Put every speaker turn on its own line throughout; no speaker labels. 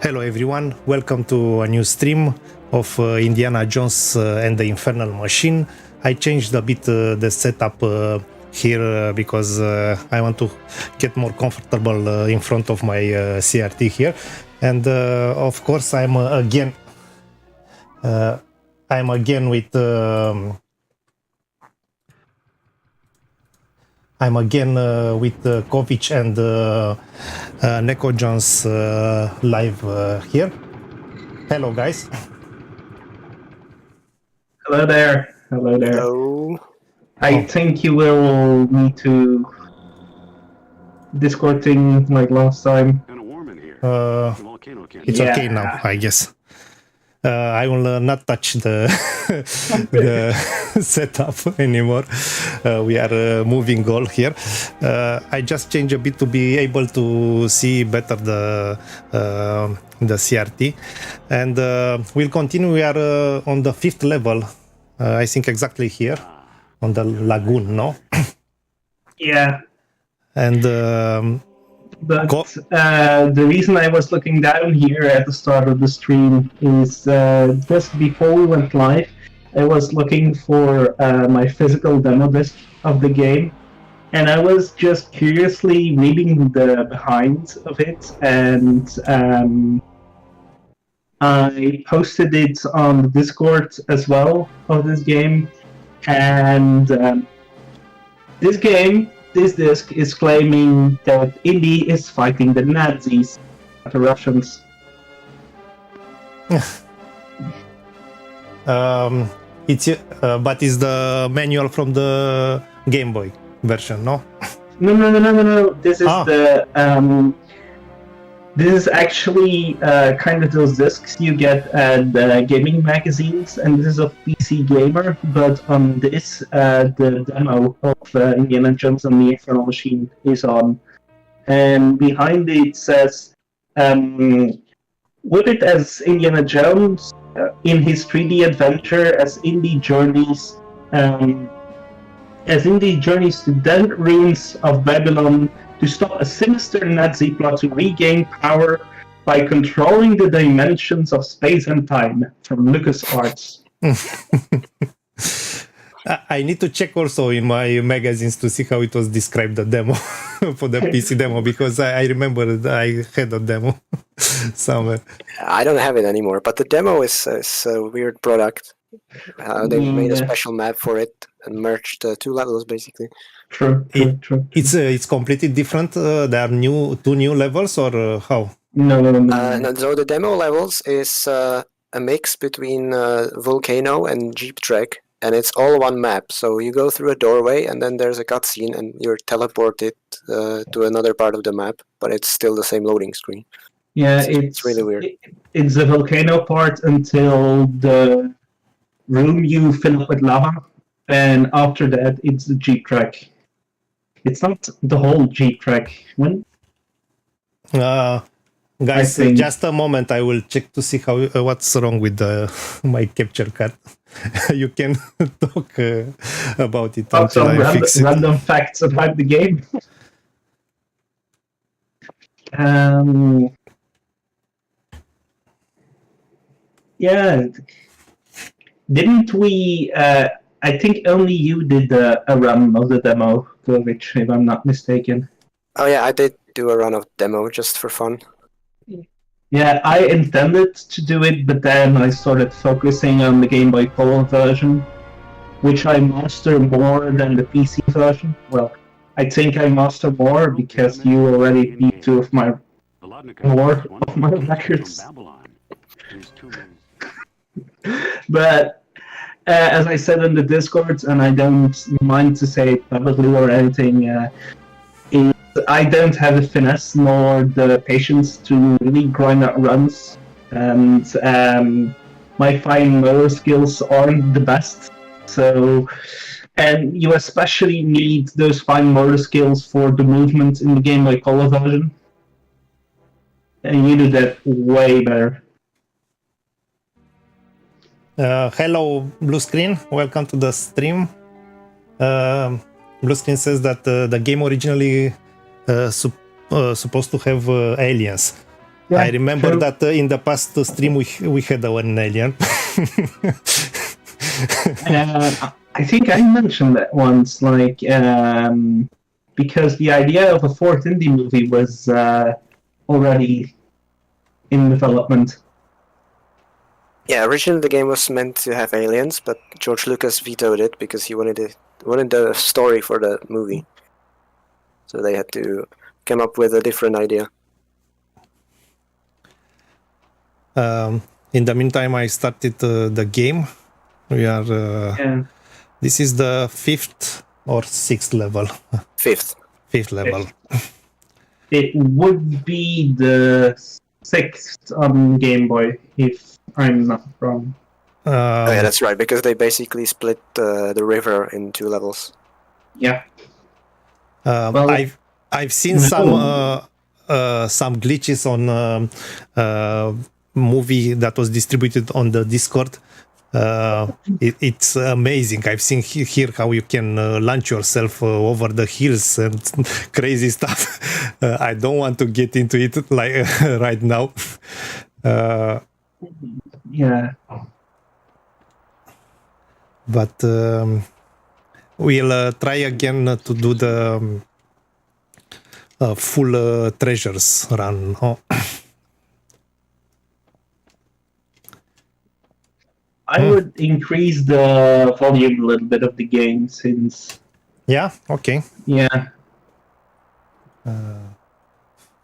Hello everyone, welcome to a new stream of Indiana Jones and the Infernal Machine. I changed a bit the setup here because I want to get more comfortable in front of my CRT here. And of course I'm again with Kovic and NekoJonez live here. Hello, guys.
Hello there. Hello there.
Hello.
I think you will need to Discord thing like last time.
Kind of warm in here.
It's okay now, I guess. I will not touch the the setup anymore. We are moving all here. I just changed a bit to be able to see better the CRT, and we'll continue. We are on the 5th level, I think exactly here on the lagoon, no?
Yeah.
And
But the reason I was looking down here at the start of the stream is just before we went live, I was looking for my physical demo disc of the game, and I was just curiously reading the behind of it, and I posted it on the Discord as well of this game, and this disc is claiming that Indy is fighting the Nazis, the Russians.
But it's the manual from the Game Boy version, no?
No. This is this is actually kind of those discs you get at gaming magazines, and this is a PC Gamer. But on this, the demo of Indiana Jones and the Infernal Machine is on, and behind it says, "With it as Indiana Jones in his 3D adventure as Indy journeys." As Indy journeys to the ruins of Babylon to stop a sinister Nazi plot to regain power by controlling the dimensions of space and time, from LucasArts.
I need to check also in my magazines to see how it was described, the demo for the PC demo, because I remember that I had a demo somewhere.
I don't have it anymore, but the demo is a weird product. They made a special map for it and merged 2 levels, basically.
True.
It's completely different. There are two new levels, or how?
No.
So the demo levels is a mix between Volcano and Jeep Track, and it's all one map. So you go through a doorway, and then there's a cutscene, and you're teleported to another part of the map, but it's still the same loading screen.
Yeah,
it's really weird.
It's the Volcano part until the room you fill up with lava, and after that, it's the Jeep Track. It's not the whole Jeep Track. When?
Guys, just a moment. I will check to see how what's wrong with my capture card. You can talk about it until I fix it.
Random facts about the game. Yeah. Didn't we? I think only you did a run of the demo, Kovic, if I'm not mistaken.
Oh yeah, I did do a run of demo just for fun.
Yeah, I intended to do it, but then I started focusing on the Game Boy Color version, which I master more than the PC version. Well, I think I master more because you already beat 2 of my records. But as I said in the Discord, and I don't mind to say it publicly or anything, I don't have the finesse nor the patience to really grind out runs, and my fine motor skills aren't the best. So, and you especially need those fine motor skills for the movement in the Game Boy Color version, and you do that way better.
Hello, Blue Screen. Welcome to the stream. Blue Screen says that the game originally supposed to have aliens.
Yeah,
I remember
true.
that in the past stream we had an alien.
I think I mentioned that once, like, because the idea of a fourth Indy movie was already in development.
Yeah, originally the game was meant to have aliens, but George Lucas vetoed it because he wanted the story for the movie. So they had to come up with a different idea.
In the meantime, I started the game. We are.
Yeah.
This is the 5th or 6th level.
Fifth.
5th level.
It would be the 6th on Game Boy, if I'm not wrong.
Oh yeah, that's right, because they basically split the river in 2 levels.
Yeah.
Well, I've seen some glitches on movie that was distributed on the Discord. It's amazing. I've seen here how you can launch yourself over the hills and crazy stuff. I don't want to get into it like right now.
Yeah.
But we'll try again to do the full treasures run. Oh.
I would increase the volume a little bit of the game since.
Yeah, okay.
Yeah.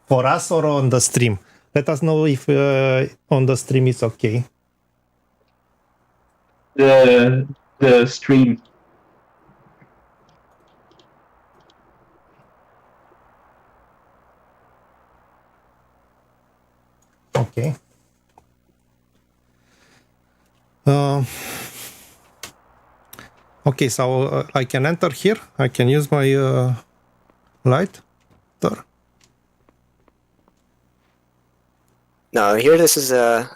For us or on the stream? Let us know if on the stream it's okay.
The stream.
Okay. Okay, so I can enter here. I can use my light there.
Now here this is a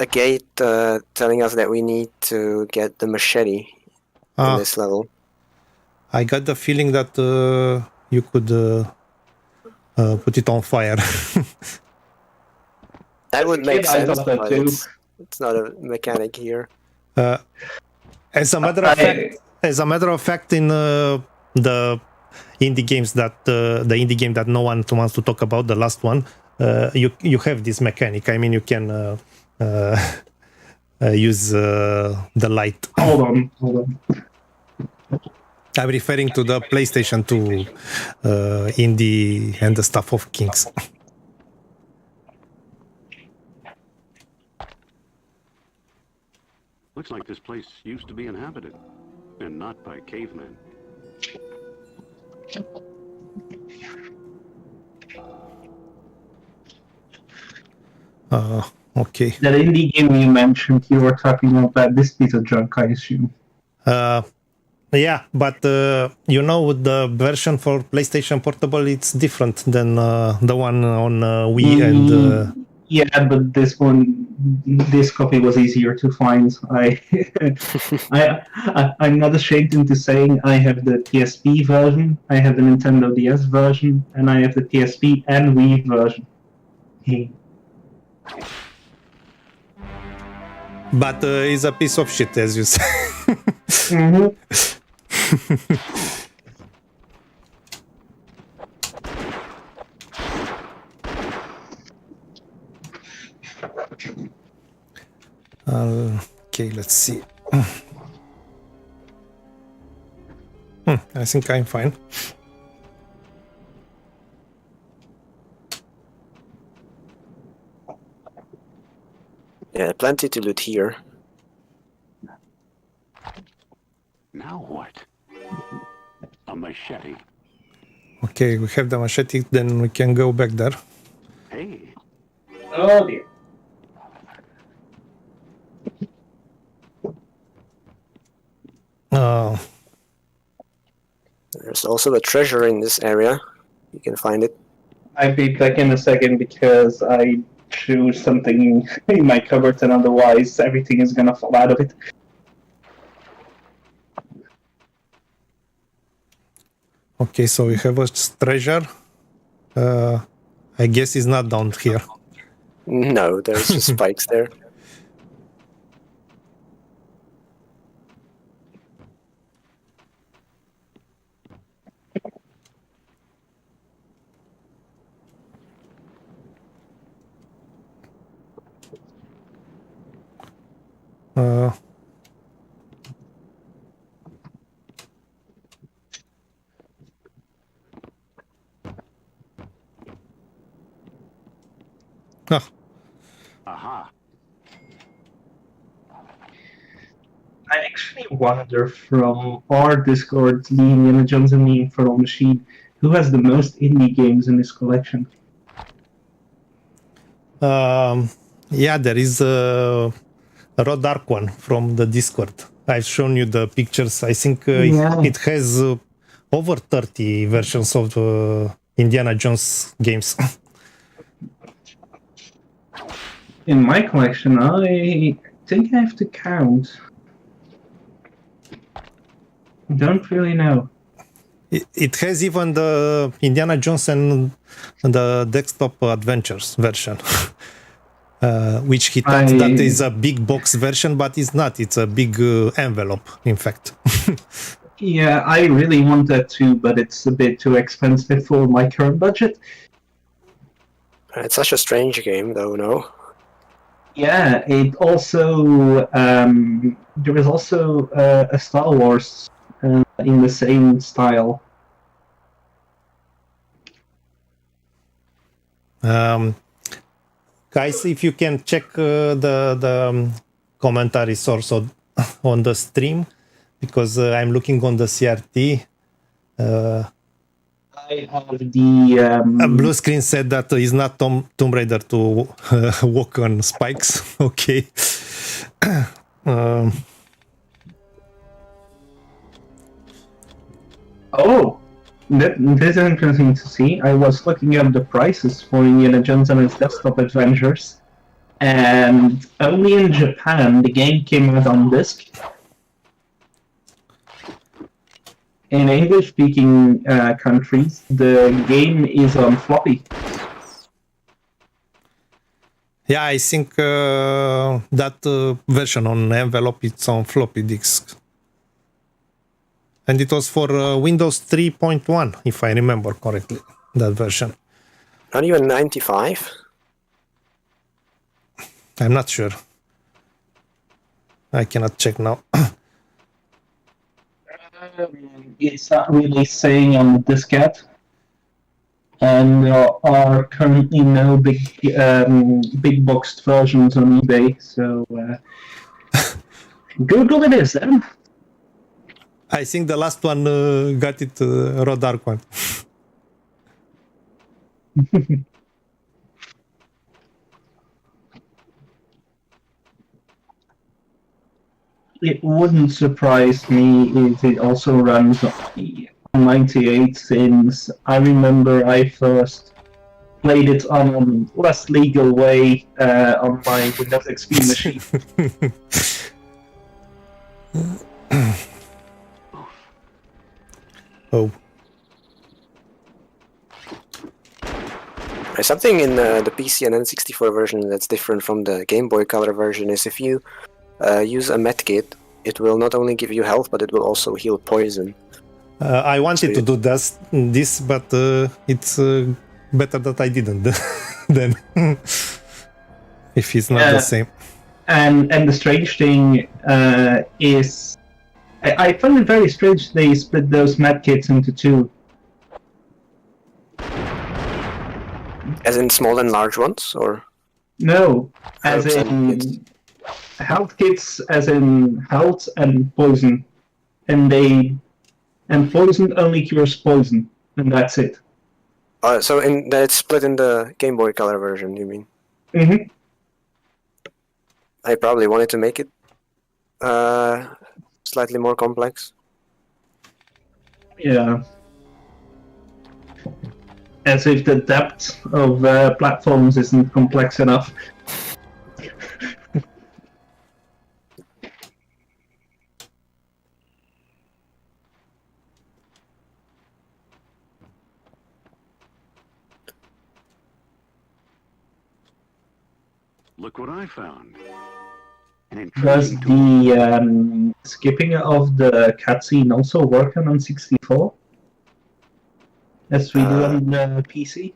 gate telling us that we need to get the machete in this level.
I got the feeling that you could put it on fire.
That would make sense,
thought that
but
too.
it's not a mechanic here.
As a matter of fact, in the indie games that the indie game that no one wants to talk about, the last one, you have this mechanic. I mean, you can use the light.
Hold on.
I'm referring to the PlayStation 2 indie and the stuff of Kings.
Looks like this place used to be inhabited, and not by cavemen.
Okay.
That indie game you mentioned, you were talking about this piece of junk, I assume.
Yeah, but you know, the version for PlayStation Portable, it's different than the one on Wii and...
Yeah, but this copy was easier to find. I'm not ashamed into saying I have the PSP version, I have the Nintendo DS version, and I have the PSP and Wii version.
But it's a piece of shit, as you say.
Mm-hmm.
Okay, let's see. I think I'm fine.
Yeah, plenty to loot here.
Now what? A machete.
Okay, we have the machete, then we can go back there.
Hey.
Oh dear.
There's also a treasure in this area. You can find it.
I'll be back in a second because I choose something in my cupboard and otherwise everything is gonna fall out of it.
Okay, so we have a treasure. I guess it's not down here.
No, there's just spikes there.
Uh, ah,
Aha.
I actually wonder from our Discord, the NekoJonez and the Infernal Machine, who has the most indie games in his collection.
yeah, there is a raw dark one from the Discord. I've shown you the pictures. I think
Yeah.
it has over 30 versions of Indiana Jones games.
In my collection, I think I have to count. Don't really know.
It has even the Indiana Jones and the desktop adventures version, which he thought that is a big box version, but it's not. It's a big envelope, in fact.
Yeah, I really want that too, but it's a bit too expensive for my current budget.
It's such a strange game, though, no?
Yeah, it also there was also a Star Wars in the same style.
Guys, if you can check the commentaries also on the stream, because I'm looking on the CRT.
I have the
Blue screen said that it's not Tomb Raider to walk on spikes. Okay.
Oh, this is interesting to see. I was looking up the prices for Indiana Jones and his desktop adventures, and only in Japan the game came out on disc. In English-speaking countries, the game is on floppy.
Yeah, I think that version on envelope it's on floppy disk. And it was for Windows 3.1, if I remember correctly, that version.
Not even 95?
I'm not sure. I cannot check now.
It's not really saying on the diskette, and there are currently no big boxed versions on eBay. So Google it is then.
I think the last one got it raw dark one.
It wouldn't surprise me if it also runs on 98, since I remember I first played it on a less legal way on my Windows XP machine.
Oh.
Something in the PC and N64 version that's different from the Game Boy Color version is if you use a medkit, it will not only give you health, but it will also heal poison.
I wanted to do this, but it's better that I didn't then. If it's not the same.
And the strange thing is, I find it very strange they split those medkits into two.
As in small and large ones, or?
No, as
Herbs and
in
kits.
health kits, as in health and poison, and poison only cures poison, and that's it.
So that it's split in the Game Boy Color version, you mean?
Mm-hmm.
I probably wanted to make it slightly more complex.
Yeah. As if the depth of platforms isn't complex enough.
Look what I found. An
Does
intriguing tool.
the skipping of the cutscene also work on N64? As we do on the PC?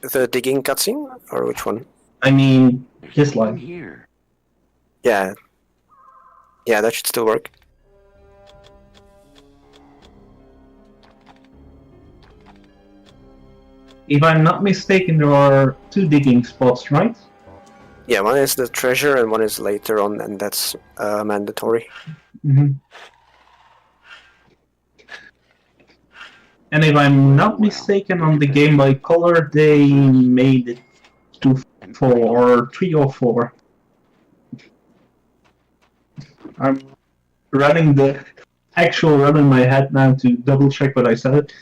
The digging cutscene, or which one?
I mean,
There's
this
something
line.
here.
Yeah. Yeah, that should still work.
If I'm not mistaken, there are 2 digging spots, right?
Yeah, one is the treasure and one is later on, and that's mandatory.
Mm-hmm. And if I'm not mistaken, on the Game Boy Color, they made it to 4 or 3 or 4. I'm running the actual run in my head now to double check what I said.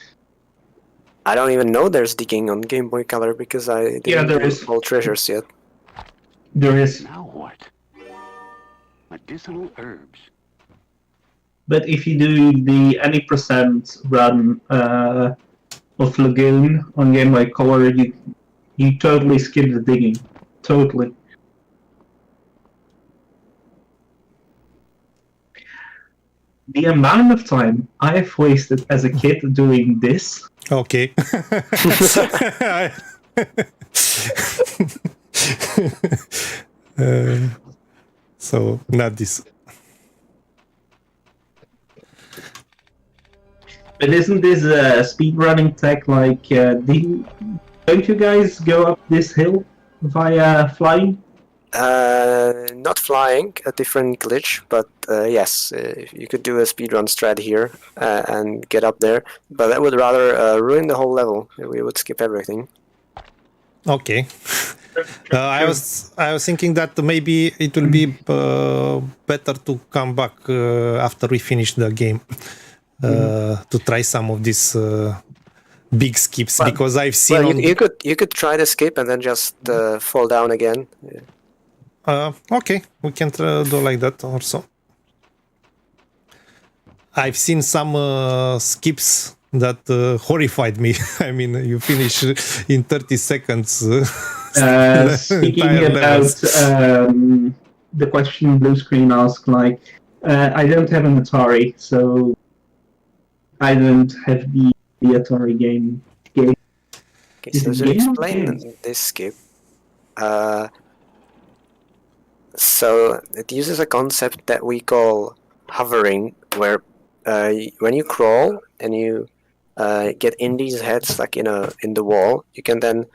I don't even know there's digging on Game Boy Color because I didn't
there
do
is.
all treasures yet.
There is.
Now what? Medicinal herbs.
But if you do the any percent run of Lagoon on Game Boy Color, you totally skip the digging. Totally. The amount of time I've wasted as a kid doing this.
Okay. So not this.
But isn't this speedrunning tech like, don't you guys go up this hill via flying?
Not flying, a different glitch, but yes, you could do a speedrun strat here and get up there, but that would rather ruin the whole level. We would skip everything.
Okay. I was thinking that maybe it will be better to come back after we finish the game to try some of these big skips, because I've seen.
Well, you could try to skip and then just fall down again.
Okay, we can do like that also. I've seen some skips that horrified me. I mean, you finish in 30 seconds.
Speaking about the question Blue Screen asked, like, I don't have an Atari, so I don't have the Atari game.
Okay, so
Is
to
it game or
explain
games?
this skip, so it uses a concept that we call hovering, where when you crawl and you get Indy's head stuck in the wall, you can then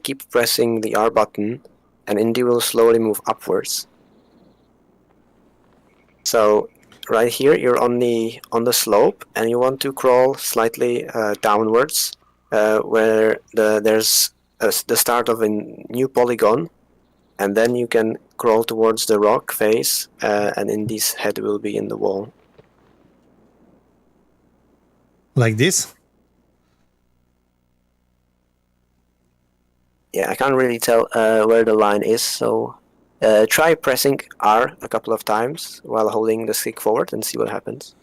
keep pressing the R button, and Indy will slowly move upwards. So right here, you're on the slope, and you want to crawl slightly downwards, where there's the start of a new polygon, and then you can crawl towards the rock face, and Indy's head will be in the wall.
Like this?
Yeah, I can't really tell where the line is, so try pressing R a couple of times while holding the stick forward and see what happens.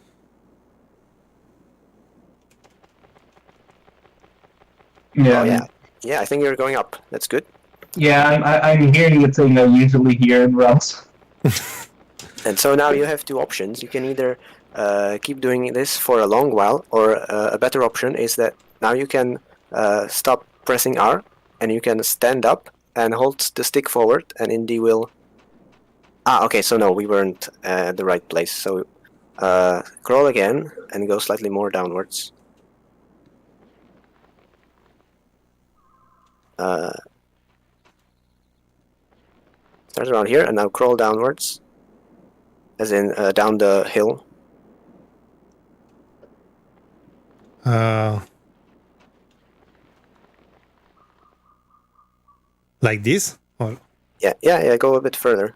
Yeah.
Oh, yeah. Yeah, I think you're going up. That's good.
Yeah, I'm hearing a thing I usually hear in runs.
And so now you have two options. You can either keep doing this for a long while, or a better option is that now you can stop pressing R, and you can stand up and hold the stick forward, and Indy will... Ah, okay, so no, we weren't at the right place. So crawl again and go slightly more downwards. Start around here and now crawl downwards, as in down the hill.
Like this? Or...
Yeah, go a bit further.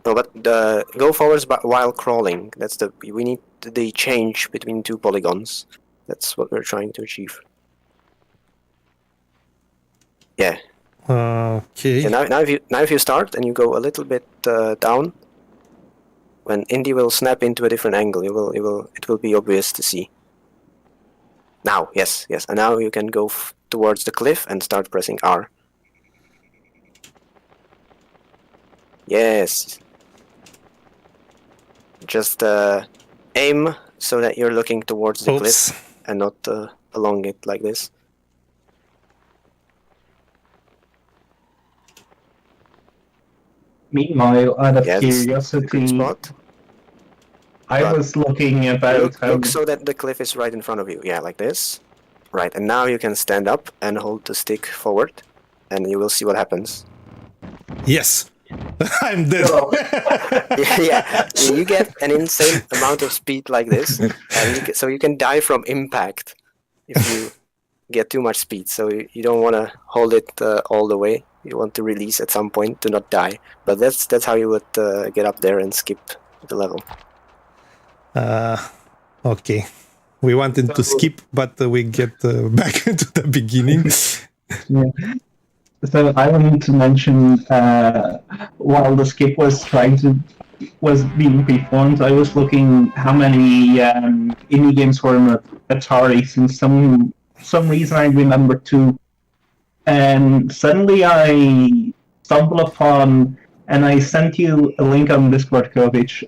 No, but go forwards while crawling. That's we need the change between two polygons. That's what we're trying to achieve. Yeah.
Okay.
So now if you start and you go a little bit down, when Indy will snap into a different angle, it will be obvious to see. Now, yes, and now you can go towards the cliff and start pressing R. Yes. Just aim so that you're looking towards the cliff and not along it like this.
Meanwhile, out of
Yeah, that's a good
curiosity,
spot.
I was looking about how...
Look so that the cliff is right in front of you. Yeah, like this. Right, and now you can stand up and hold the stick forward, and you will see what happens.
Yes. I'm dead.
Yeah, you get an insane amount of speed like this, and so you can die from impact if you get too much speed. So you don't want to hold it all the way. You want to release at some point to not die. But that's how you would get up there and skip the level.
Okay. We wanted to skip, but we get back to the beginning.
Yeah. So I wanted to mention, while the skip was being performed, I was looking how many indie games were on Atari. Since some reason I remember two, and suddenly I stumbled upon, and I sent you a link on Discord, Kovic,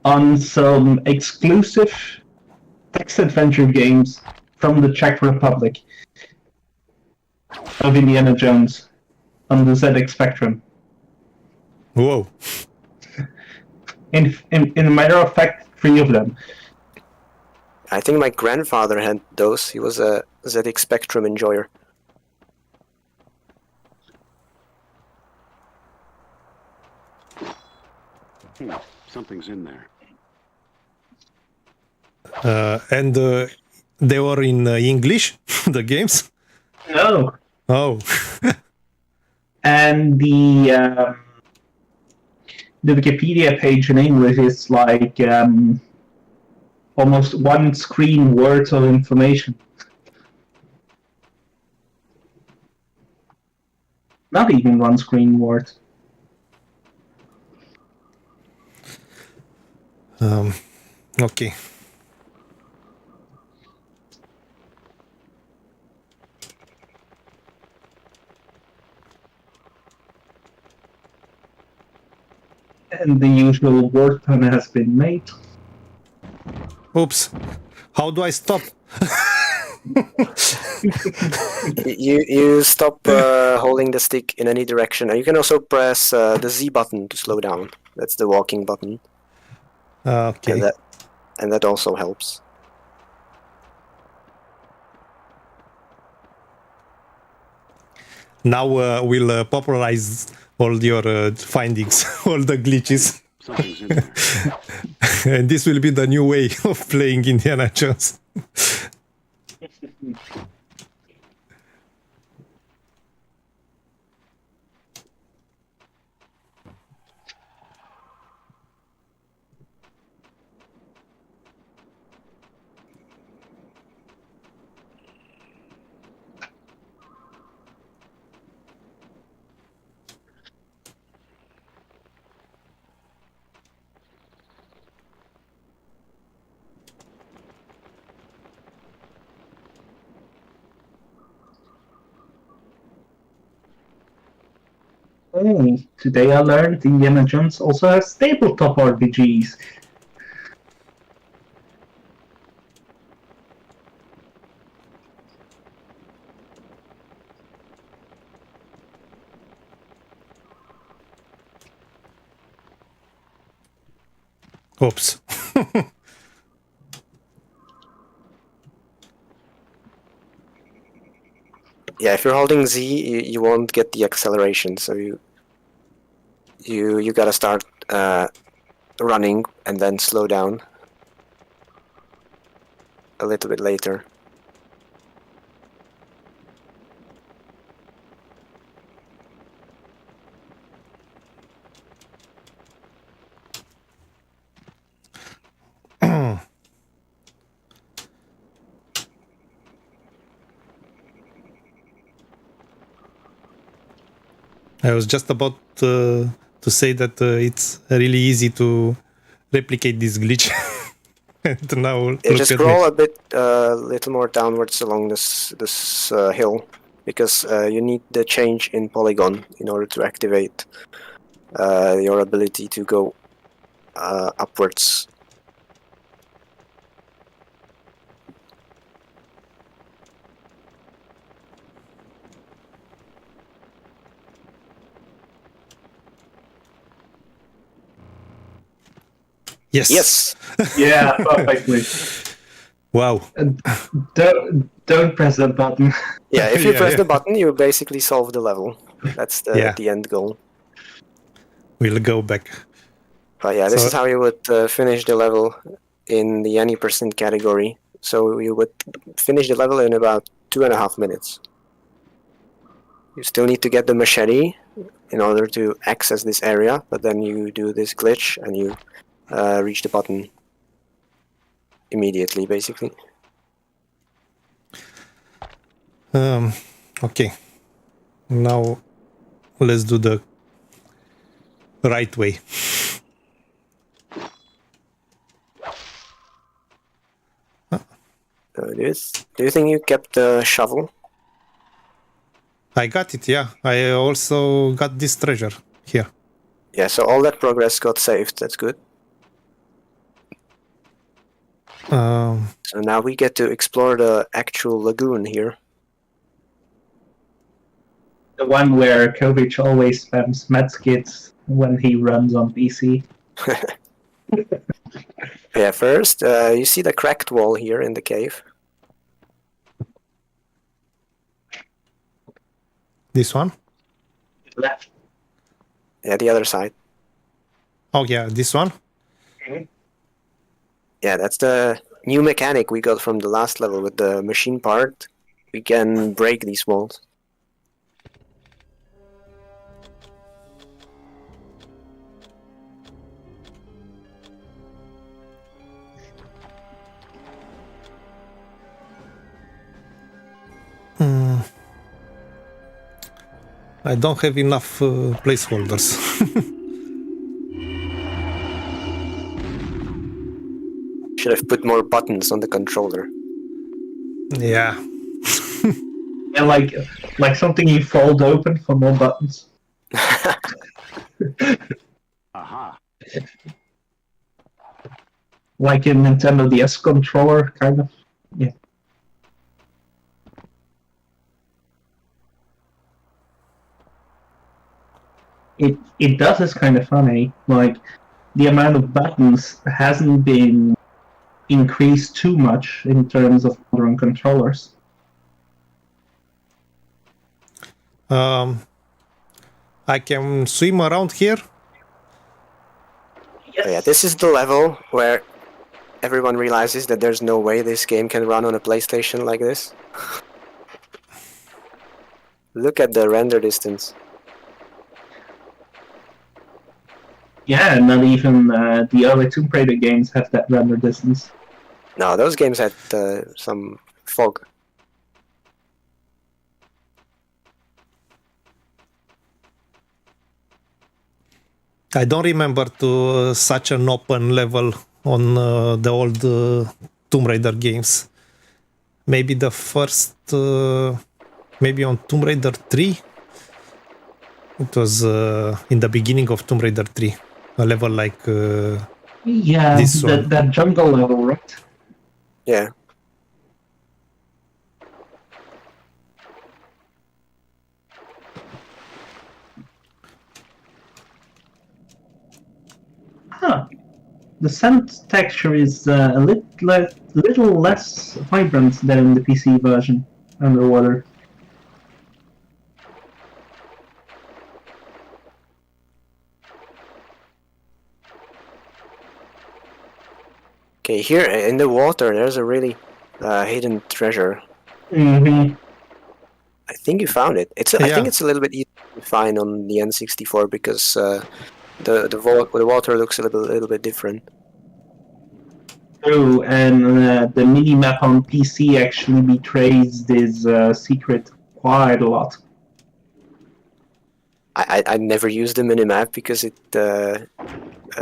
on some exclusive text adventure games from the Czech Republic of Indiana Jones on the ZX Spectrum.
Whoa.
In a matter of fact, 3 of them.
I think my grandfather had those. He was a ZX Spectrum enjoyer.
Something's in there.
And they were in English, the games?
No.
Oh.
And the Wikipedia page in English is like almost one screen worth of information. Not even one screen worth.
Okay.
And the usual word pun has been made.
Oops. How do I stop?
You stop holding the stick in any direction, and you can also press the Z button to slow down. That's the walking button.
Okay.
And that also helps.
Now we'll popularize all your findings, all the glitches.
Something's in there.
And this will be the new way of playing Indiana Jones.
Hey, today I learned Indiana Jones also has tabletop RPGs.
Oops.
Yeah, if you're holding Z, you won't get the acceleration, so you gotta start running and then slow down a little bit later.
I was just about to say that it's really easy to replicate this glitch. And now
Yeah,
look
just
at
scroll
me.
a bit, little more downwards along this hill, because you need the change in polygon in order to activate your ability to go upwards.
Yes.
Yes.
Yeah, perfectly.
Wow.
And don't press that button.
Yeah, if you
Yeah,
press
yeah.
the button, you basically solve the level. That's
Yeah.
the end goal.
We'll go back.
But yeah, this
So-
is how you would finish the level in the any percent category. So you would finish the level in about 2.5 minutes. You still need to get the machete in order to access this area, but then you do this glitch and you reach the button immediately, basically.
Okay. Now let's do the right way.
Do you think you kept the shovel?
I got it, yeah. I also got this treasure here.
Yeah, so all that progress got saved. That's good. So now we get to explore the actual lagoon here.
The one where Kovic always spams medkits when he runs on PC.
Yeah, first, you see the cracked wall here in the cave.
This one?
Left.
Yeah, the other side.
Oh yeah, this one?
Yeah, that's the new mechanic we got from the last level with the machine part. We can break these walls.
I don't have enough placeholders.
Should have put more buttons on the controller.
Yeah.
And like something you fold open for more buttons.
Aha.
Like a Nintendo DS controller, kind of. Yeah. It does is kind of funny. Like the amount of buttons hasn't been increased too much in terms of modern controllers.
I can swim around here.
Oh, yeah, this is the level where everyone realizes that there's no way this game can run on a PlayStation like this. Look at the render distance.
Yeah, not even the other Tomb Raider games have that render distance.
No, those games had some fog.
I don't remember to such an open level on the old Tomb Raider games. Maybe the first, maybe on Tomb Raider 3. It was in the beginning of Tomb Raider 3, a level like
Yeah,
this one.
that jungle level, right?
Yeah.
Huh. The sand texture is a little less vibrant than in the PC version underwater.
Okay, here in the water, there's a really hidden treasure.
Mm-hmm.
I think you found it. I
Yeah.
think it's a little bit easier to find on the N64 because the water looks a little bit different.
True, and the minimap on PC actually betrays this secret quite a lot.
I never use the minimap because it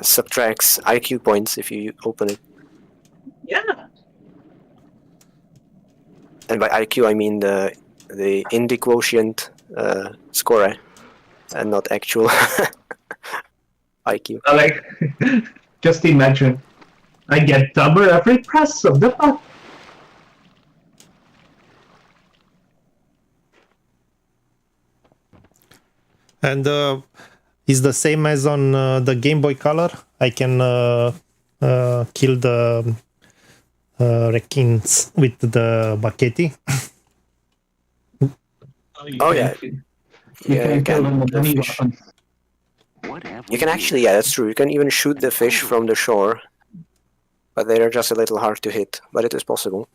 subtracts IQ points if you open it.
Yeah.
And by IQ, I mean the Indy quotient score, and not actual IQ.
Like, just imagine, I get double every press of the button.
And is the same as on the Game Boy Color. I can kill the reckins with the Baketi.
Oh, yeah.
You can kill them with
kill
any
fish.
weapon.
What have
You can actually, yeah, that's true. You can even shoot the fish from the shore, but they are just a little hard to hit. But it is possible.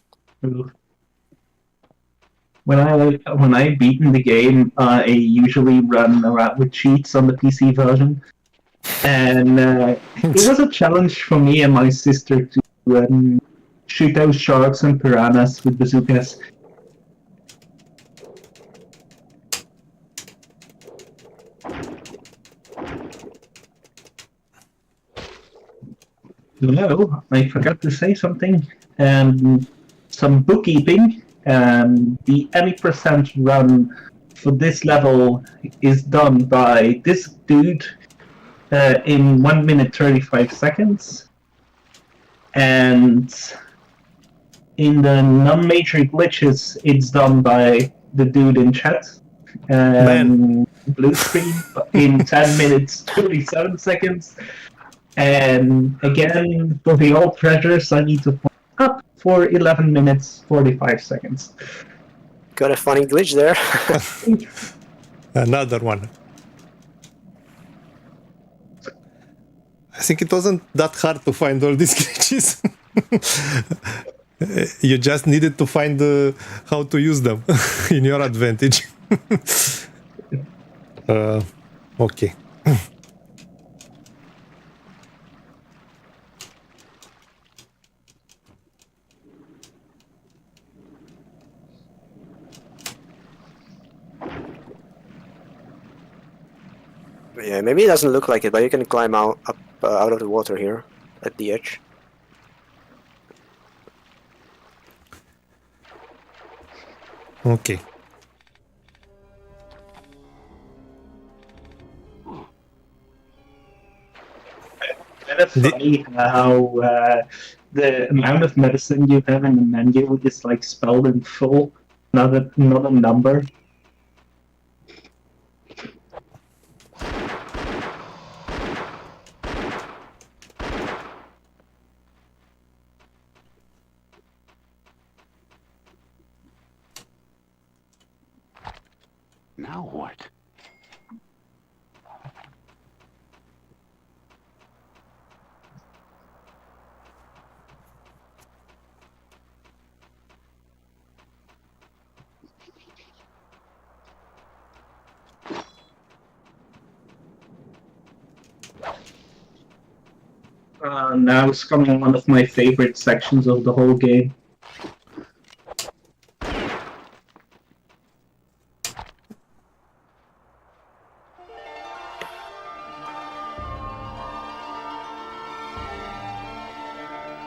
When I beaten the game, I usually run around with cheats on the PC version, and it was a challenge for me and my sister to shoot out sharks and piranhas with bazookas. No, I forgot to say something. Some bookkeeping. The any percent run for this level is done by this dude in 1 minute 35 seconds. And in the non-major glitches, it's done by the dude in chat. Blue screen in 10 minutes 37 seconds. And again, for the old treasures, I need to point up for 11 minutes 45 seconds.
Got a funny glitch there.
Another one. I think it wasn't that hard to find all these glitches. You just needed to find how to use them in your advantage. Okay.
Yeah, maybe it doesn't look like it, but you can climb out of the water here at the edge.
Okay.
It's funny how the amount of medicine you have in the menu is like spelled in full, not a number.
Now what?
Now it's coming one of my favorite sections of the whole game.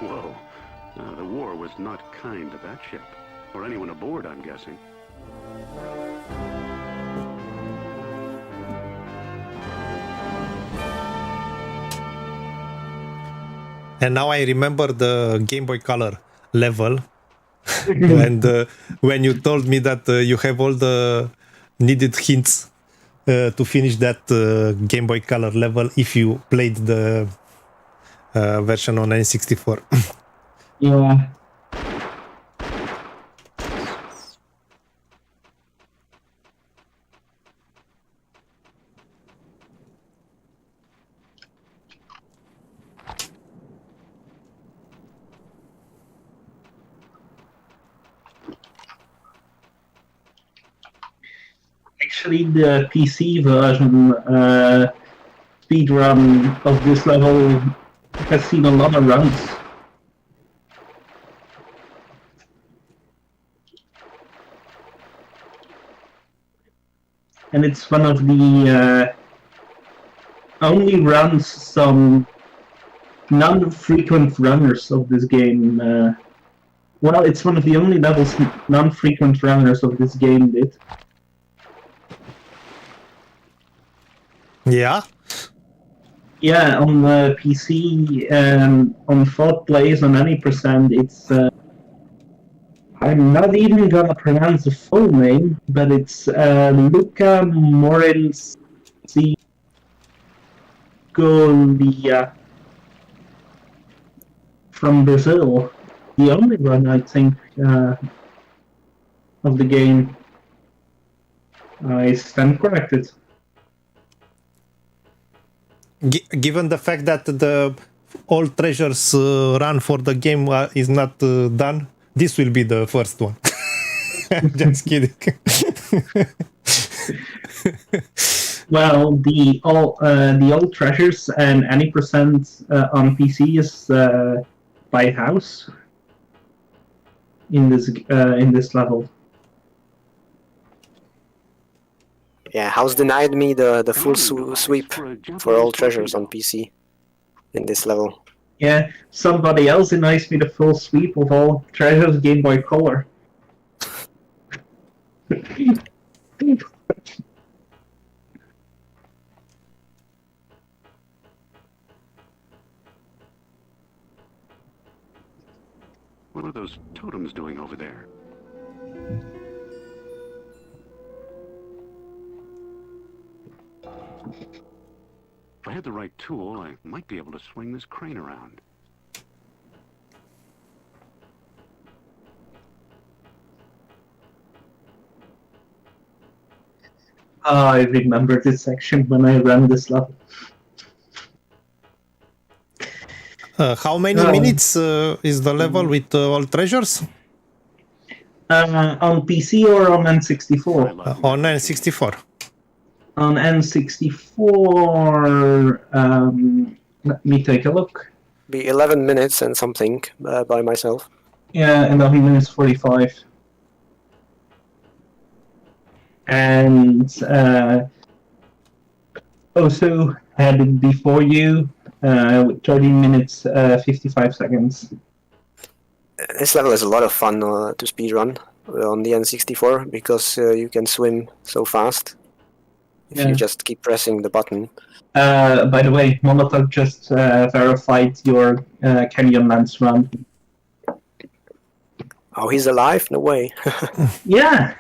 Whoa. The war was not kind to that ship. Or anyone aboard, I'm guessing.
And now I remember the Game Boy Color level. And when you told me that you have all the needed hints to finish that Game Boy Color level if you played the version on N64.
Yeah. Actually, the PC version speedrun of this level has seen a lot of runs. And it's one of the only runs some non-frequent runners of this game. Well, it's one of the only levels non-frequent runners of this game did.
Yeah.
Yeah, on the PC, on 4 plays on any percent, it's. I'm not even gonna pronounce the full name, but it's Luca Morencigolia from Brazil. The only one, I think, of the game. I stand corrected.
Given the fact that all treasures run for the game is not done, this will be the first one. Just kidding.
Well, the all treasures and any percent on PC is by house in this level.
Yeah, House denied me the full sweep for all treasures on PC in this level.
Yeah, somebody else denies me the full sweep of all treasures Game Boy Color.
What are those totems doing over there? If I had the right tool, I might be able to swing this crane around.
I remember this section when I ran this level.
How many minutes is the level with all treasures?
On PC or on N64?
On N64.
On N64, let me take a look.
Be 11 minutes and something by myself.
Yeah, 11 minutes 45. And also had it before you, 13 minutes 55 seconds.
This level is a lot of fun to speedrun on the N64 because you can swim so fast if you just keep pressing the button.
By the way, Molotov just verified your Canyonlands run.
Oh, he's alive? No way.
Yeah!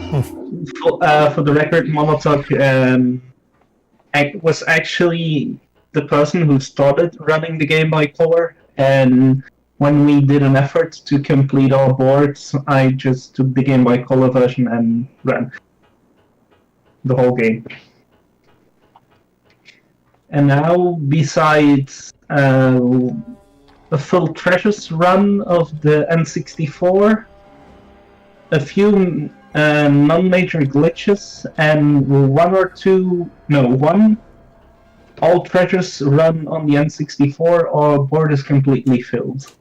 For the record, Molotov was actually the person who started running the Game Boy Color, and when we did an effort to complete our boards, I just took the Game Boy Color version and ran the whole game. And now, besides a full treasures run of the N64, a few non-major glitches, and one all treasures run on the N64 or board is completely filled.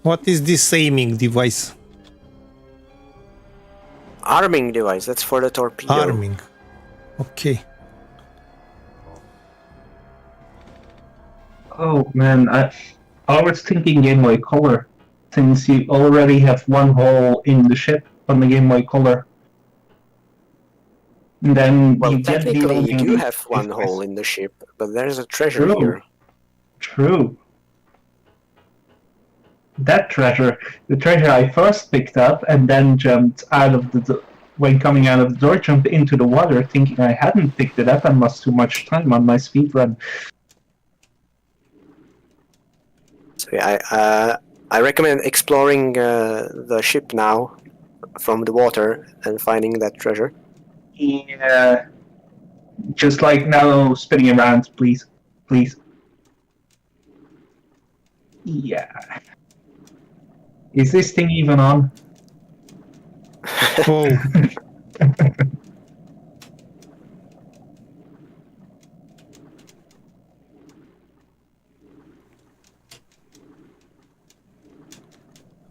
What is this aiming device?
Arming device, that's for the torpedo.
Arming. Okay.
Oh man, I was thinking Game Boy Color, since you already have one hole in the ship on the Game Boy Color. And then
Well,
you get
technically
the
you do have one hole in the ship, but there's a treasure here.
True. That treasure, the treasure I first picked up and then jumped out of when coming out of the door, jumped into the water thinking I hadn't picked it up and lost too much time on my speedrun.
So yeah, I recommend exploring the ship now from the water and finding that treasure.
Yeah. Just like now, spinning around, please. Please. Yeah. Is this thing even on?
Oh.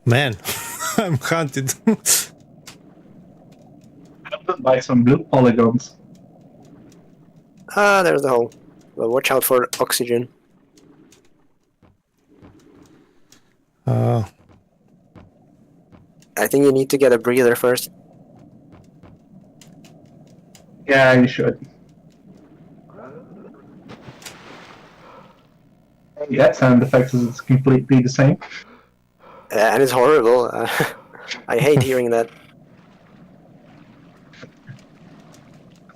Man, I'm hunted.
I'm gonna buy some blue polygons.
Ah, there's the hole. Well, watch out for oxygen.
Uh,
I think you need to get a breather first.
Yeah, you should. That sound effect is completely the same.
And it's horrible. I hate hearing that.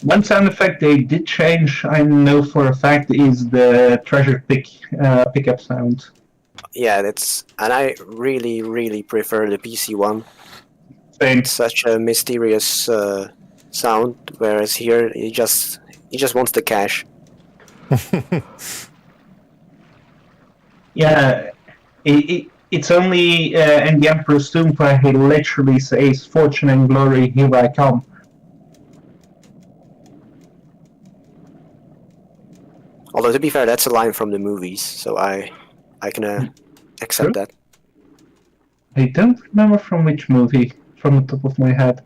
One sound effect they did change, I know for a fact, is the treasure pickup sound.
Yeah, and I really, really prefer the PC one.
Same.
It's such a mysterious sound, whereas here he just wants the cash.
Yeah, it's only in the Emperor's Tomb where he literally says, "Fortune and glory, here I come."
Although to be fair, that's a line from the movies, so I can accept
True.
that.
I don't remember from which movie, from the top of my head.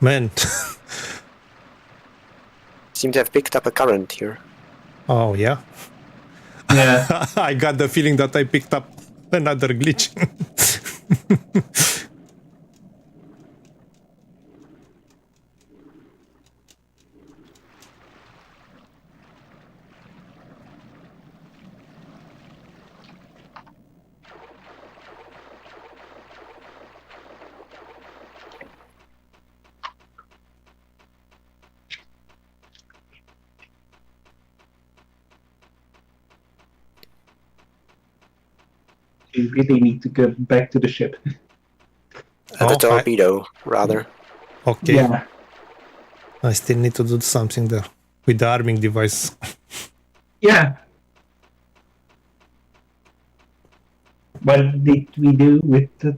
Man.
Seem to have picked up a current here.
Oh, yeah.
Yeah.
I got the feeling that I picked up another glitch.
You really need to go back to the ship.
The torpedo, rather.
Okay.
Yeah.
I still need to do something there with the arming device.
Yeah. What did we do with the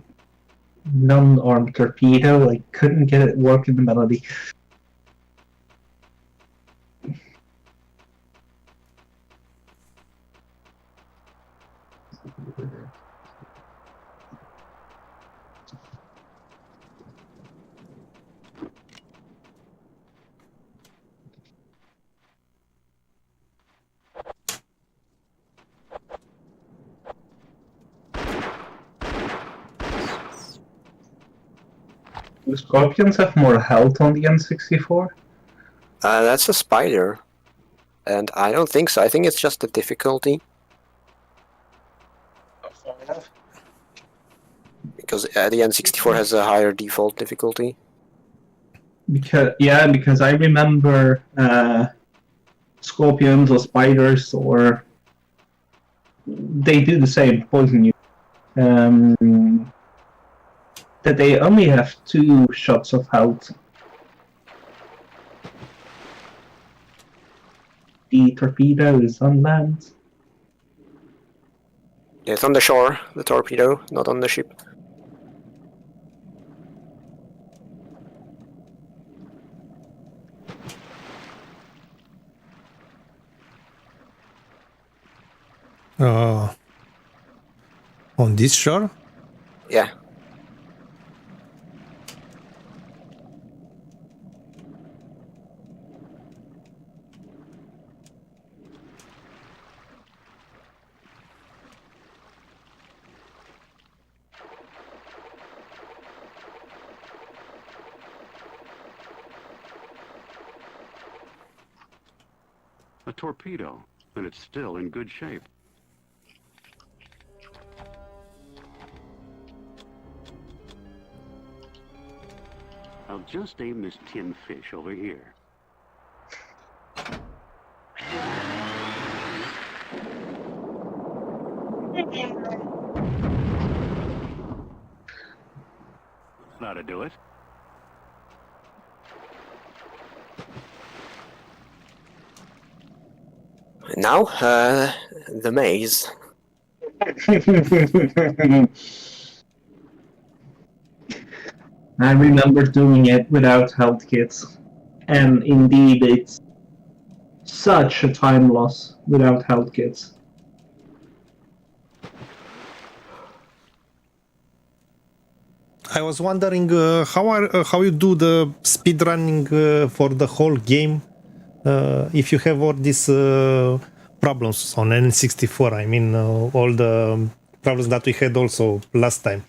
non-armed torpedo? I couldn't get it working the melody. Do Scorpions have more health on the N64?
That's a spider. And I don't think so. I think it's just the difficulty. Because the N64 has a higher default difficulty.
Because I remember scorpions or spiders, or they do the same, poison you. That they only have 2 shots of health. The torpedo is on land.
It's on the shore, the torpedo, not on the ship.
On this shore?
Yeah.
A torpedo, and it's still in good shape. I'll just aim this tin fish over here. That'll do it.
Now, the maze.
I remember doing it without health kits, and indeed it's such a time loss without health kits.
I was wondering how you do the speedrunning for the whole game if you have all these problems on N64. I mean, all the problems that we had also last time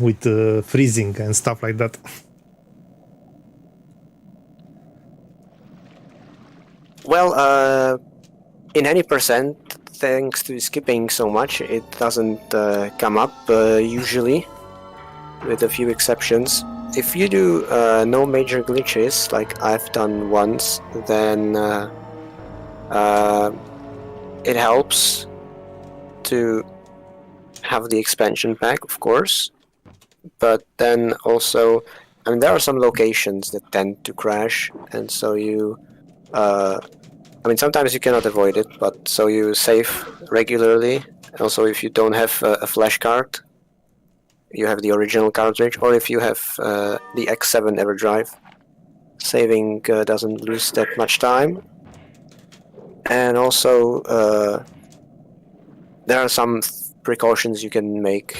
with freezing and stuff like that.
Well, in any percent, thanks to skipping so much, it doesn't come up usually, with a few exceptions. If you do no major glitches, like I've done once, then it helps to have the expansion pack, of course. But then also, I mean, there are some locations that tend to crash, and so you... I mean, sometimes you cannot avoid it, but so you save regularly. Also, if you don't have a flash card, you have the original cartridge, or if you have the X7 EverDrive, saving doesn't lose that much time. And also, there are some precautions you can make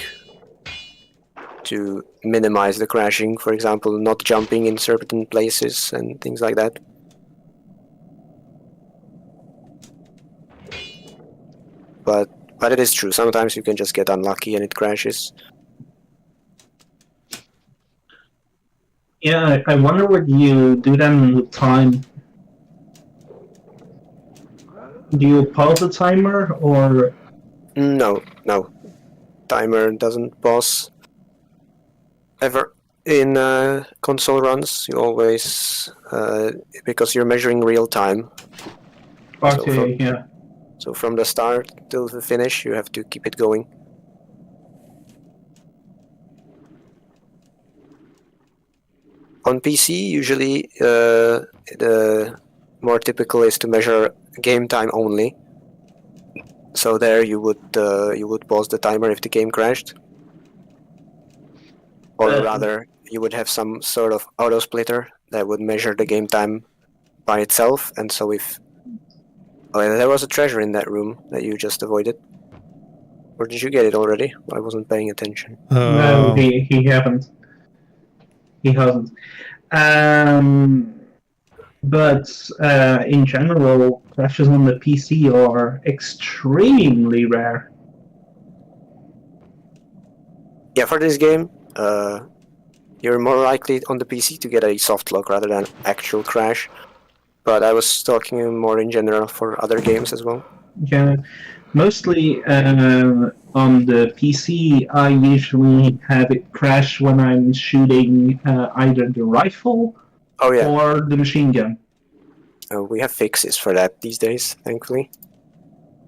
to minimize the crashing. For example, not jumping in certain places and things like that. But it is true, sometimes you can just get unlucky and it crashes.
Yeah, I wonder what you do then with time. Do you pause the timer or?
No. Timer doesn't pause ever. In console runs, you always, because you're measuring real time.
Okay, yeah.
So from the start till the finish, you have to keep it going. On PC, usually the more typical is to measure game time only. So there you would pause the timer if the game crashed, or rather, you would have some sort of auto splitter that would measure the game time by itself. And so if there was a treasure in that room that you just avoided. Or did you get it already? I wasn't paying attention.
No, he haven't. He hasn't. But in general, crashes on the PC are extremely rare.
Yeah, for this game, you're more likely on the PC to get a soft lock rather than actual crash. But I was talking more in general for other games as well.
Yeah, mostly on the PC, I usually have it crash when I'm shooting either the rifle or the machine gun.
We have fixes for that these days, thankfully.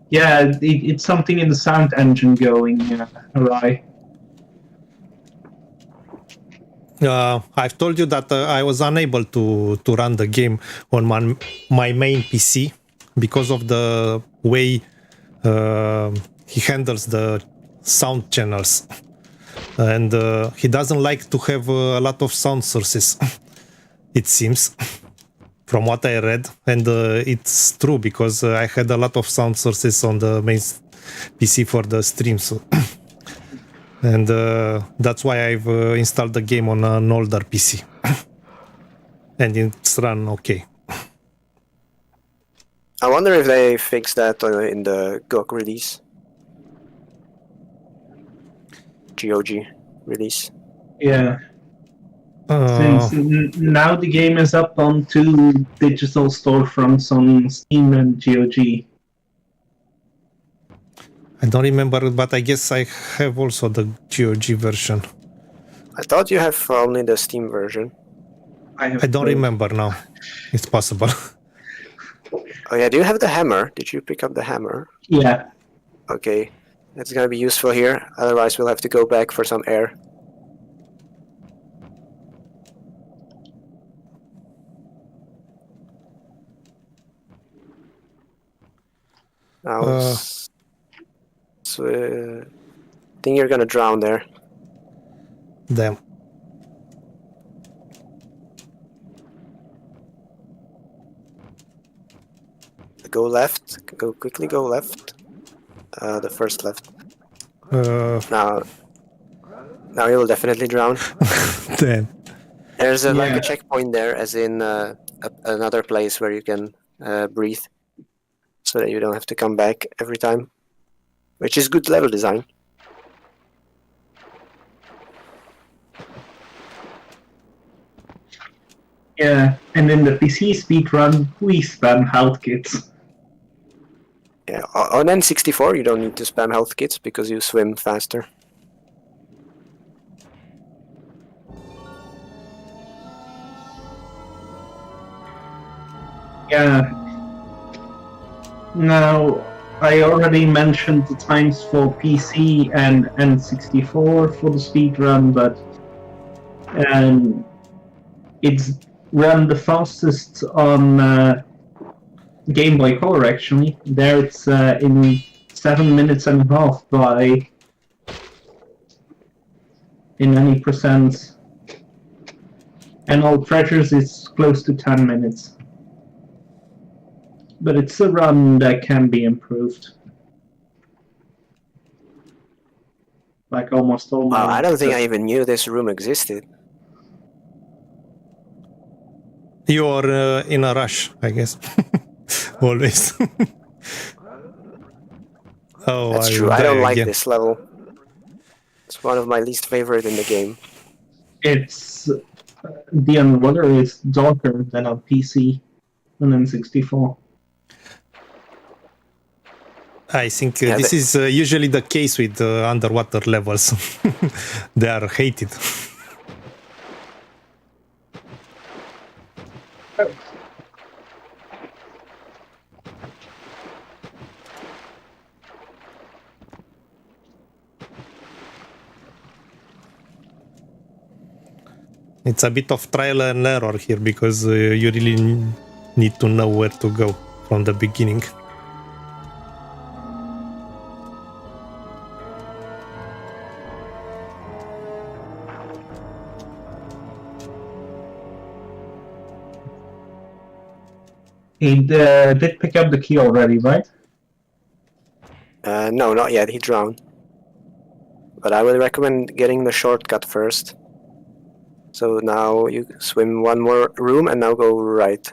Yeah, it's something in the sound engine going awry.
I've told you that I was unable to run the game on my main PC because of the way he handles the sound channels, and he doesn't like to have a lot of sound sources, it seems, from what I read. And it's true, because I had a lot of sound sources on the main PC for the stream, so and that's why I've installed the game on an older PC. And it's run okay.
I wonder if they fixed that in the GOG release. GOG release.
Yeah. Since now the game is up on 2 digital storefronts on Steam and GOG.
I don't remember, but I guess I have also the GOG version.
I thought you have only the Steam version.
I don't remember now. It's possible.
Oh yeah, do you have the hammer? Did you pick up the hammer?
Yeah.
Okay, that's gonna be useful here. Otherwise, we'll have to go back for some air. Now, I think you're gonna drown there.
Damn.
Go left. Go quickly. Go left. The first left. Now you'll definitely drown.
Damn.
There's like
Yeah.
a checkpoint there, as in another place where you can breathe, so that you don't have to come back every time, which is good level design.
Yeah, and in the PC speedrun, we spam health kits.
Yeah, on N64 you don't need to spam health kits because you swim faster.
Yeah. Now, I already mentioned the times for PC and N64 for the speedrun, but it's run the fastest on Game Boy Color, actually. There it's in 7 minutes and a half by in any percent. And all treasures is close to 10 minutes. But it's a run that can be improved. Like almost all my...
Wow, I don't think I even knew this room existed.
You're in a rush, I guess. Always. Oh,
That's
I
true.
will
I don't
die
like
again.
this level. It's one of my least favorite in the game.
It's... the underwater is darker than on PC and N64.
I think
Yeah,
this is usually the case with underwater levels. They are hated. It's a bit of trial and error here because you really need to know where to go from the beginning.
He did pick up the key already, right?
No, not yet. He drowned. But I would recommend getting the shortcut first. So now you swim one more room and now go right.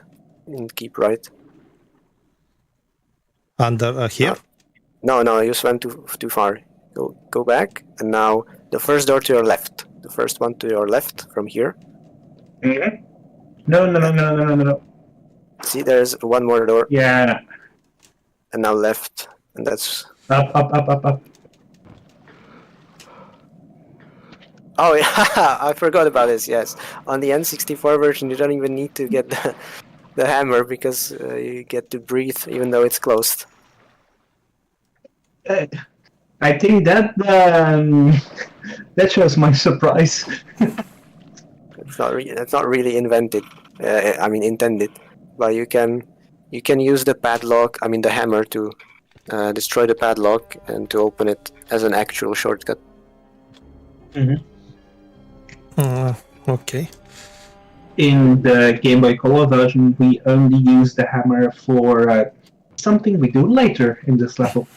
And keep right.
Under here?
No, you swam too far. Go back, and now the first door to your left. The first one to your left from here.
Mm-hmm. No.
See, there's one more door,
Yeah.
and now left, and that's...
Up.
Oh yeah, I forgot about this, yes. On the N64 version, you don't even need to get the hammer, because you get to breathe even though it's closed.
I think that that shows my surprise.
That's not really invented. I mean intended, but you can use the padlock. I mean the hammer to destroy the padlock and to open it as an actual shortcut.
Mm-hmm.
Okay.
In the Game Boy Color version, we only use the hammer for something we do later in this level.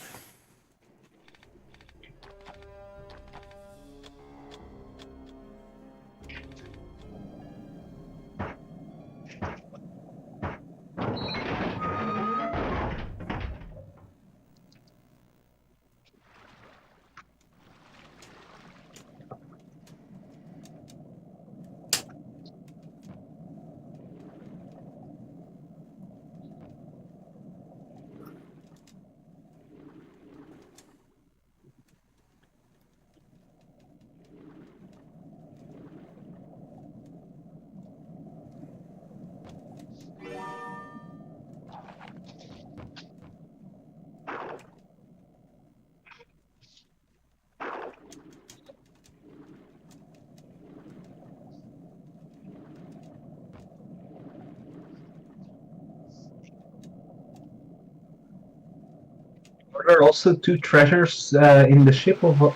Are there also two treasures in the ship, or what?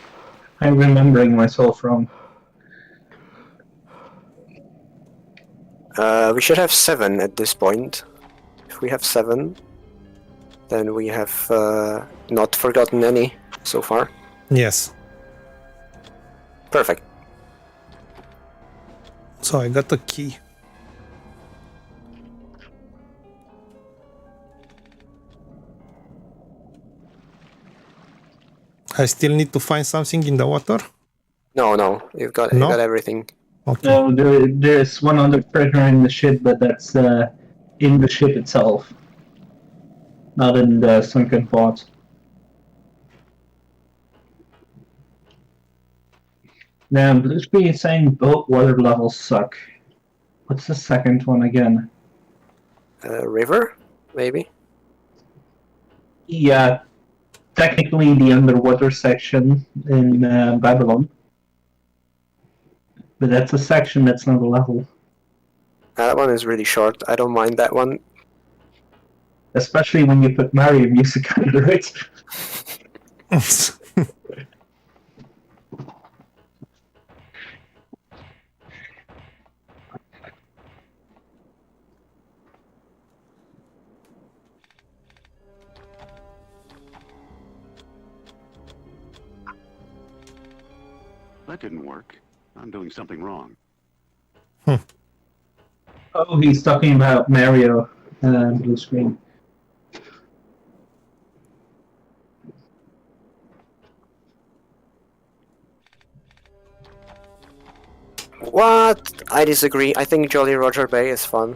I'm remembering myself wrong.
We should have 7 at this point. If we have 7, then we have not forgotten any so far.
Yes.
Perfect.
So I got a key. I still need to find something in the water?
No, you got
No?
everything.
Okay.
No, there's one other treasure in the ship, but that's in the ship itself, not in the sunken vault. Now, Blue Screen is saying both water levels suck. What's the second one again?
River, maybe.
Yeah, technically the underwater section in Babylon. But that's a section, that's not a level.
That one is really short. I don't mind that one.
Especially when you put Mario music under it.
That didn't work. I'm doing something wrong.
Oh, he's talking about Mario Blue Screen.
What? I disagree. I think Jolly Roger Bay is fun.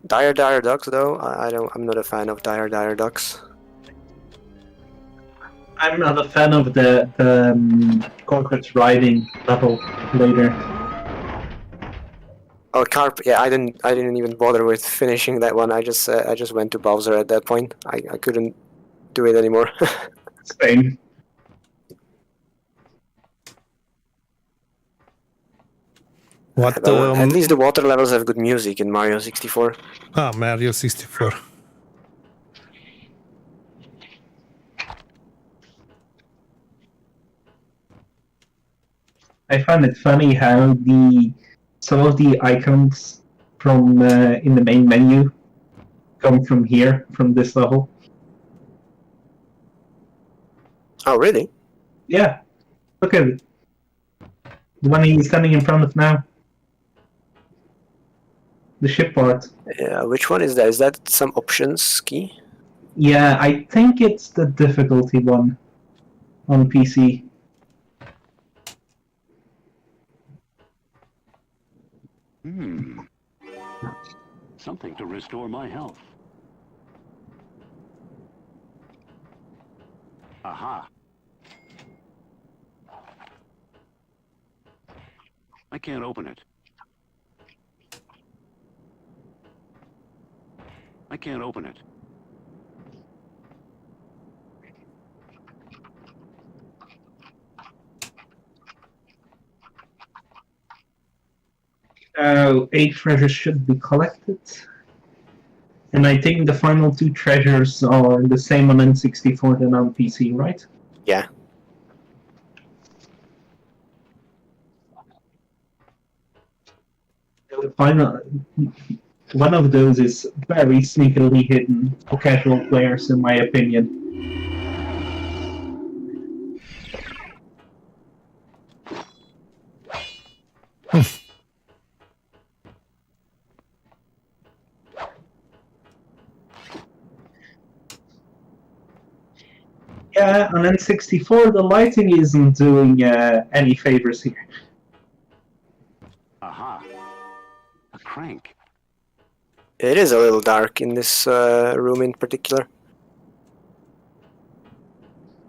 Dire Ducks, though, I'm not a fan of Dire Ducks.
I'm not a fan of the corporate riding level later.
Oh, Carp. Yeah, I didn't even bother with finishing that one. I just went to Bowser at that point. I couldn't do it anymore.
Same.
What?
But at least the water levels have good music in Mario 64.
Mario 64.
I find it funny how some of the icons from in the main menu come from here, from this level.
Oh, really?
Yeah, look at it. The one he's standing in front of now. The ship part.
Yeah, which one is that? Is that some options key?
Yeah, I think it's the difficulty one on PC.
Something to restore my health. Aha. I can't open it. I can't open it.
Eight treasures should be collected. And I think the final two treasures are the same on N64 than on PC, right?
Yeah.
The final one of those is very sneakily hidden for casual players, in my opinion. Yeah, on N64 the lighting isn't doing any favors here.
Aha. A crank.
It is a little dark in this room in particular.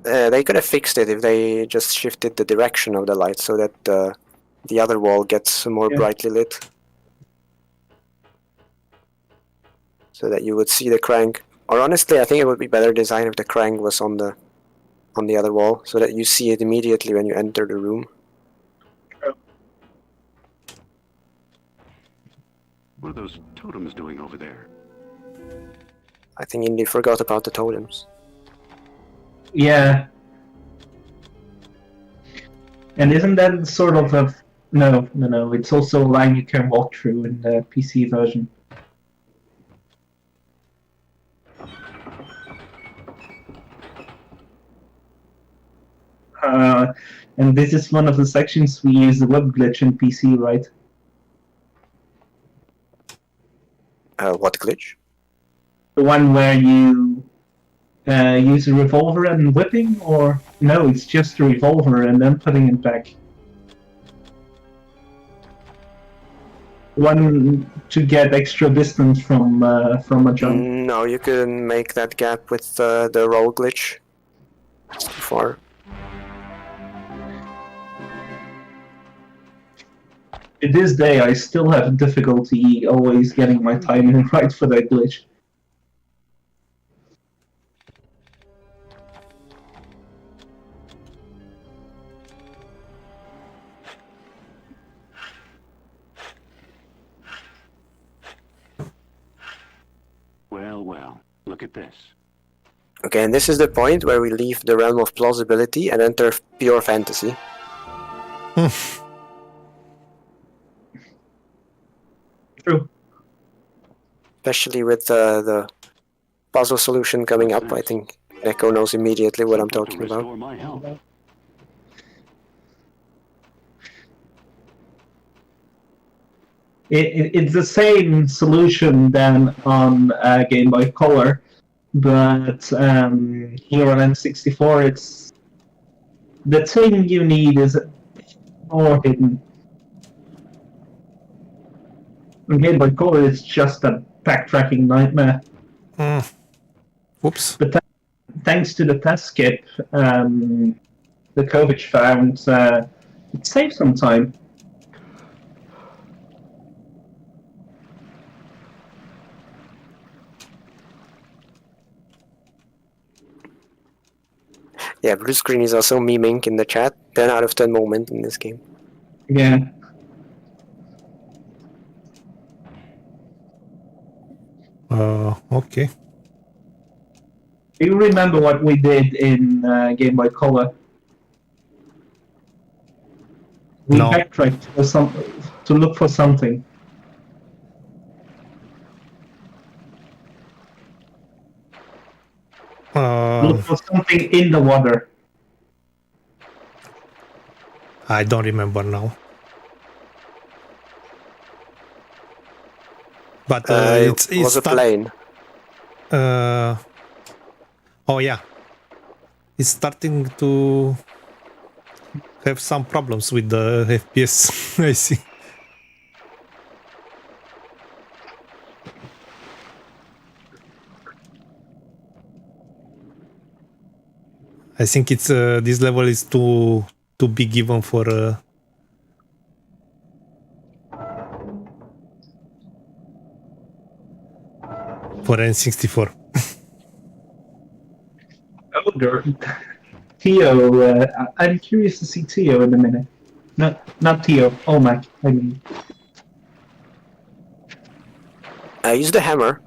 They could have fixed it if they just shifted the direction of the light so that the other wall gets more brightly lit. So that you would see the crank. Or honestly, I think it would be better design if the crank was on the other wall, so that you see it immediately when you enter the room.
What are those totems doing over there?
I think Indy forgot about the totems.
Yeah. And isn't that sort of a... No, it's also a line you can walk through in the PC version. And this is one of the sections we use the web glitch in PC, right?
What glitch?
The one where you use a revolver and whipping, or no, it's just a revolver and then putting it back. One to get extra distance from a jump.
No, you couldn't make that gap with the roll glitch. It's too far.
To this day, I still have difficulty always getting my timing right for that glitch.
Well, look at this.
Okay, and this is the point where we leave the realm of plausibility and enter pure fantasy.
True.
Especially with the puzzle solution coming up, I think Neko knows immediately what I'm talking about.
Restore my health.
It's the same solution than on Game Boy Color, but here on N64, it's the thing you need is more hidden. On Game Boy Color, it's just a backtracking nightmare.
Whoops.
But thanks to the test skip, the Kovic found it saved some time.
Yeah, blue screen is also memeing in the chat. 10 out of 10 moment in this game.
Yeah.
Okay.
Do you remember what we did in Game Boy Color? We
No.
backtracked to look for something. Look for something in the water.
I don't remember now. But
It was a plane.
Oh yeah, it's starting to have some problems with the FPS. I see. I think it's this level is too big even for N64.
Oh, Tio. I'm curious to see Tio in a minute. Not Tio. Olmec. I mean.
I used the hammer.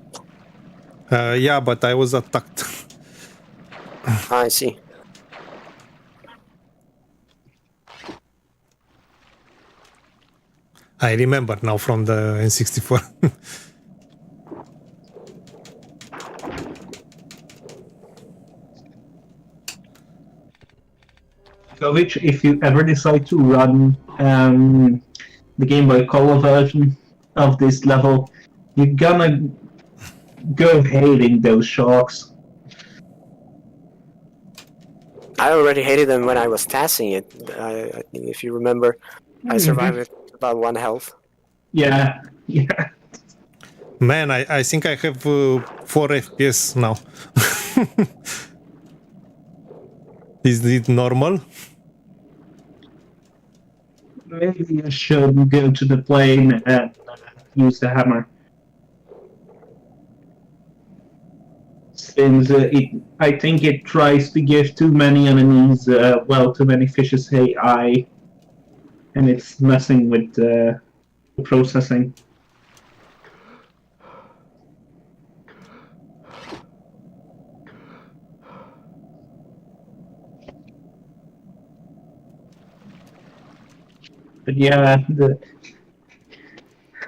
Yeah, but I was attacked.
I see.
I remember now from the N64.
Kovic, if you ever decide to run the Game Boy Color version of this level, you're gonna go hating those sharks.
I already hated them when I was tassing it. I if you remember, I survived with about 1 health.
Yeah.
Man, I think I have 4 FPS now. Is it normal?
Maybe you should go to the plane and use the hammer. Since I think it tries to give too many enemies, too many fishes AI, and it's messing with the processing. But yeah,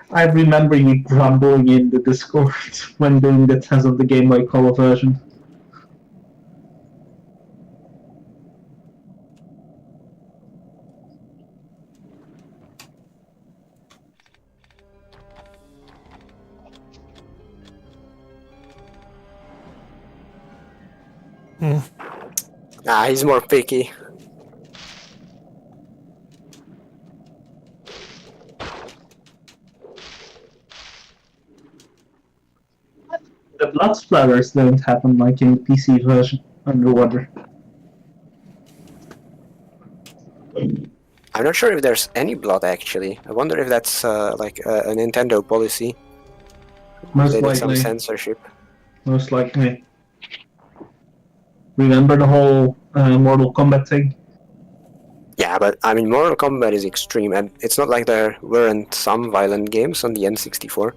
I remember you grumbling in the Discord when doing the test of the Game Boy Color version.
He's more picky.
The blood splatters don't happen like in the PC version underwater.
I'm not sure if there's any blood actually. I wonder if that's like a Nintendo policy.
Most
They did some
likely.
censorship.
Most likely. Remember the whole Mortal Kombat thing?
Yeah, but I mean, Mortal Kombat is extreme, and it's not like there weren't some violent games on the N64.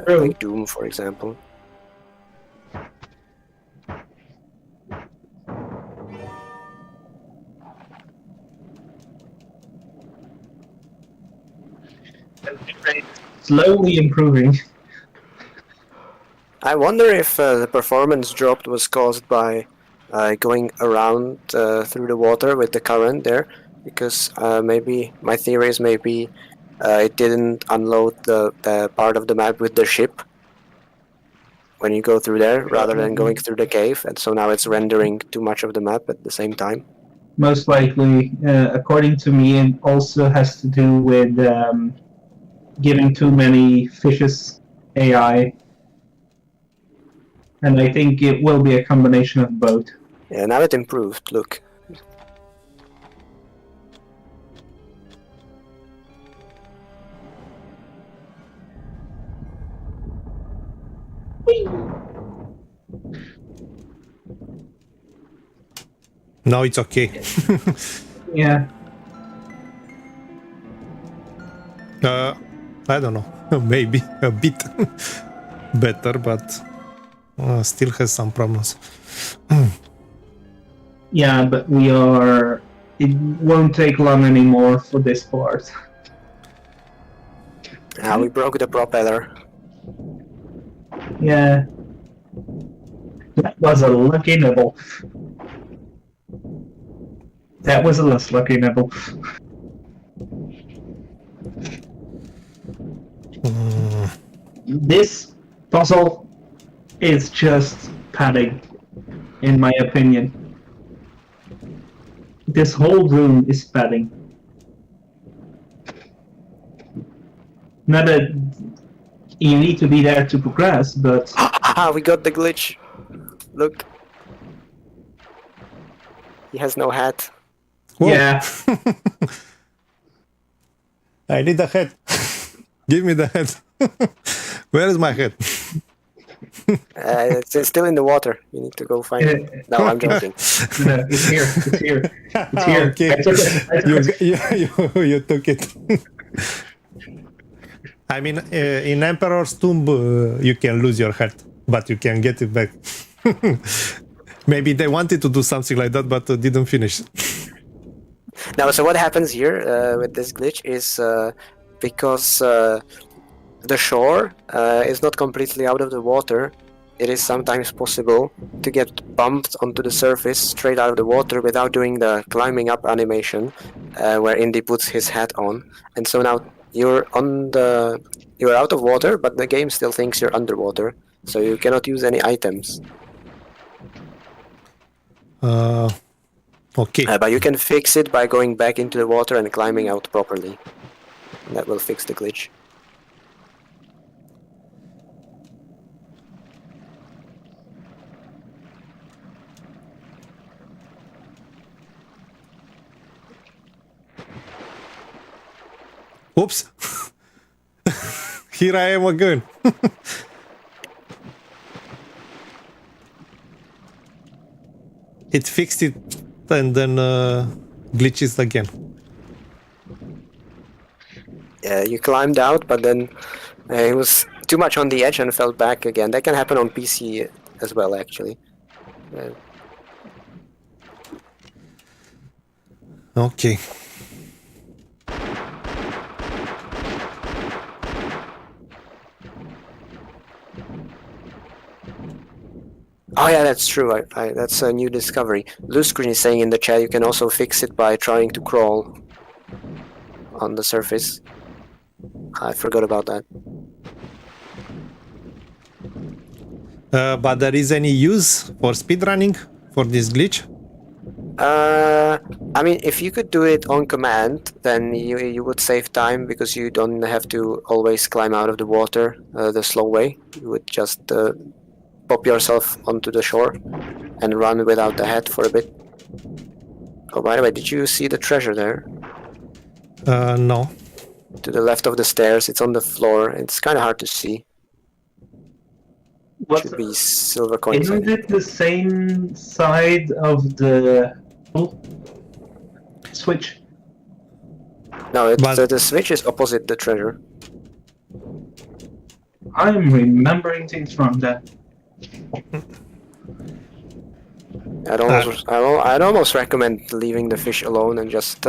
True.
Like Doom, for example.
Slowly improving.
I wonder if the performance drop was caused by going around through the water with the current there, because maybe my theory is maybe it didn't unload the part of the map with the ship when you go through there, rather than going through the cave, and so now it's rendering too much of the map at the same time.
Most likely, according to me, it also has to do with giving too many fishes AI. And I think it will be a combination of both.
Yeah, now it improved, look.
Now it's okay.
Yeah.
I don't know. Maybe a bit better, but still has some problems.
Yeah, but we are... It won't take long anymore for this part.
We broke the propeller.
Yeah. That was a lucky nibble. That was a less lucky nibble. This puzzle is just padding, in my opinion. This whole room is padding. Not that you need to be there to progress, but...
We got the glitch. Look. He has no hat.
Whoa.
Yeah.
I need a head. Give me the head. Where is my head?
It's still in the water. You need to go find it. No, I'm joking.
No, it's here. It's here. It's here.
Okay.
I took it. I took it.
You took it. I mean, in Emperor's Tomb, you can lose your head, but you can get it back. Maybe they wanted to do something like that, but didn't finish.
Now, so what happens here with this glitch is because the shore is not completely out of the water, it is sometimes possible to get bumped onto the surface straight out of the water without doing the climbing up animation where Indy puts his hat on. And so now you're out of water, but the game still thinks you're underwater, so you cannot use any items.
Okay.
But you can fix it by going back into the water and climbing out properly. That will fix the glitch.
Oops. Here I am again. It fixed it and then glitches again.
Yeah, you climbed out, but then it was too much on the edge and fell back again. That can happen on PC as well, actually.
Okay.
Oh yeah, that's true. That's a new discovery. Blue Screen is saying in the chat you can also fix it by trying to crawl on the surface. I forgot about that.
But there is any use for speedrunning for this glitch?
I mean, if you could do it on command, then you would save time because you don't have to always climb out of the water the slow way. You would just pop yourself onto the shore and run without the head for a bit. Oh, by the way, did you see the treasure there?
No.
To the left of the stairs, it's on the floor. It's kind of hard to see.
What's
Should be silver coins.
Isn't it the same side of the switch?
No,
But-
the switch is opposite the treasure.
I'm remembering things wrong there.
I'd almost recommend leaving the fish alone and just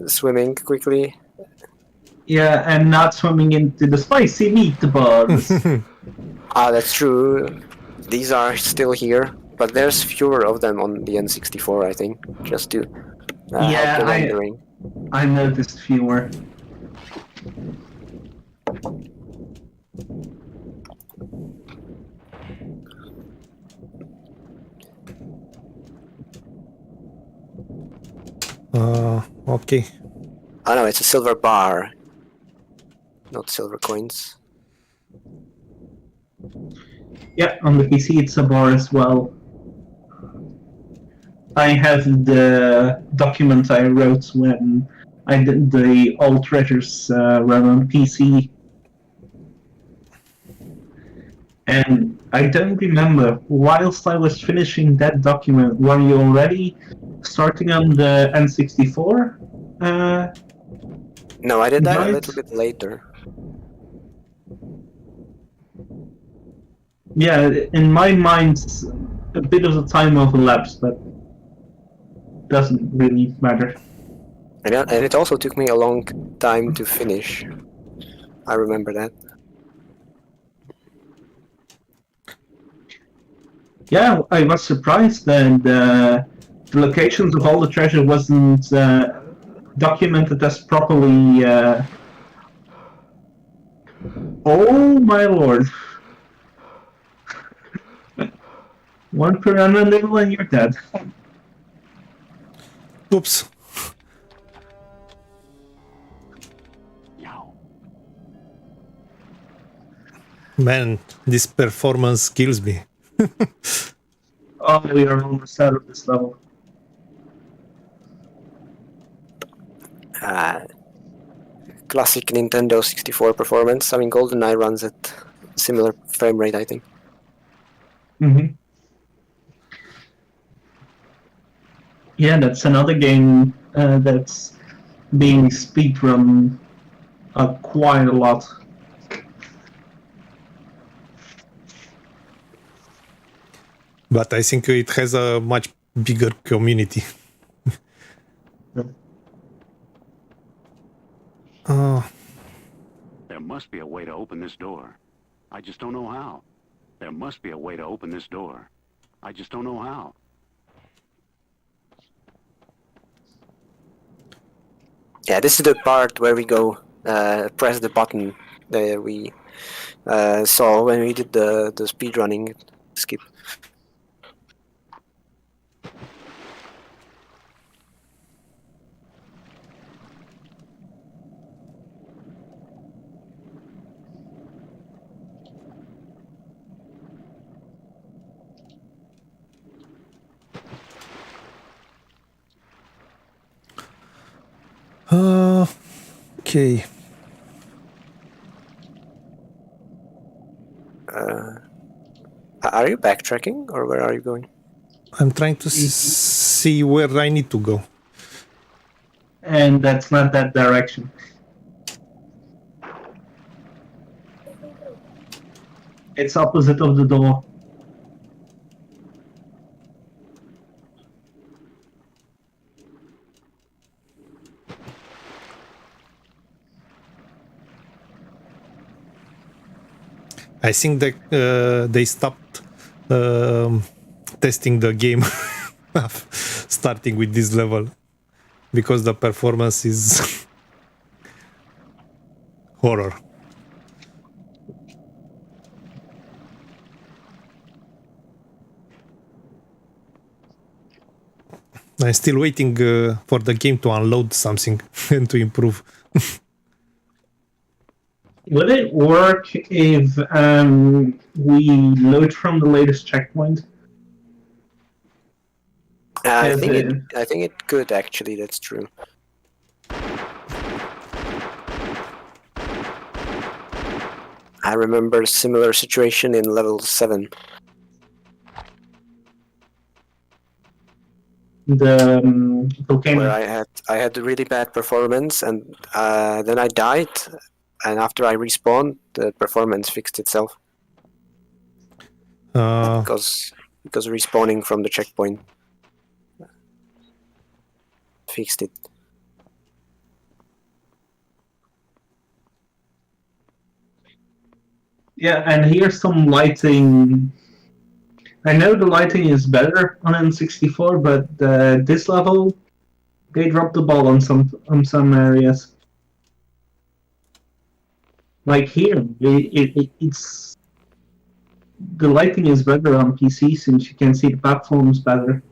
swimming quickly.
Yeah, and not swimming into the spicy meatballs.
Ah, that's true. These are still here, but there's fewer of them on the N64, I think, just to
Yeah,
help the rendering.
I noticed fewer.
Okay.
Oh no, it's a silver bar, not silver coins.
Yeah, on the PC it's a bar as well. I have the document I wrote when I did the All Treasures run on PC. And I don't remember, whilst I was finishing that document, were you already starting on the N64?
No, I did that
Right.
a little bit later.
Yeah, in my mind, a bit of the time overlaps, but doesn't really matter.
And it also took me a long time to finish. I remember that.
Yeah, I was surprised that the locations of all the treasure wasn't documented as properly. Oh my lord! One piranha nibble and you're dead.
Oops.
Yow.
Man, this performance kills me.
Oh, we are almost out of this level.
Classic Nintendo 64 performance. I mean, GoldenEye runs at similar frame rate, I think.
Mm-hmm. Yeah, that's another game that's being speedrun quite a lot.
But I think it has a much bigger community.
There must be a way to open this door. I just don't know how. There must be a way to open this door. I just don't know how.
Yeah, this is the part where we go press the button that we saw when we did the speedrunning skip.
Okay.
Are you backtracking, or where are you going?
I'm trying to see where I need to go.
And that's not that direction. It's opposite of the door.
I think that they stopped testing the game starting with this level because the performance is horror. I'm still waiting for the game to unload something and to improve.
Would it work if we load from the latest checkpoint?
I
As
think
in-
it could actually. That's true. I remember a similar situation in level 7.
The volcano.
Where I had a really bad performance, and then I died, and after I respawned, the performance fixed itself because respawning from the checkpoint fixed it.
Yeah, and here's some lighting. I know the lighting is better on N64, but this level, they dropped the ball on some areas. Like here, it's the lighting is better on PC since you can see the platforms better.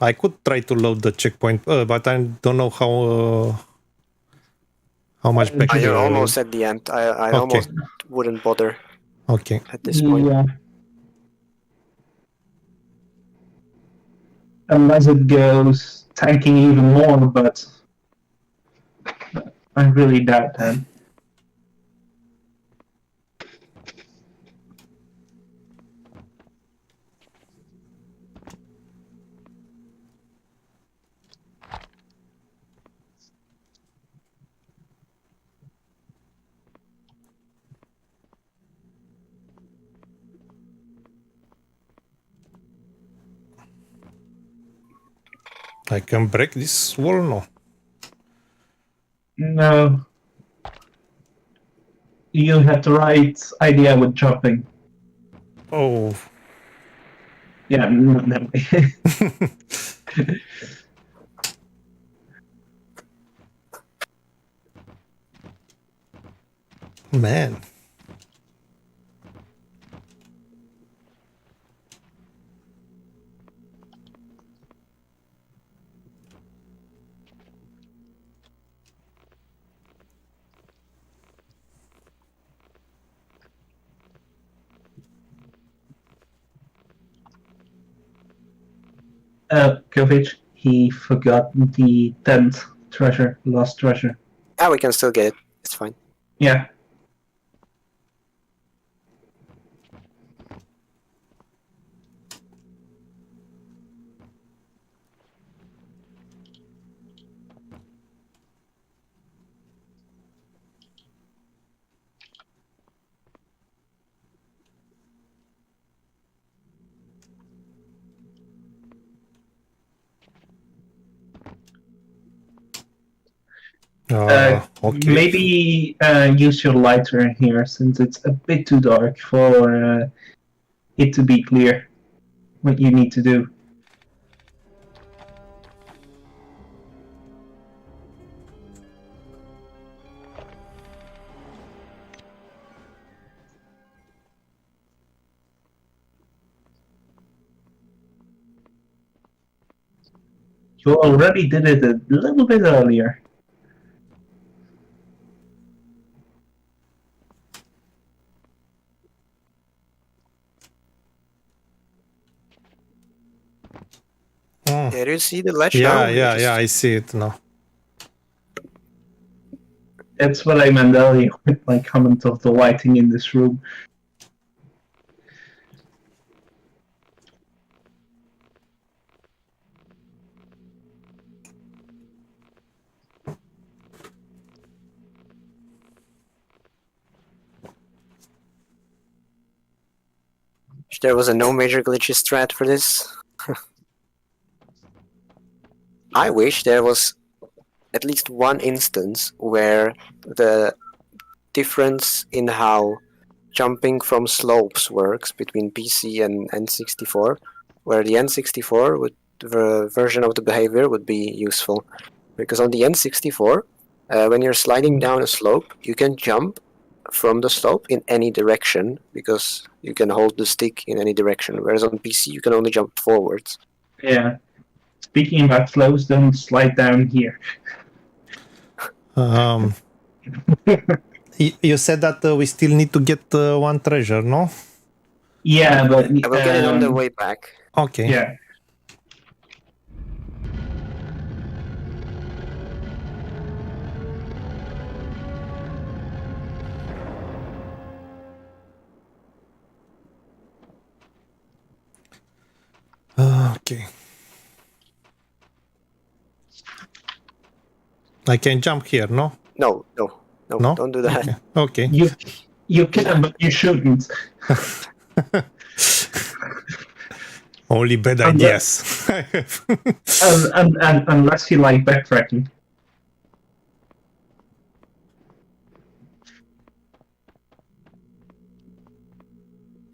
I could try to load the checkpoint, but I don't know how much back.
You're almost at the end. I
Okay.
almost wouldn't bother
Okay.
at this point.
Yeah. Unless it goes tanking even more, but I really doubt that.
I can break this wall? No.
No. You had the right idea with jumping.
Oh.
Yeah, not that way.
Man.
Kovic, he forgot the 10th treasure, lost treasure.
We can still get it. It's fine.
Yeah.
Okay.
Maybe use your lighter here, since it's a bit too dark for it to be clear what you need to do. You already did it a little bit earlier.
Oh.
Yeah, do you see the ledge now?
Yeah, I see it now.
That's what I meant earlier with my comment of the lighting in this room.
Wish there was a no major glitches strat for this. I wish there was at least one instance where the difference in how jumping from slopes works between PC and N64, where the N64 the version of the behavior would be useful, because on the N64, when you're sliding down a slope, you can jump from the slope in any direction because you can hold the stick in any direction, whereas on PC you can only jump forwards.
Yeah. Speaking about flows, don't slide down here.
You said that we still need to get one treasure, no?
Yeah, but
I will get it on the way back.
Okay.
yeah.
Okay. I can jump here, no?
No,
No?
don't do that.
Okay.
You can, but you shouldn't.
Only bad ideas.
and unless you like backtracking.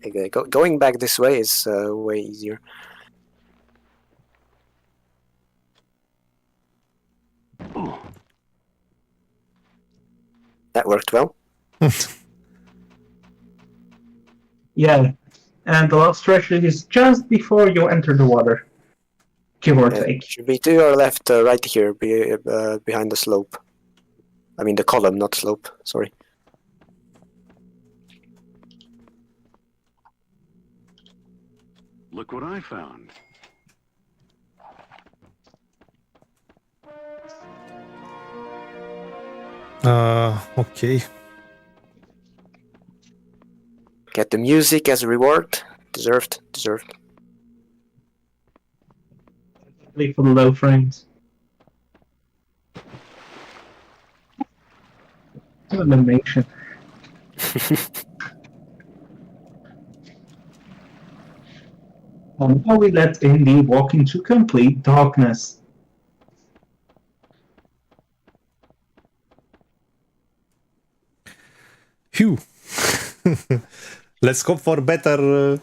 Okay, going back this way is way easier. That worked well.
Yeah. And the last treasure is just before you enter the water. Give or take.
Should be to your left, right here, behind the slope. I mean the column, not slope. Sorry.
Look what I found.
Okay.
Get the music as a reward. Deserved.
Wait for the low frames. Animation. And now we let Indy walk into complete darkness.
Phew. Let's hope for better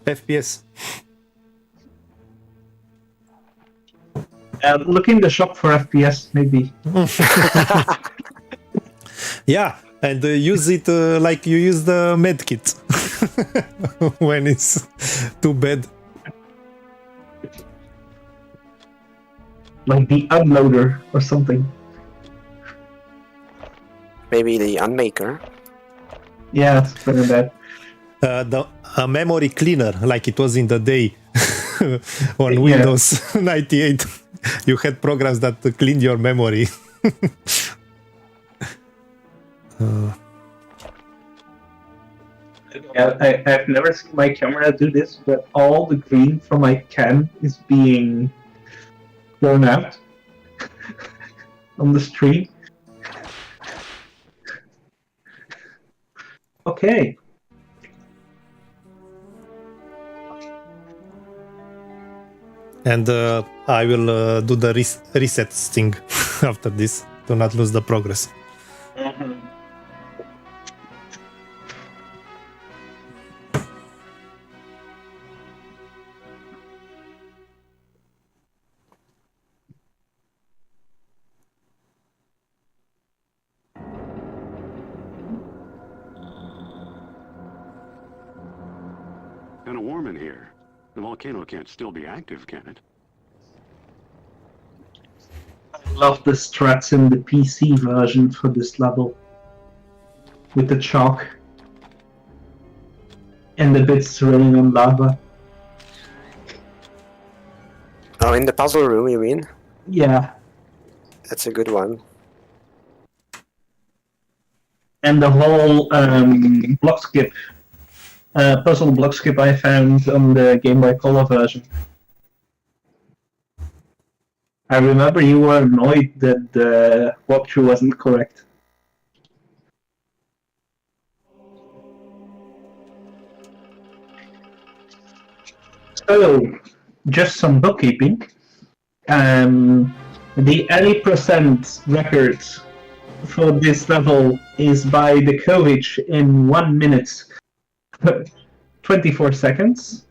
FPS.
Look in the shop for FPS, maybe.
Yeah, and use it like you use the medkit when it's too bad.
Like the unloader or something.
Maybe the unmaker.
Yeah, it's better than that.
The memory cleaner, like it was in the day on Windows 98. You had programs that cleaned your memory.
I've never seen my camera do this, but all the green from my can is being thrown out on the stream. Okay.
And I will do the reset thing after this to not lose the progress.
Mm-hmm.
Kind of warm in here. The volcano can't still be active, can it?
I love the strats in the PC version for this level. With the chalk. And the bits rolling on lava.
Oh, in the puzzle room, you mean?
Yeah.
That's a good one.
And the whole block skip. Puzzle block skip I found on the Game Boy Color version. I remember you were annoyed that the walkthrough wasn't correct. So, just some bookkeeping. The 80% record for this level is by the Kovic in 1 minute 24 seconds,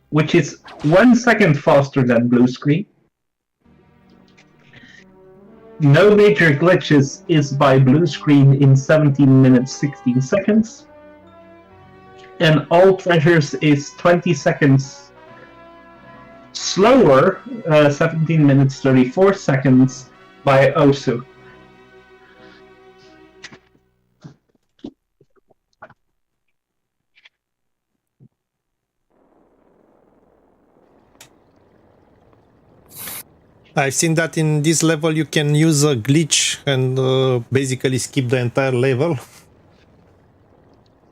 which is 1 second faster than blue screen. No major glitches is by blue screen in 17 minutes 16 seconds. And all treasures is 20 seconds slower, 17 minutes 34 seconds by Osu.
I've seen that in this level you can use a glitch and basically skip the entire level.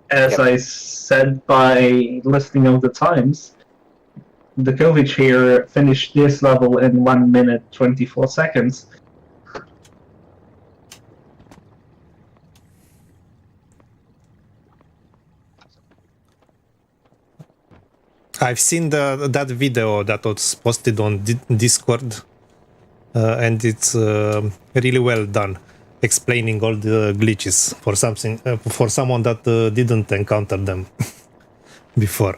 As I said by listing of the times, the Kovic here finished this level in 1 minute 24 seconds.
I've seen that video that was posted on Discord, and it's really well done, explaining all the glitches for something for someone that didn't encounter them before.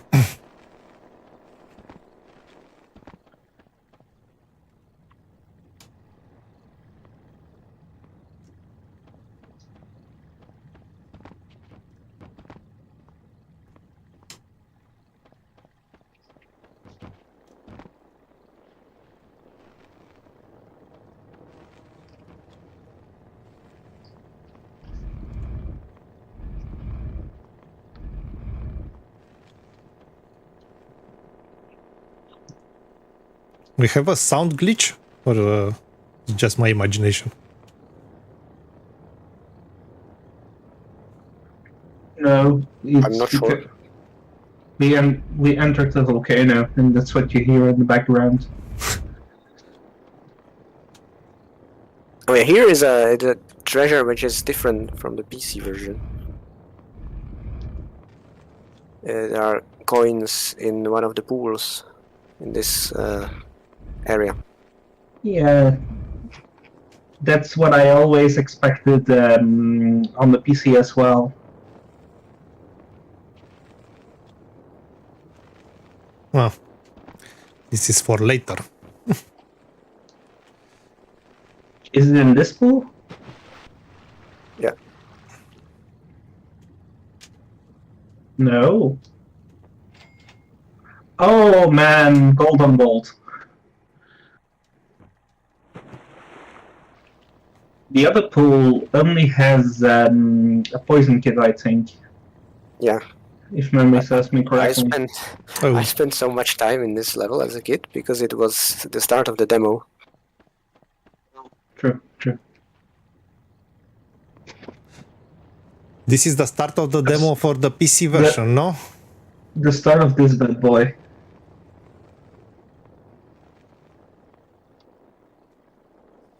We have a sound glitch, or just my imagination?
No,
I'm not sure.
We entered the volcano, and that's what you hear in the background.
Oh yeah, here is the treasure which is different from the PC version. There are coins in one of the pools in this area.
Yeah, that's what I always expected on the PC as well.
Well, this is for later.
Is it in this pool?
Yeah.
No. Oh man, golden bolt. The other pool only has a poison kit, I think.
Yeah.
If memory serves me correctly.
I spent so much time in this level as a kid because it was the start of the demo.
True, true.
This is the start of the demo for the PC version, no?
The start of this bad boy.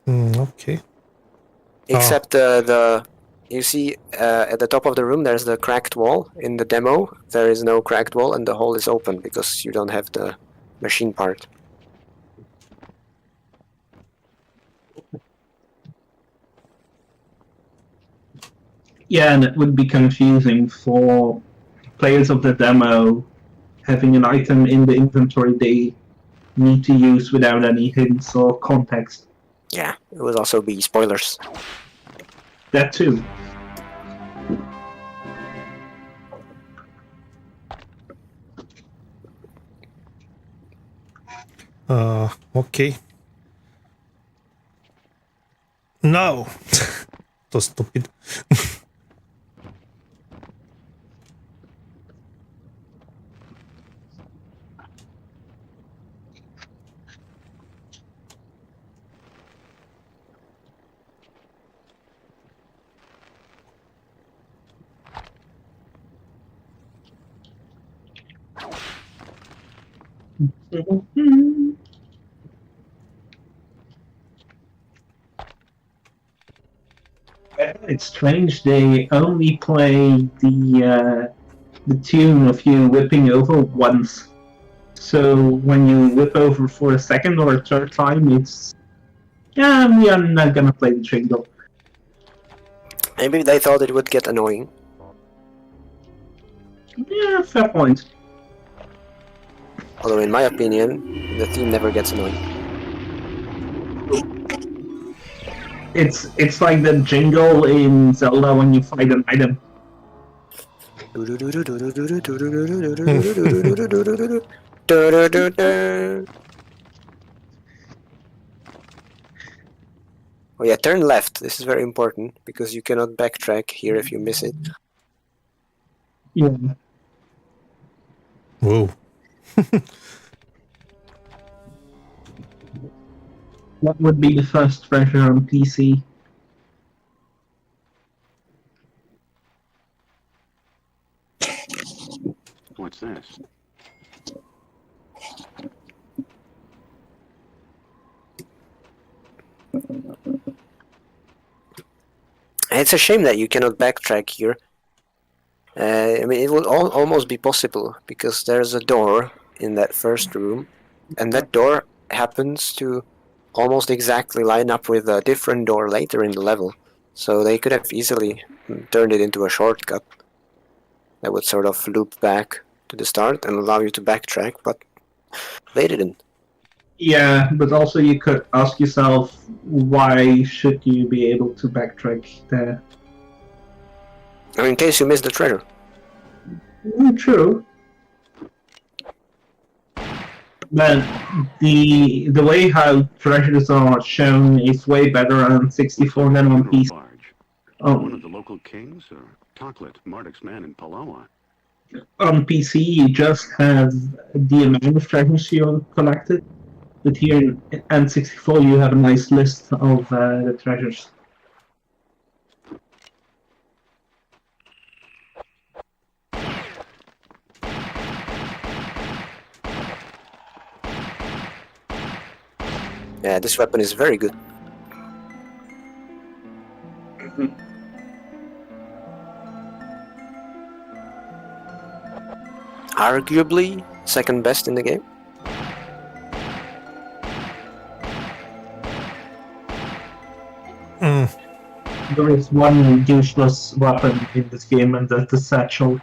Okay.
Except you see at the top of the room there's the cracked wall. In the demo there is no cracked wall and the hole is open because you don't have the machine part.
Yeah, and it would be confusing for players of the demo having an item in the inventory they need to use without any hints or context.
Yeah, it would also be spoilers.
That too.
Okay. No! So stupid.
It's strange they only play the tune of you whipping over once. So when you whip over for a second or a third time, it's Yeah, we are not gonna play the jingle.
Maybe they thought it would get annoying.
Yeah, fair point.
Although in my opinion, the theme never gets annoying.
It's like the jingle in Zelda when you fight an item. Oh yeah, turn left. This is very important because you cannot backtrack here if you miss it. Yeah.
Whoa.
What would be the first treasure on PC?
What's this?
It's a shame that you cannot backtrack here. I mean, it would almost be possible because there's a door in that first room, and that door happens to almost exactly line up with a different door later in the level. So they could have easily turned it into a shortcut that would sort of loop back to the start and allow you to backtrack, but they didn't.
Yeah, but also you could ask yourself, why should you be able to backtrack there?
I mean, in case you missed the treasure.
True. But the way how treasures are shown is way better on 64 than on PC.
Barge.
Oh.
One of the local kings, or Toklet, Marduk's man in Palawan.
On PC, you just have the amount of treasures you collected, but here in N64, you have a nice list of the treasures.
Yeah, this weapon is very good. Arguably second best in the game.
There is one useless weapon in this game, and that's the satchel.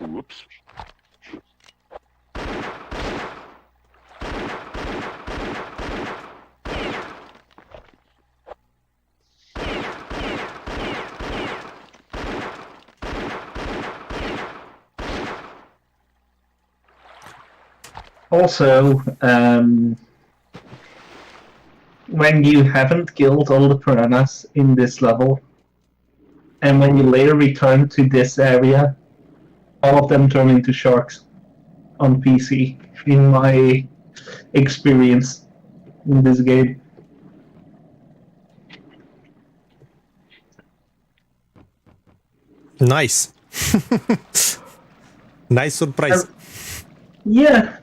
Whoops.
Also, when you haven't killed all the piranhas in this level, and when you later return to this area, all of them turn into sharks on PC, in my experience in this game.
Nice. Nice surprise.
Yeah.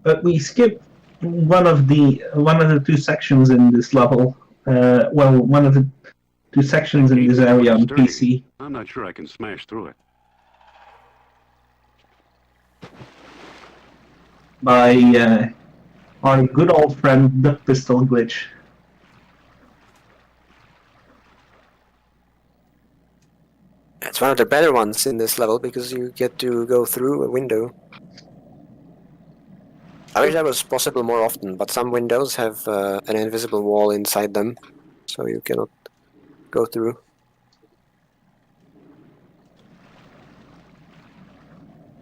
But we skipped one of the two sections in this level. One of the two sections in this area on PC.
I'm not sure I can smash through it.
By our good old friend the pistol glitch.
It's one of the better ones in this level because you get to go through a window. I wish that was possible more often, but some windows have an invisible wall inside them, so you cannot go through.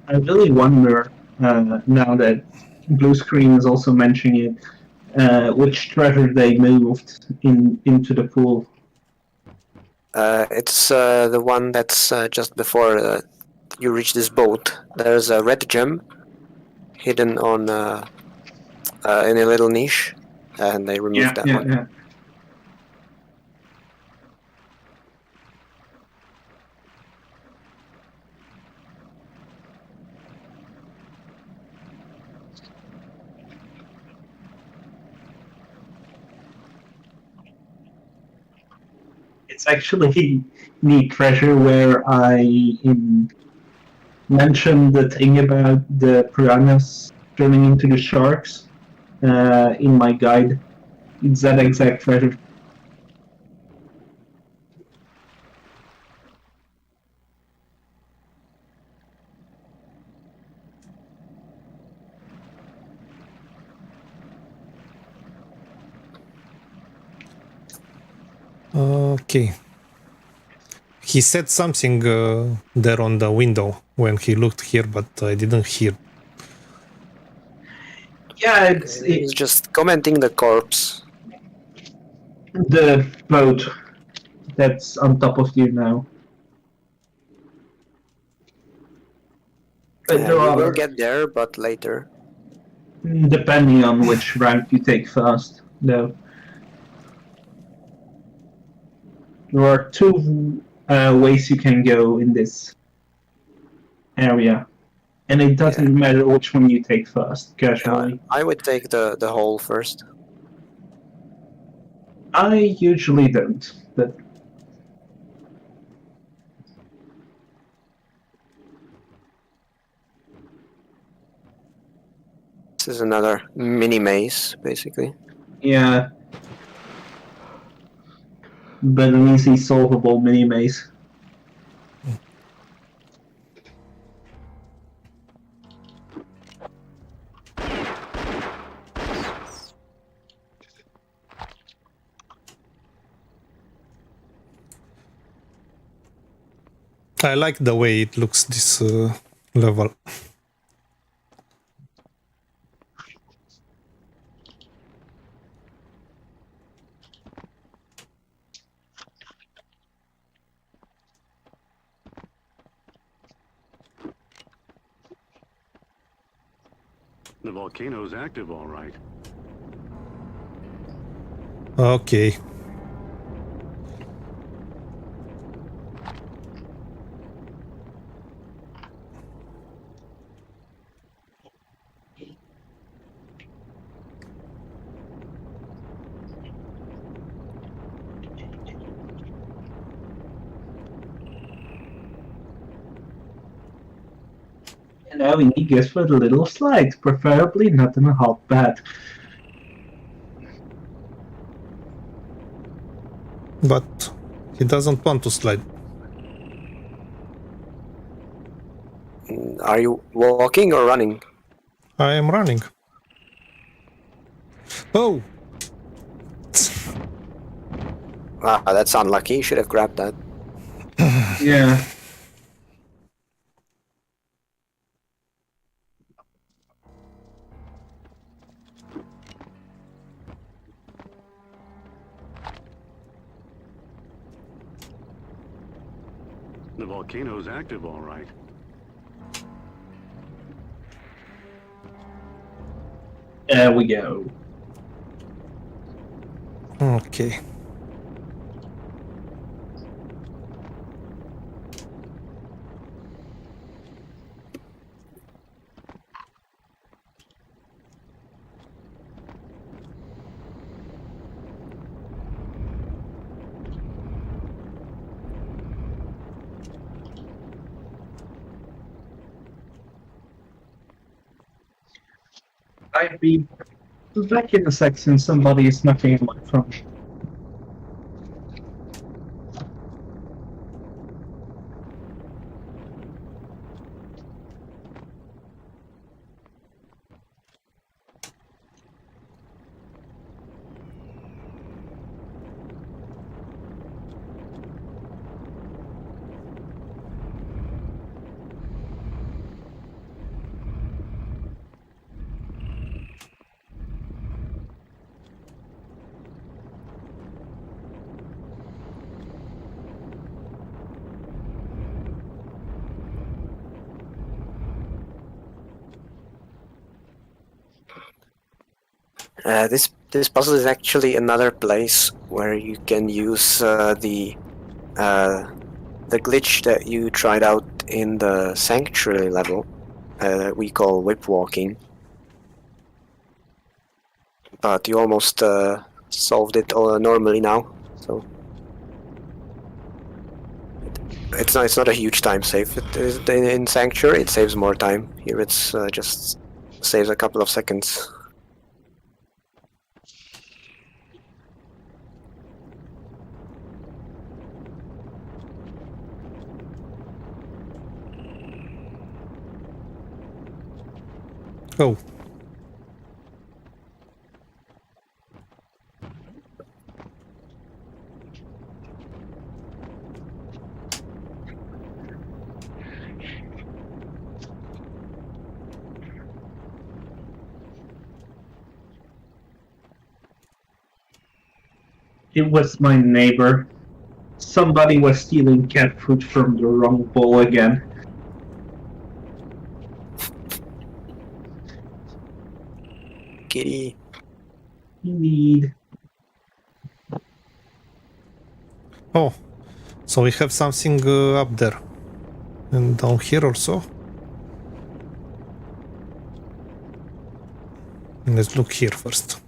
I really wonder, now that Blue Screen is also mentioning it, which treasure they moved into the pool.
It's the one that's just before you reach this boat. There's a red gem hidden on in a little niche, and they removed that one.
Yeah. it's actually neat treasure where mentioned the thing about the piranhas turning into the sharks in my guide. It's that exact treasure.
Okay. He said something there on the window when he looked here, but I didn't hear.
Yeah,
He's just commenting the corpse.
the boat that's on top of you now. But there
We
are,
will get there, but later.
depending on which route you take first, though. There are two ways you can go in this area, and it doesn't matter which one you take first, casually.
I would take the hole first.
I usually don't, but
This is another mini maze, basically.
yeah. But an easy solvable mini maze.
I like the way it looks, this level.
The volcano's active, all right.
Okay.
And now Indy goes for the little slides, preferably not in a hot bath.
But he doesn't want to slide.
Are you walking or running?
I am running. Oh!
Wow, that's unlucky. You should have grabbed that.
Yeah.
The volcano's active, all right.
There we go.
Okay.
I'd be back in a sec since somebody is knocking on my phone.
This puzzle is actually another place where you can use the glitch that you tried out in the sanctuary level. We call whip walking, but you almost solved it normally now. So It's not a huge time save. In Sanctuary, it saves more time. Here, it's just saves a couple of seconds.
Oh.
It was my neighbor. Somebody was stealing cat food from the wrong bowl again.
Kitty.
Indeed.
Oh. So we have something up there. And down here also. And let's look here first.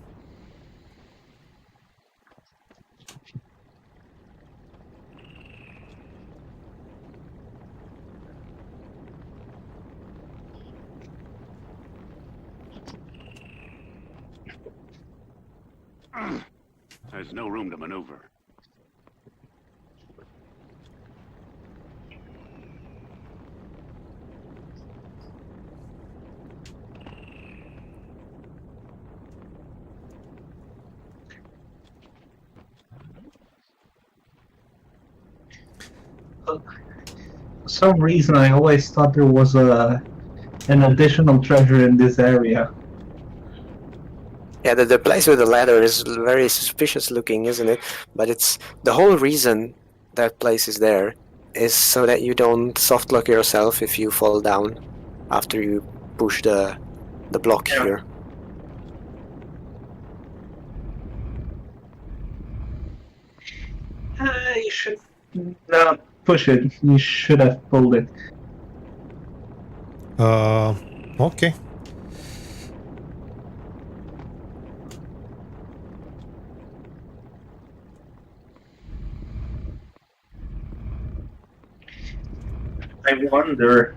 There's no room to maneuver.
For some reason, I always thought there was an additional treasure in this area.
Yeah, the place with the ladder is very suspicious looking, isn't it? But it's the whole reason that place is there is so that you don't soft lock yourself if you fall down after you push the block
Yeah.
here.
You should not push it. You should have pulled it.
Okay.
I wonder,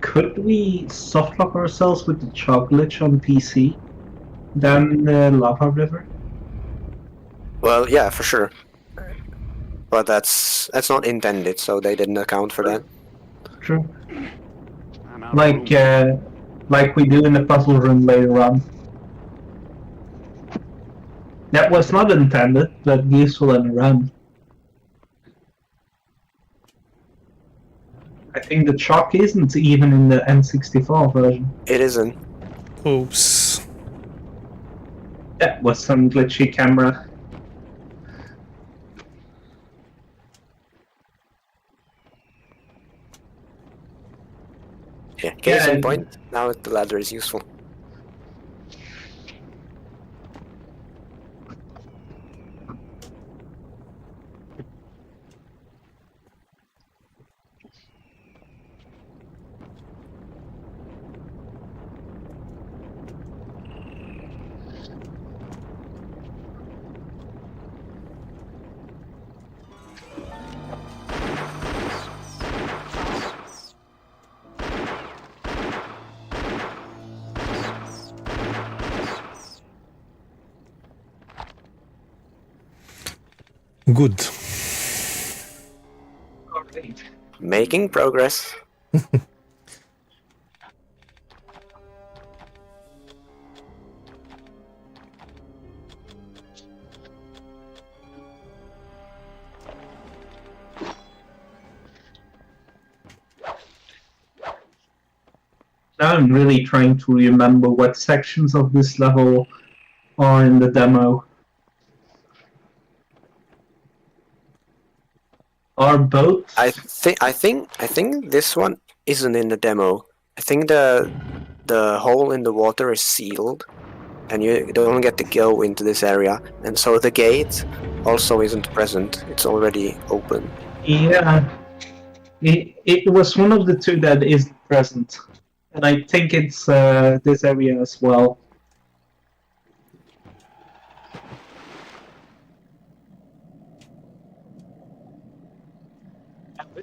could we softlock ourselves with the chug glitch on PC down the lava river?
Well, yeah, for sure. But that's not intended, so they didn't account for that.
True.
I'm out of room.
Like we do in the puzzle room later on. That was not intended, but useful in a run. I think the chalk isn't even in the N64 version.
It isn't.
Oops.
That was some glitchy camera.
Yeah, case
Yeah,
in point, now the ladder is useful.
Good.
Alright.
Making progress.
Now I'm really trying to remember what sections of this level are in the demo. Are both?
I think this one isn't in the demo. I think the hole in the water is sealed, and you don't get to go into this area, and so the gate also isn't present. It's already open.
Yeah. It was one of the two that isn't present. And I think it's this area as well.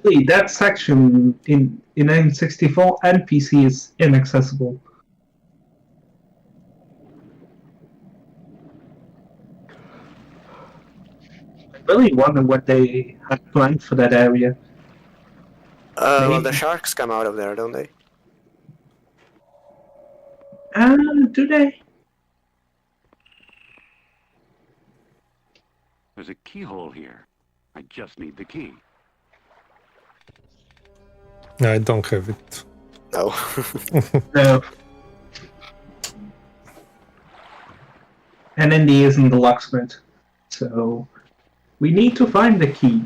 Really, that section in N64 and PC is inaccessible. I really wonder what they had planned for that area.
Well, the
Maybe-
sharks come out of there, don't they?
Do they?
There's a keyhole here. I just need the key.
I don't have it.
No.
No. And Indy isn't the locksmith, so we need to find the key.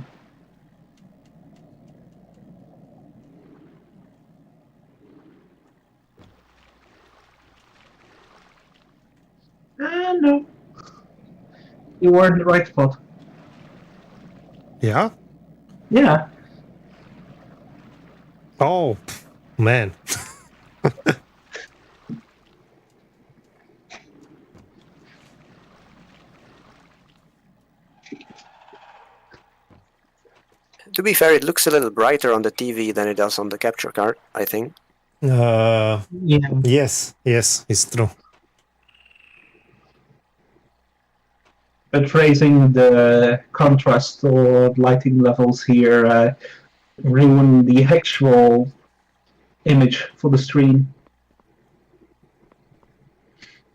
No. You were in the right spot.
Yeah?
Yeah.
Oh, man.
To be fair, it looks a little brighter on the TV than it does on the capture card, I think.
Yeah.
Yes, it's true.
But raising the contrast or lighting levels here ruin the actual image for the stream.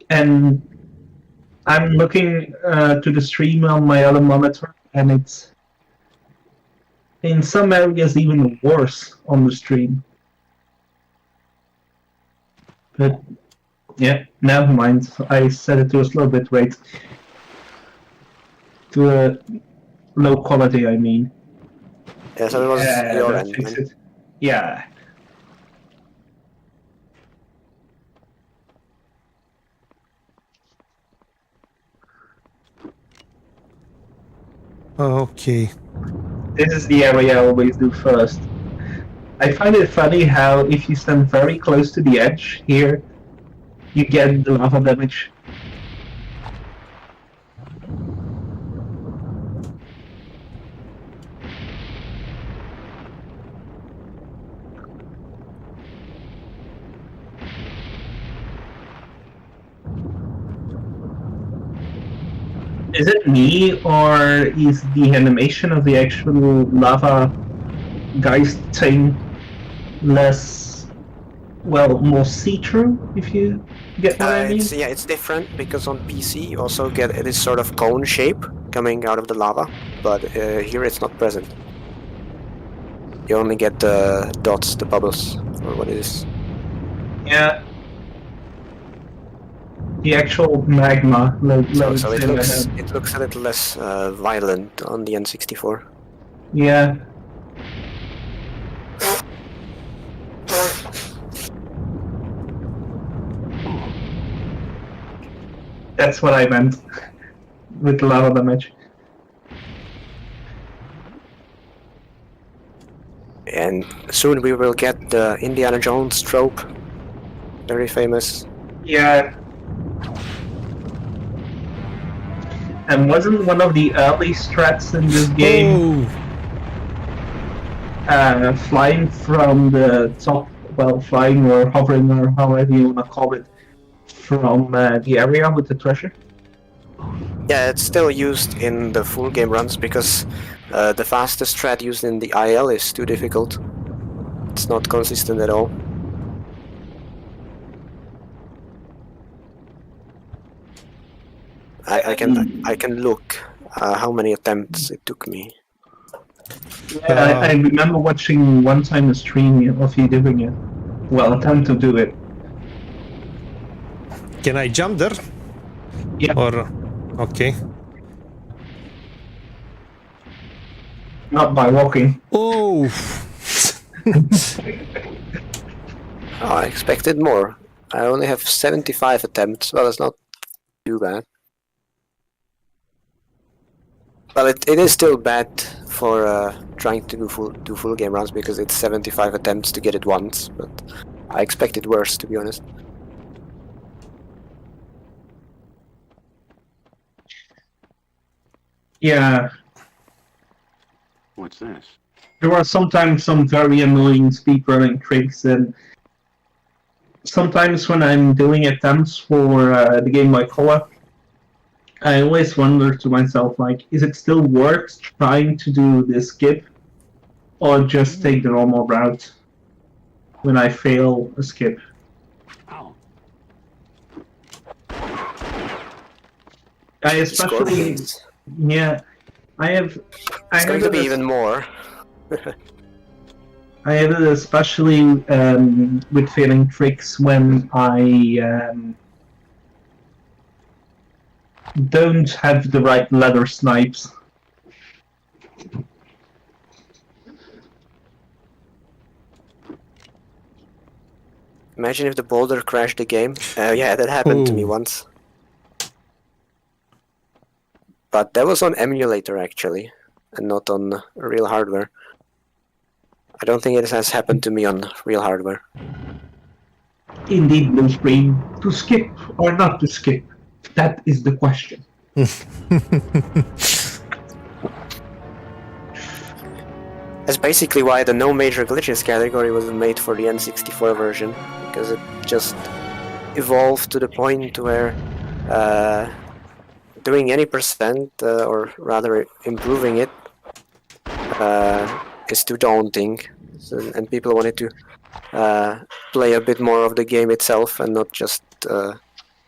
And I'm looking to the stream on my other monitor, and it's in some areas even worse on the stream. But yeah, never mind. I set it to a slow bit rate. To a low quality, I mean.
Yeah, so it was your
that
end.
fixed
Then.
it. Yeah.
Okay.
This is the area I always do first. I find it funny how if you stand very close to the edge here, you get the lava damage. Is it me, or is the animation of the actual lava geist thing less, well, more see-through, if you get what I mean?
It's different because on PC you also get this sort of cone shape coming out of the lava, but here it's not present. You only get the dots, the bubbles, or what it is.
Yeah. The actual magma.
So it looks a little less violent on the N64.
Yeah. That's what I meant with lava damage.
And soon we will get the Indiana Jones trope. Very famous.
Yeah. And wasn't one of the early strats in this game flying from the top, well, flying or hovering or however you want to call it, from the area with the treasure?
Yeah, it's still used in the full game runs because the fastest strat used in the IL is too difficult. It's not consistent at all. I can look how many attempts it took me.
Yeah, I remember watching one time a stream of you doing it. Well, attempt to do it.
Can I jump there?
Yeah.
Or okay.
Not by walking.
Oh.
I expected more. I only have 75 attempts. Well, it's not too bad. Well, it is still bad for trying to do full game runs because it's 75 attempts to get it once, but I expected worse, to be honest.
Yeah.
What's this?
there are sometimes some very annoying speedrunning tricks, and sometimes when I'm doing attempts for the Game Boy Color, I always wonder to myself, like, is it still worth trying to do the skip, or just take the normal route when I fail a skip?
Ow.
I especially, yeah,
It's going to be even more.
I have it especially with failing tricks when I don't have the right leather snipes.
Imagine if the boulder crashed the game. Yeah, that happened to me
Ooh.
once. But that was on emulator actually, and not on real hardware. I don't think it has happened to me on real hardware.
Indeed, blue screen. To skip or not to skip? That is the question.
That's basically why the no major glitches category was made for the N64 version, because it just evolved to the point where doing any percent, or rather improving it, is too daunting, and people wanted to play a bit more of the game itself and not just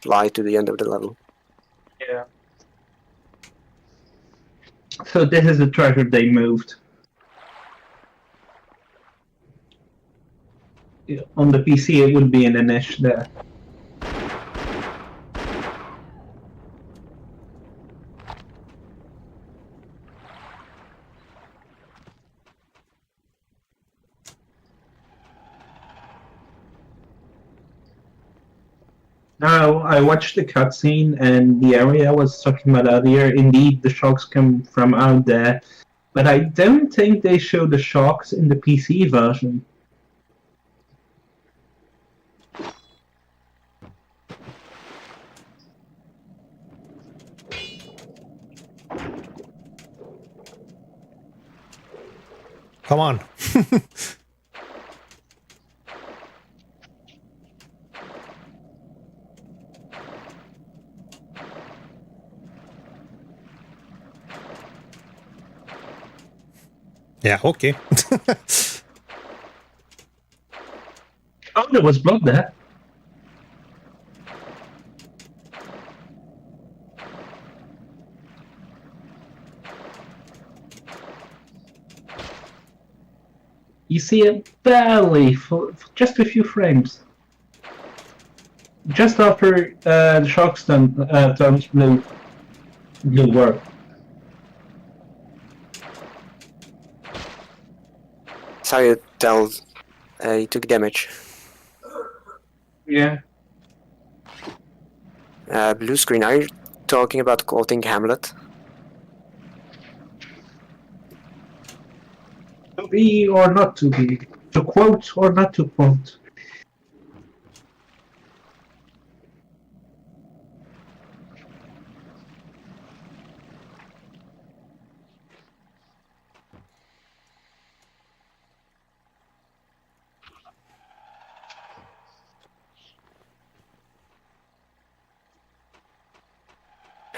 fly to the end of the level.
Yeah. So this is the treasure they moved. On the PC, it would be in a niche there. Now, I watched the cutscene, and the area I was talking about earlier, indeed, the sharks come from out there, but I don't think they show the sharks in the PC version.
Come on. Yeah, okay.
Oh, there was blood there. You see it barely for just a few frames. Just after the sharks turns blue were.
That's how you tell he took damage.
Yeah.
Blue screen, are you talking about quoting Hamlet?
To be or not to be. To quote or not to quote.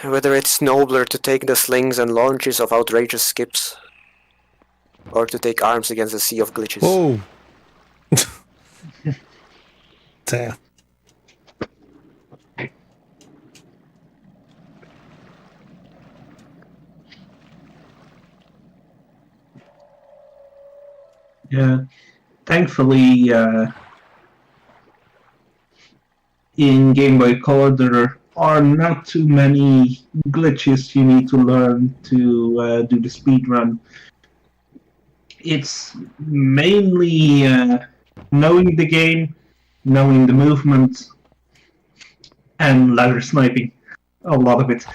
Whether it's nobler to take the slings and launches of outrageous skips, or to take arms against a sea of glitches.
Oh. Damn.
Yeah. Thankfully, in Game Boy Color, there are not too many glitches you need to learn to do the speed run. It's mainly knowing the game, knowing the movement, and ladder sniping. A lot of it.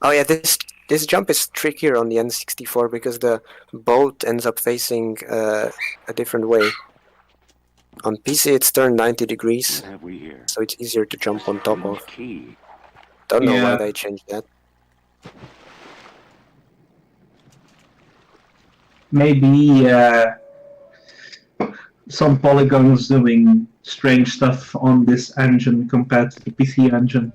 Oh yeah, this jump is trickier on the N64 because the boat ends up facing a different way. On PC it's turned 90 degrees,
What have we here?
so it's easier to jump on top of.
Key.
Don't know why
Yeah.
they changed that.
Maybe some polygons doing strange stuff on this engine compared to the PC engine.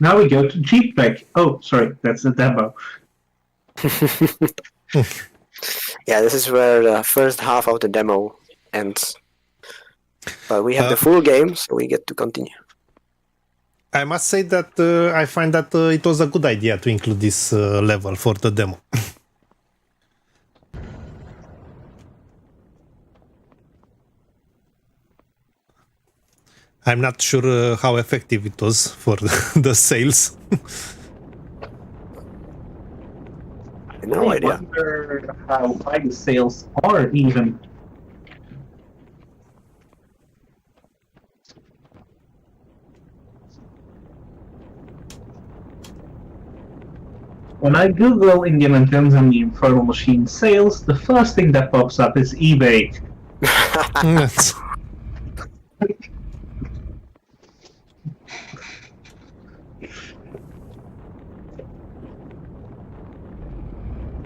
Now we go to Jeep Track. Oh, sorry, that's the demo.
Yeah, this is where the first half of the demo ends. But we have the full game, so we get to continue.
I must say that I find that it was a good idea to include this level for the demo. I'm not sure how effective it was for the sales.
No
I
idea.
wonder how high the sales are even. When I Google Indiana Jones and the Infernal Machine sales, the first thing that pops up is eBay.
Yes.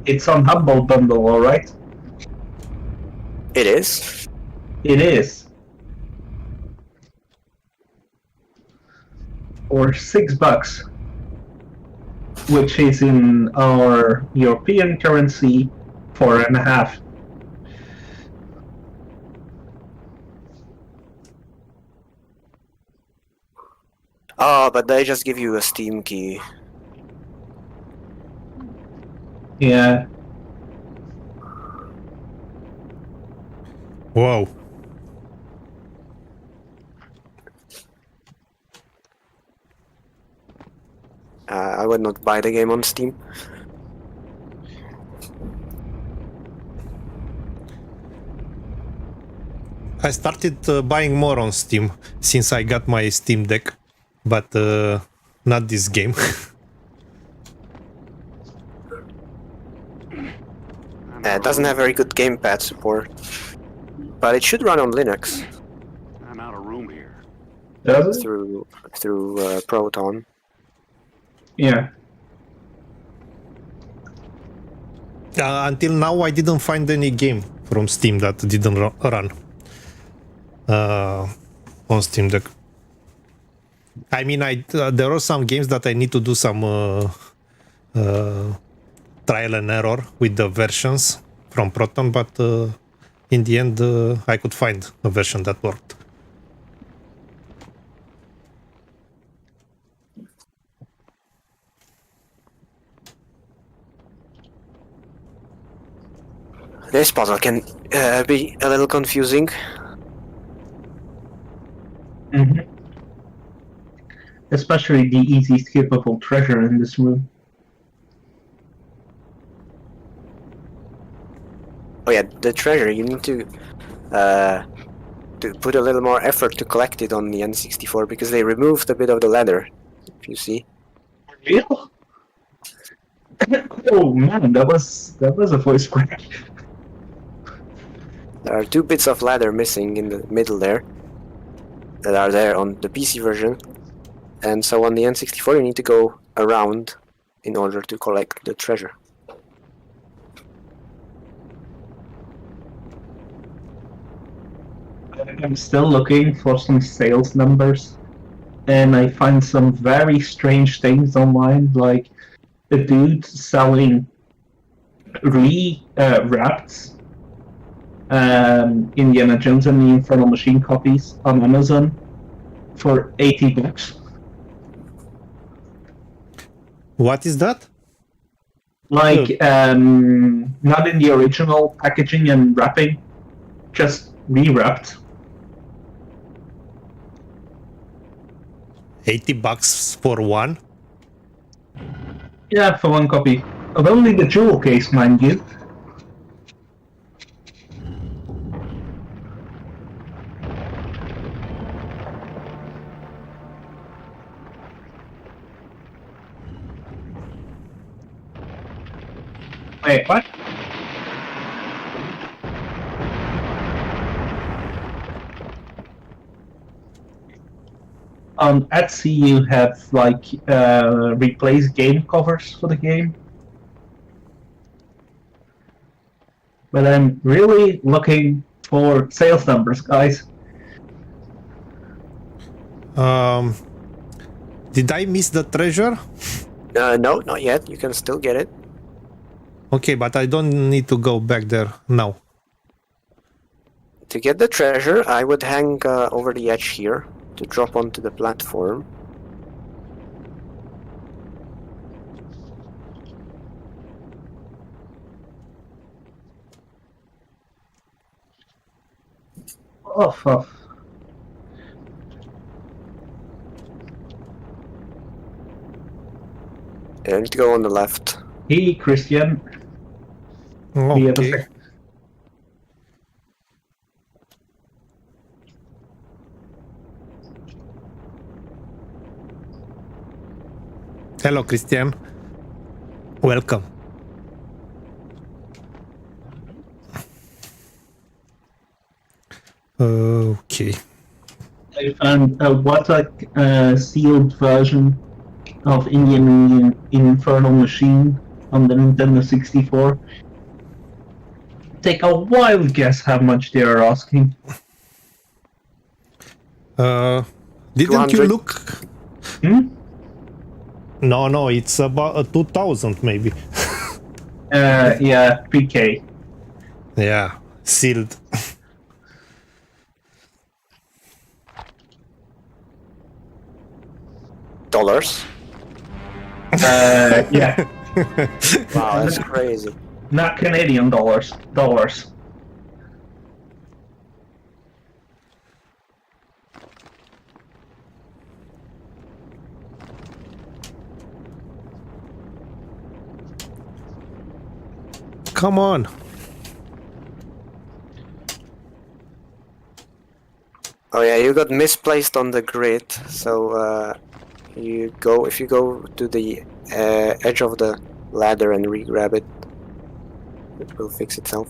It's on Humble Bundle, alright?
It is.
It is. Or $6, which is in our European currency, 4.5.
Oh, but they just give you a Steam key.
Yeah.
Wow.
I would not buy the game on Steam.
I started buying more on Steam since I got my Steam Deck, but not this game.
It doesn't have very good gamepad support, but it should run on Linux
I'm out of room here.
Does it?
through Proton.
Yeah.
Until now, I didn't find any game from Steam that didn't run on Steam Deck. I mean, there are some games that I need to do some trial and error with the versions from Proton, but in the end, I could find a version that worked.
This puzzle can be a little confusing.
Mm-hmm. Especially the easy skippable treasure in this room.
Oh yeah, the treasure, you need to put a little more effort to collect it on the N64 because they removed a bit of the leather, if you see.
Real? Oh man, that was a voice crack.
There are 2 bits of leather missing in the middle there that are there on the PC version, and so on the N64 you need to go around in order to collect the treasure.
I'm still looking for some sales numbers, and I find some very strange things online, like a dude selling wrapped Indiana Jones and the Infernal Machine copies on Amazon for $80.
What is that?
Like, not in the original packaging and wrapping, just rewrapped.
$80 for one?
Yeah, for one copy. Of only the jewel case, mind you. Wait, what? On Etsy, you have like replace game covers for the game. But I'm really looking for sales numbers, guys.
Did I miss the treasure?
No, not yet. You can still get it.
Okay, but I don't need to go back there now.
To get the treasure, I would hang over the edge here to drop onto the platform.
Oh.
You need to go on the left.
Hey, Christian. We have a
Okay.
sec-
Hello, Christian. Welcome. Okay.
I found a sealed version of Indian Infernal Machine on the Nintendo 64. Take a wild guess how much they are asking.
Didn't you
200?
look?
Hmm?
No, it's about 2,000 maybe.
Yeah, PK.
Yeah, sealed.
Dollars.
Yeah,
Wow, that's crazy.
not Canadian dollars. Dollars.
Come on.
Oh yeah, you got misplaced on the grid, so if you go to the edge of the ladder and re-grab it, it will fix itself.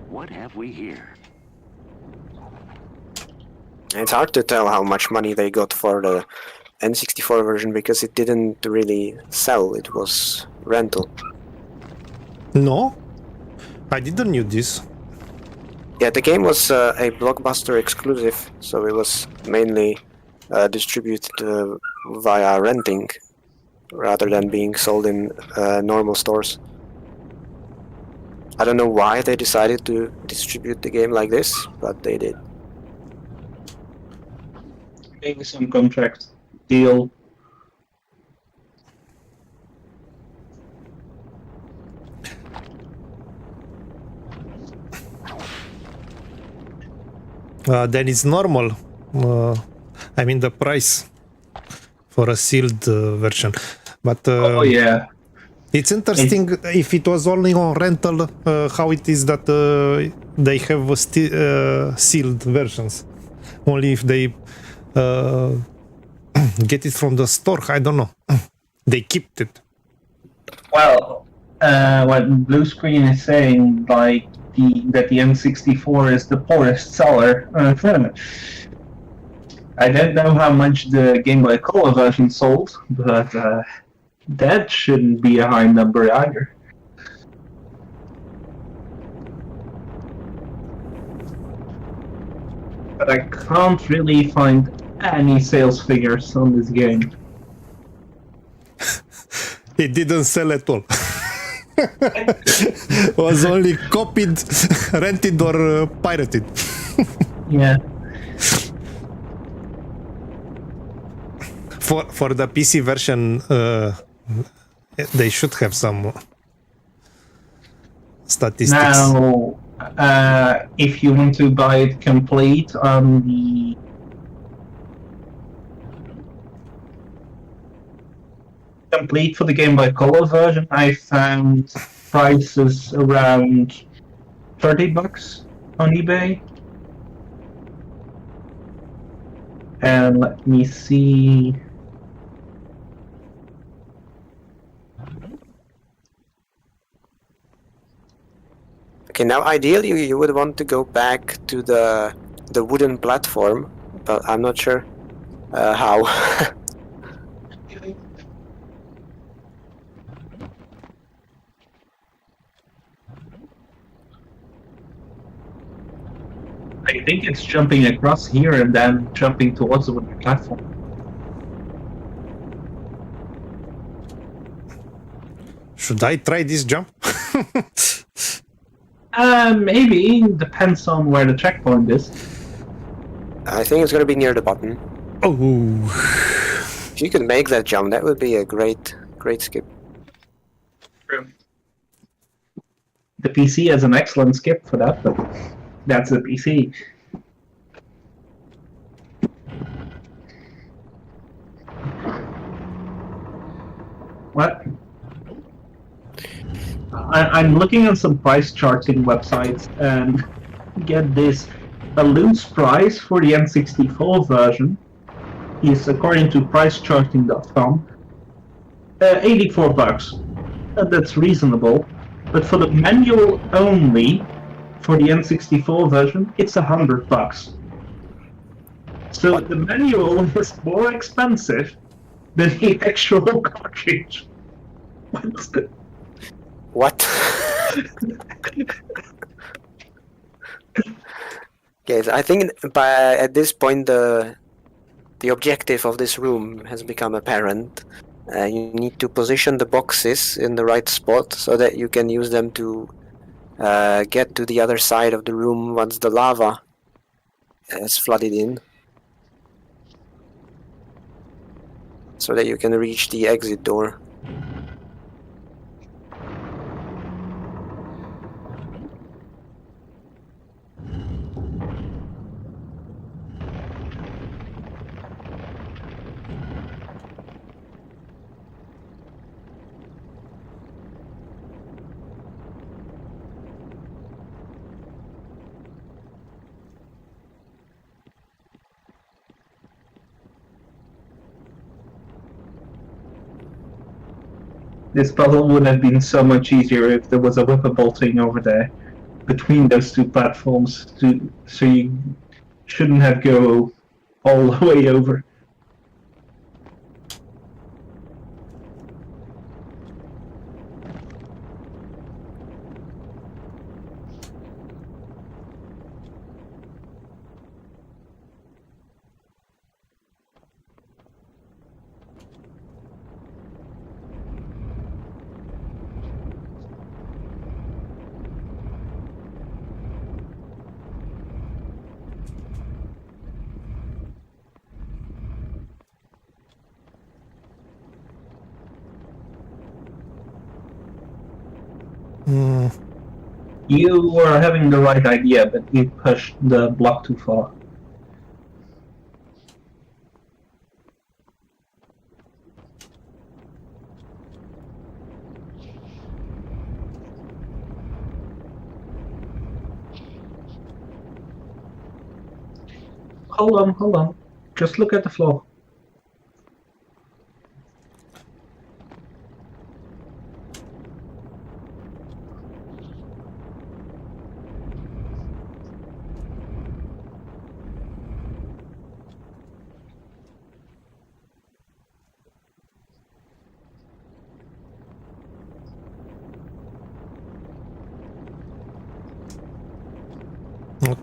What have we here?
It's hard to tell how much money they got for the N64 version because it didn't really sell, it was rental.
No, I didn't knew this.
Yeah, the game was a Blockbuster exclusive, so it was mainly distributed via renting rather than being sold in normal stores. I don't know why they decided to distribute the game like this, but they did.
Maybe some contract deal.
Then it's normal. I mean the price for a sealed version. But
Oh yeah.
it's interesting if it was only on rental, how it is that they have sealed versions. Only if they get it from the store, I don't know. They kept it.
Well, what Blue Screen is saying, like that the N64 is the poorest seller. I don't know how much the Game Boy Color version sold, but that shouldn't be a high number either. But I can't really find any sales figures on this game.
It didn't sell at all. Was only copied, rented, or pirated.
Yeah.
For the PC version, they should have some statistics.
Now, if you want to buy it complete on the complete for the Game Boy Color version, I found price is around $30 on eBay. And let me see.
Okay, now ideally you would want to go back to the wooden platform, but I'm not sure how.
I think it's jumping across here and then jumping towards the wooden platform.
Should I try this jump?
Maybe. Depends on where the checkpoint is.
I think it's gonna be near the button.
Oh,
If you could make that jump, that would be a great skip.
True. The PC has an excellent skip for that, but that's the PC. What? I'm looking at some price charting websites and get this. A loose price for the N64 version is, according to pricecharting.com, $84. That's reasonable. But for the manual only, for the N64 version, it's $100. So the manual is more expensive than the actual cartridge.
What? Yes, I think at this point the objective of this room has become apparent. You need to position the boxes in the right spot so that you can use them to get to the other side of the room once the lava has flooded in, so that you can reach the exit door.
This puzzle would have been so much easier if there was a whipper bolting over there between those two platforms, so you shouldn't have go all the way over. You were having the right idea, but you pushed the block too far. Hold on. Just look at the floor.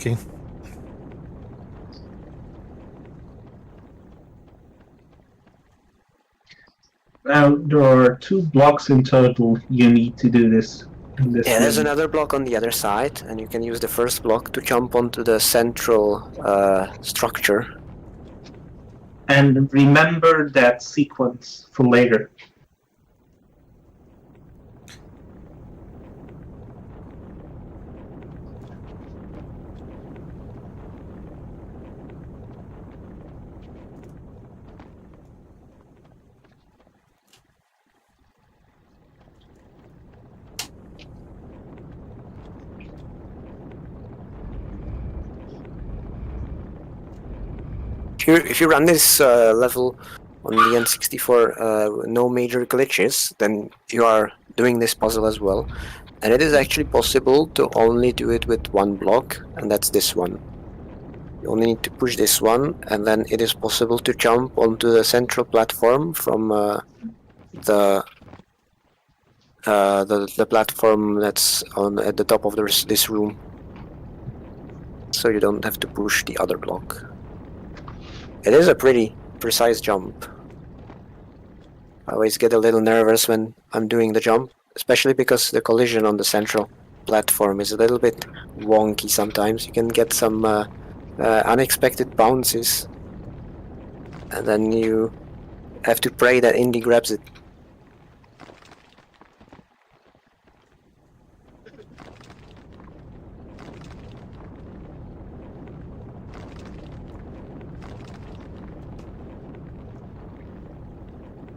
okay.
Now, there are 2 blocks in total you need to do this.
Yeah, there's another block on the other side, and you can use the first block to jump onto the central structure.
And remember that sequence for later.
if you run this level on the N64, no major glitches, then you are doing this puzzle as well. And it is actually possible to only do it with one block, and that's this one. You only need to push this one, and then it is possible to jump onto the central platform from the platform that's at the top of this room. So you don't have to push the other block. It is a pretty precise jump. I always get a little nervous when I'm doing the jump, especially because the collision on the central platform is a little bit wonky sometimes. You can get some unexpected bounces, and then you have to pray that Indy grabs it.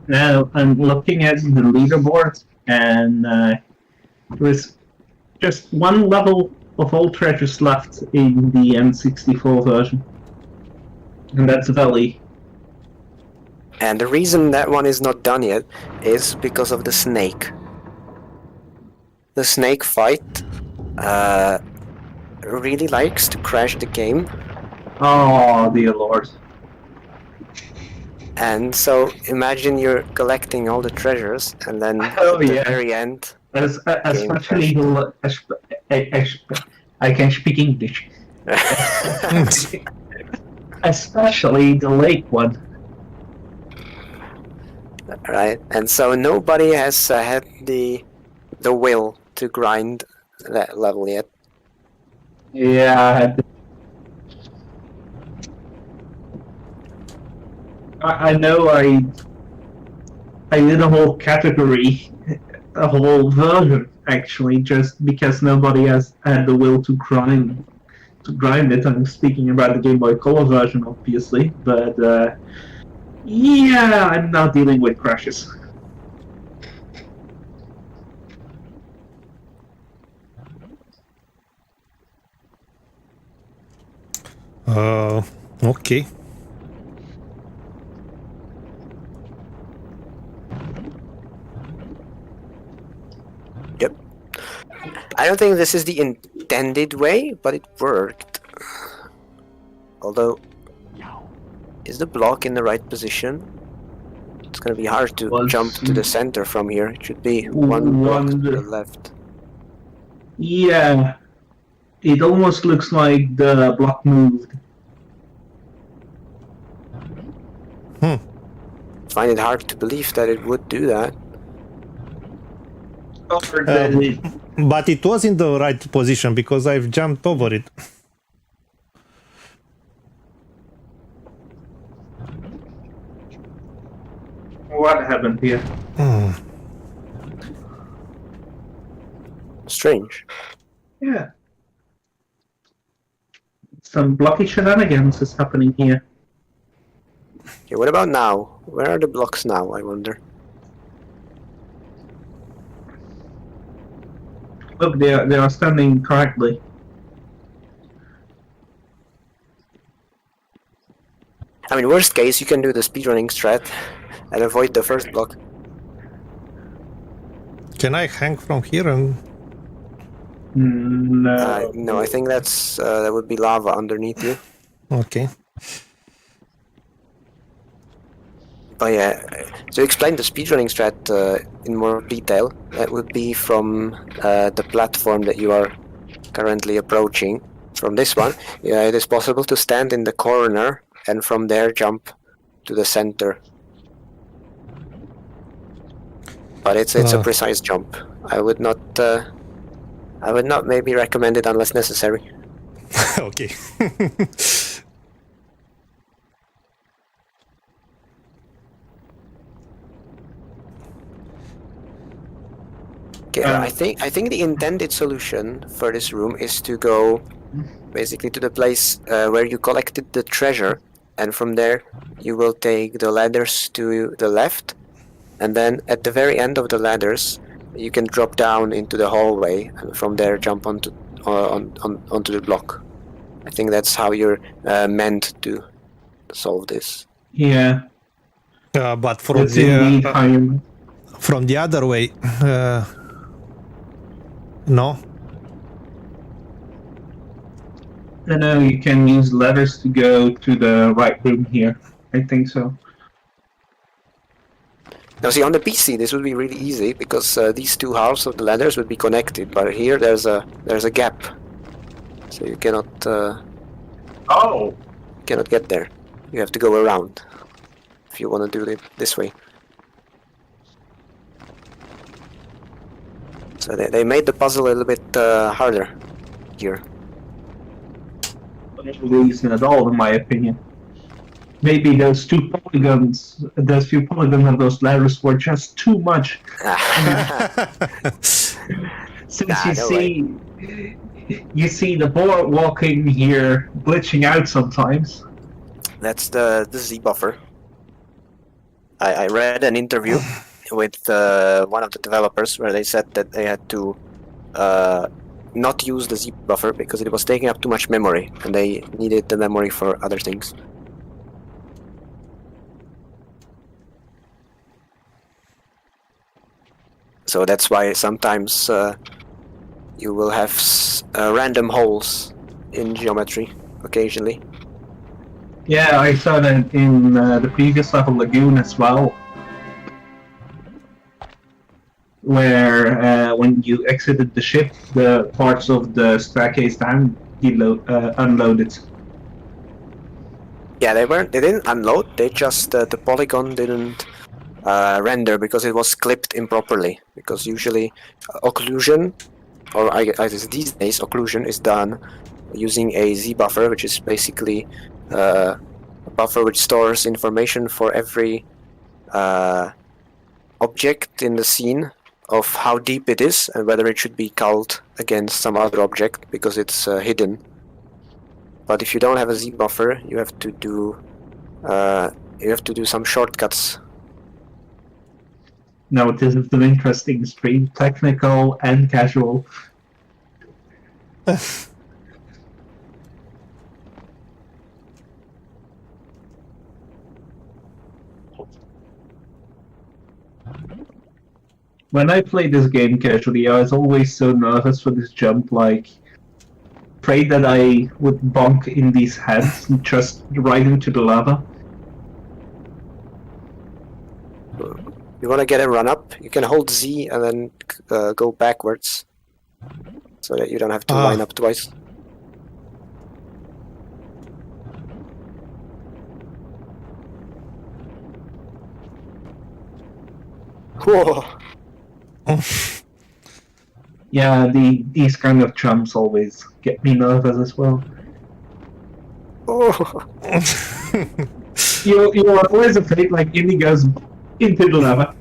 Now I'm looking at the leaderboard, and there's just one level of all treasures left in the N64 version, and that's Valley.
And the reason that one is not done yet is because of the snake. The snake fight really likes to crash the game.
Oh dear lord.
And so imagine you're collecting all the treasures, and then at the very end...
Especially I can speak English. Especially the lake one.
Right, and so nobody has had the will to grind that level yet.
Yeah. I know I did a whole category, a whole version actually, just because nobody has had the will to grind it. I'm speaking about the Game Boy Color version, obviously, but yeah, I'm now dealing with crashes.
Okay.
Yep. I don't think this is the intended way, but it worked. Although, is the block in the right position? It's gonna be hard to jump to the center from here. It should be one block to the left.
Yeah. It almost looks like the block moved.
Find it hard to believe that it would do that.
But it was in the right position because I've jumped over it.
What happened here?
Strange.
Yeah. Some blocky shenanigans is happening here.
Okay, what about now? Where are the blocks now, I wonder?
Look, they are standing correctly.
I mean, worst case, you can do the speedrunning strat and avoid the first block.
Can I hang from here and...
No.
No, I think that would be lava underneath you.
Okay.
But yeah, to explain the speedrunning strat in more detail, that would be from the platform that you are currently approaching. From this one, it is possible to stand in the corner and from there jump to the center. But it's a precise jump. I would not maybe recommend it unless necessary.
Okay.
Okay, I think the intended solution for this room is to go basically to the place where you collected the treasure, and from there you will take the ladders to the left, and then at the very end of the ladders you can drop down into the hallway, and from there jump onto the block. I think that's how you're meant to solve this.
Yeah,
But from
that's indeed
the
how you...
from the other way, no.
No, you can use levers to go to the right room here. I think so.
Now, see, on the PC, this would be really easy because these two halves of the ladders would be connected. But here, there's a gap, so you cannot get there. You have to go around if you want to do it this way. So they made the puzzle a little bit harder here.
No reason at all, in my opinion. Maybe those few polygons of those ladders were just too much. Since you see the board walking here glitching out sometimes.
That's the Z buffer. I read an interview with one of the developers where they said that they had to not use the Z buffer because it was taking up too much memory and they needed the memory for other things. So that's why sometimes you will have random holes in geometry occasionally.
Yeah, I saw that in the previous level Lagoon as well. Where when you exited the ship, the parts of the staircase down unloaded.
Yeah, they didn't unload. They just the polygon didn't render because it was clipped improperly. Because usually occlusion, or I guess these days occlusion is done using a Z buffer, which is basically a buffer which stores information for every object in the scene of how deep it is and whether it should be culled against some other object because it's hidden. But if you don't have a Z buffer, you have to do some shortcuts.
No, this is an interesting stream, technical and casual. When I played this game casually, I was always so nervous for this jump, like, prayed that I would bonk in these heads just right into the lava.
You want to get a run up, you can hold Z and then go backwards so that you don't have to line up twice. Whoa!
Yeah, these kind of jumps always get me nervous as well.
Oh!
You are always afraid like Indy goes into the lava.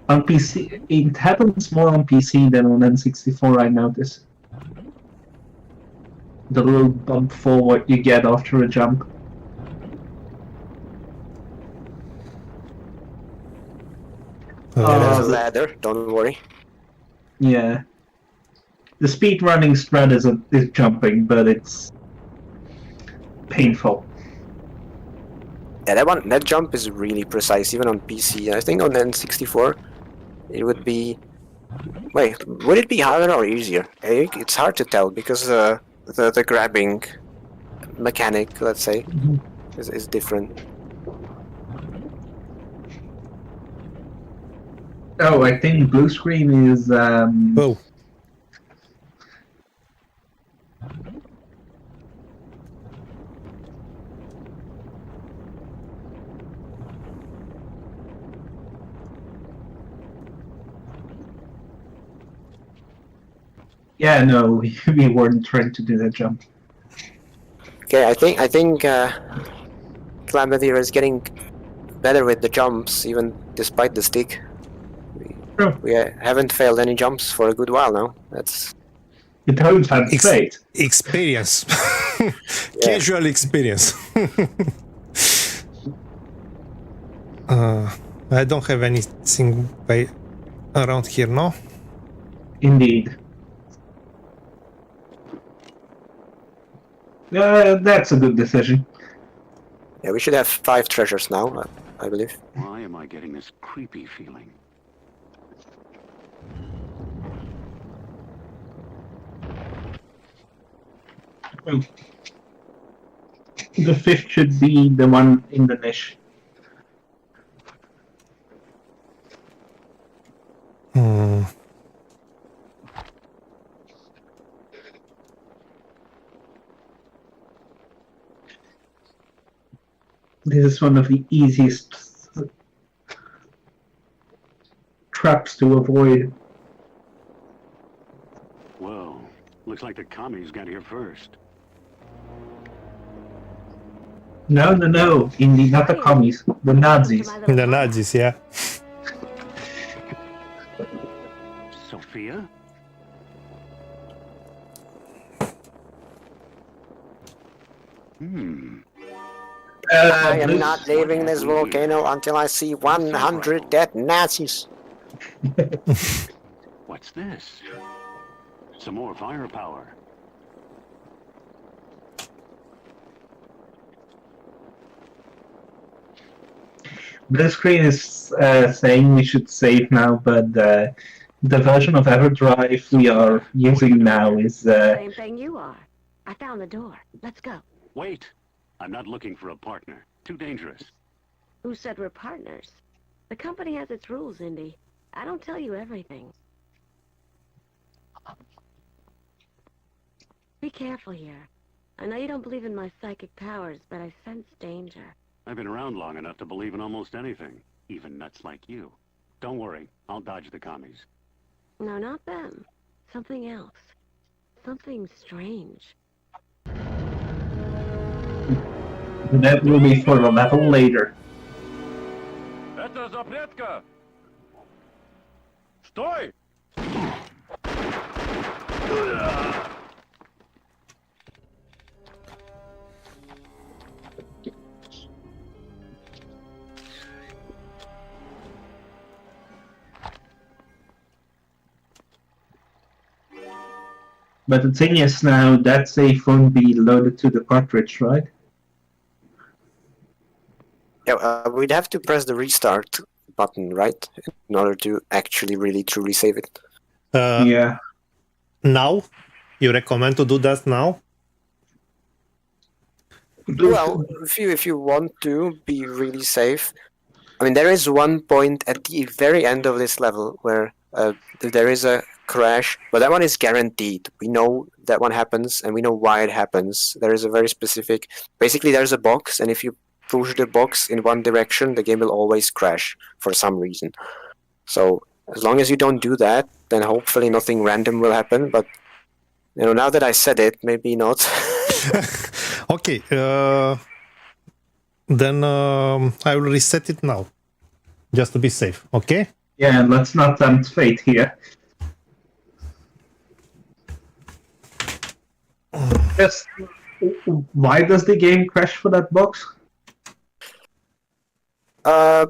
On PC, it happens more on PC than on N64, I notice. The little bump forward you get after a jump.
There's a ladder, don't worry.
Yeah. The speedrunning strat is jumping, but it's painful.
Yeah, that jump is really precise, even on PC. I think on N64, it would be... Wait, would it be harder or easier? It's hard to tell, because the grabbing mechanic, let's say, is different.
Oh, I think blue screen is...
Oh.
Yeah, no, we weren't trying to do that jump.
Okay, I think Calamity is getting better with the jumps, even despite the stick. We haven't failed any jumps for a good while now. That's...
You don't have faith.
Experience. Casual experience. I don't have anything around here, no?
Indeed. That's a good decision.
Yeah, we should have 5 treasures now, I believe.
Why am I getting this creepy feeling?
Oh. The 5th should be the one in the niche. This is one of the easiest traps to avoid.
Whoa, looks like the commies got here first.
No, Indy, not the commies, the Nazis.
The Nazis, yeah.
Sophia?
I am not leaving this volcano until I see 100 dead Nazis.
What's this? Some more firepower.
The screen is saying we should save now, but the version of EverDrive we are using now is...
Same thing you are. I found the door. Let's go.
Wait! I'm not looking for a partner. Too dangerous.
Who said we're partners? The company has its rules, Indy. I don't tell you everything. Be careful here. I know you don't believe in my psychic powers, but I sense danger.
I've been around long enough to believe in almost anything. Even nuts like you. Don't worry. I'll dodge the commies.
No, not them. Something else. Something strange.
That will be for a level later.
Это запретка! Стой!
But the thing is now, that save won't be loaded to the cartridge, right?
Yeah, we'd have to press the restart button, right? In order to actually really truly save it.
Yeah.
Now? You recommend to do that now?
Well, if you want to be really safe, I mean, there is one point at the very end of this level where there is a crash, but that one is guaranteed. We know that one happens, and we know why it happens. There is a very specific... Basically, there's a box, and if you push the box in one direction, the game will always crash for some reason. So, as long as you don't do that, then hopefully nothing random will happen, but... You know, now that I said it, maybe not.
Okay, then I will reset it now, just to be safe, okay?
Yeah, let's not tempt fate here. Just, why does the game crash for that box?
I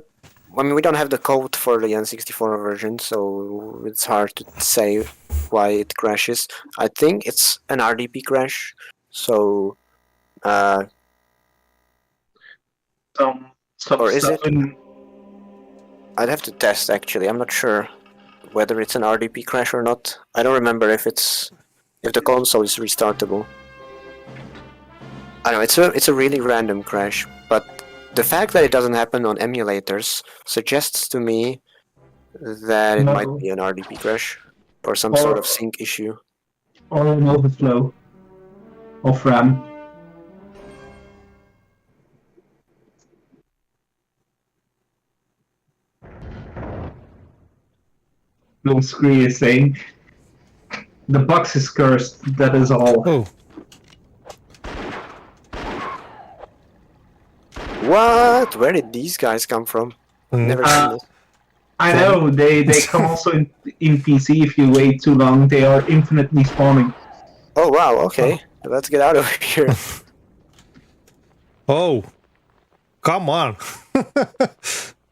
mean, we don't have the code for the N64 version, so it's hard to say why it crashes. I think it's an RDP crash, so... or is it? I'd have to test, actually. I'm not sure whether it's an RDP crash or not. I don't remember if the console is restartable. I know, it's a really random crash, but the fact that it doesn't happen on emulators suggests to me that it might be an RDP crash or some sort of sync issue.
Or an overflow of RAM. Little screen is saying the box is cursed, that is all.
Oh,
What? Where did these guys come from? Never seen this.
I know, they come also in PC if you wait too long, they are infinitely spawning.
Oh wow, okay. Let's get out of here.
oh, come on.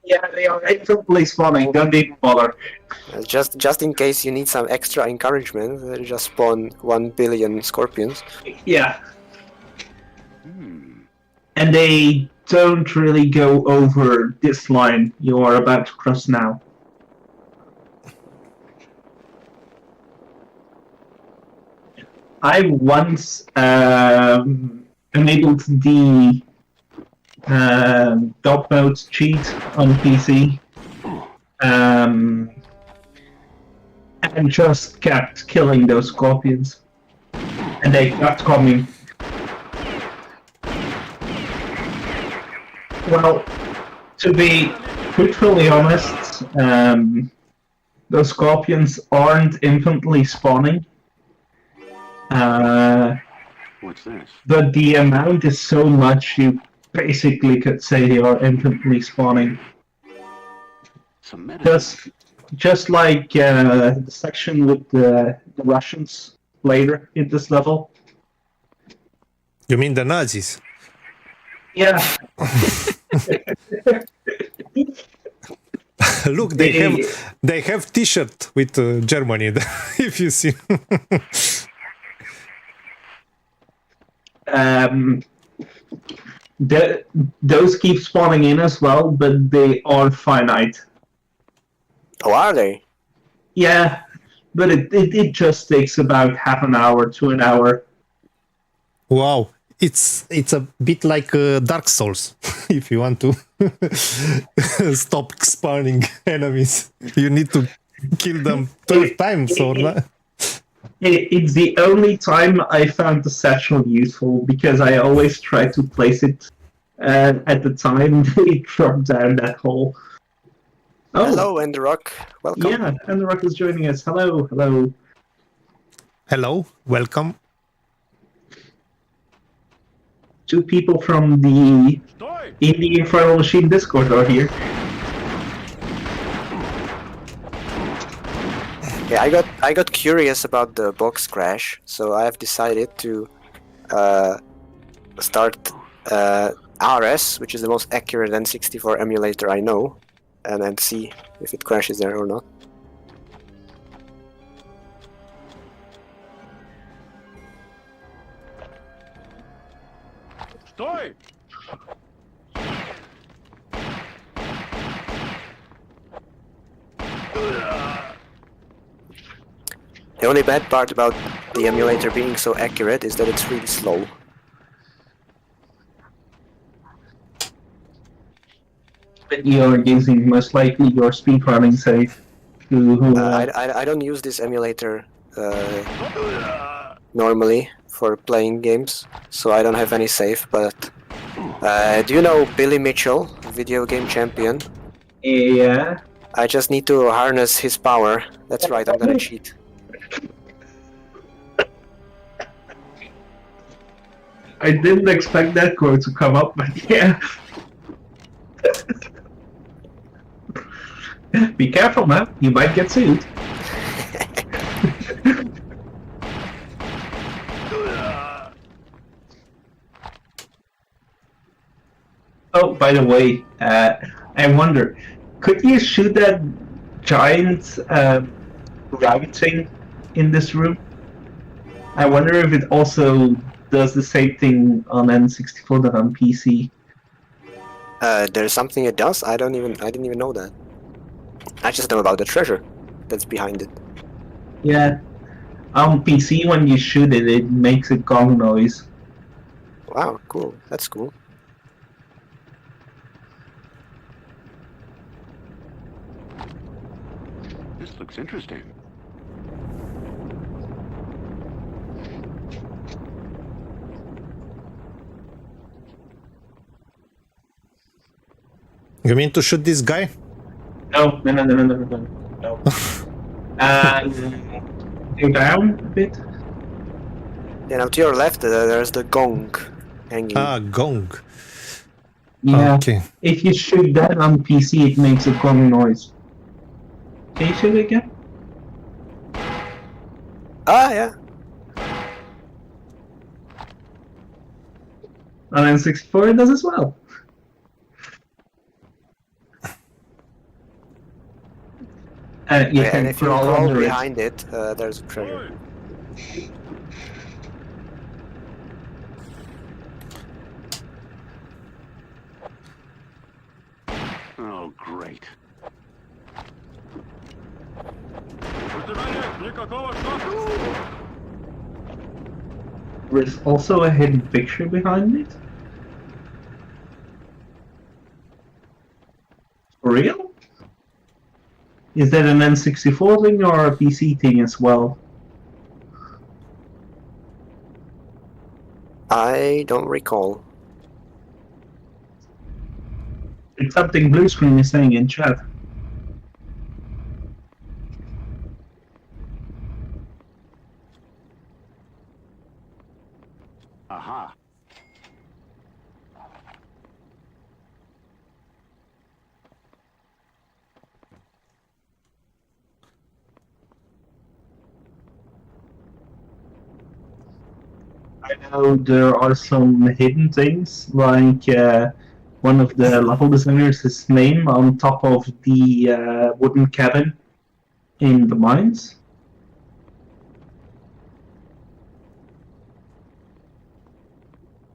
Yeah, they are infinitely spawning, don't even bother.
Just in case you need some extra encouragement, they just spawn 1 billion scorpions.
Yeah. And they don't really go over this line you are about to cross now. I once enabled the dog mode cheat on PC, and just kept killing those scorpions, and they kept coming. Well, to be truthfully honest, those scorpions aren't infinitely spawning.
What's this?
But the amount is so much you basically could say they are infinitely spawning.
Some medicine.
Just like the section with the Russians later in this level.
You mean the Nazis?
Yeah.
Look, they have T-shirt with Germany. If you see.
Those keep spawning in as well, but they are finite.
Oh, are they?
Yeah, but it just takes about half an hour to an hour.
Wow, it's a bit like Dark Souls. If you want to stop spawning enemies, you need to kill them 12 times or not.
It's the only time I found the satchel useful, because I always try to place it at the time it dropped down that hole. Oh,
hello, Enderrock. Welcome.
yeah, Enderrock is joining us. Hello, hello.
Hello, welcome.
Two people from the Indy Infernal Machine Discord are here.
Yeah, I got curious about the box crash, so I have decided to start RS, which is the most accurate N64 emulator I know, and then see if it crashes there or not.
Sтой!
The only bad part about the emulator being so accurate is that it's really slow.
But you're using most likely your speedrunning save.
I don't use this emulator normally for playing games, so I don't have any save, but do you know Billy Mitchell, video game champion?
Yeah.
I just need to harness his power. That's right, I'm gonna cheat.
I didn't expect that quote to come up, but yeah. Be careful, man. You might get sued. Oh, by the way, I wonder, could you shoot that giant rabbit thing in this room? I wonder if it also does the same thing on N64 than on PC.
There's something it does? I didn't even know that. I just know about the treasure that's behind it.
Yeah. On PC, when you shoot it, it makes a gong noise.
Wow, cool. That's cool.
This looks interesting.
You mean to shoot this guy?
No. Go down a bit.
Yeah, now to your left, there's the gong hanging.
Ah, gong.
Yeah.
Okay.
If you shoot that on PC, it makes a gong noise. Can you shoot it again?
Ah, yeah.
On N64, it does as well. You
Yeah,
can
and if you
crawl
crawl
under it.
behind it, there's a treasure.
Oh, great.
There's also a hidden picture behind it. For real? Is that an N64 thing or a PC thing as well?
I don't recall.
It's something Blue Screen is saying in chat.
Aha.
I know there are some hidden things, like one of the level designers' his name on top of the wooden cabin in the mines.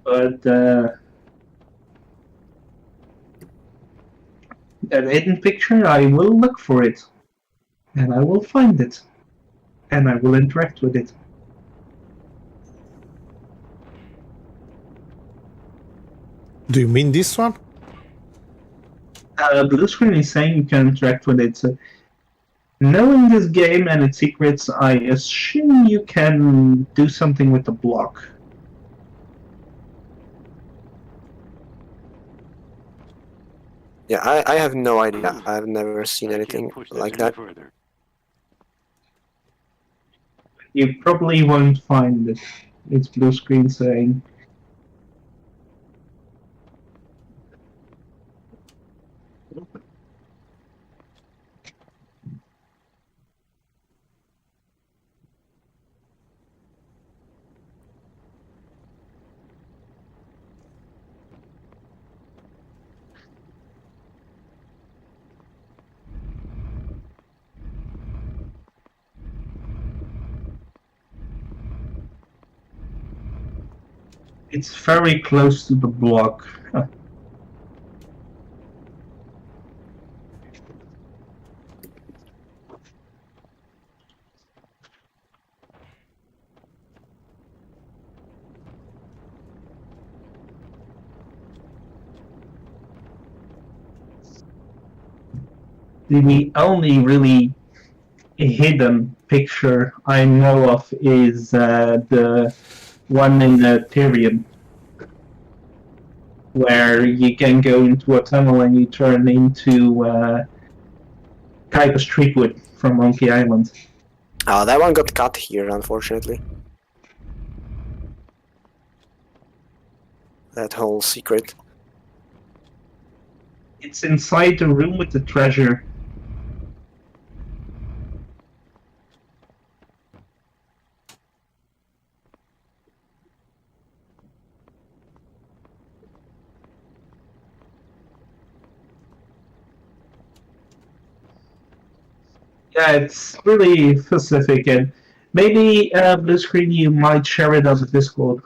But that hidden picture, I will look for it, and I will find it, and I will interact with it.
Do you mean this one?
Blue Screen is saying you can interact with it. So knowing this game and its secrets, I assume you can do something with the block.
Yeah, I have no idea. I've never seen
I
anything
can't push this
like
any
that.
further.
You probably won't find it. It's Blue Screen saying. It's very close to the block. The only really hidden picture I know of is the one in Tyrion, where you can go into a tunnel and you turn into Kuiper Streetwood from Monkey Island.
Oh, that one got cut here, unfortunately. That whole secret.
It's inside the room with the treasure. Yeah, it's really specific, and maybe Blue Screen, you might share it on the Discord.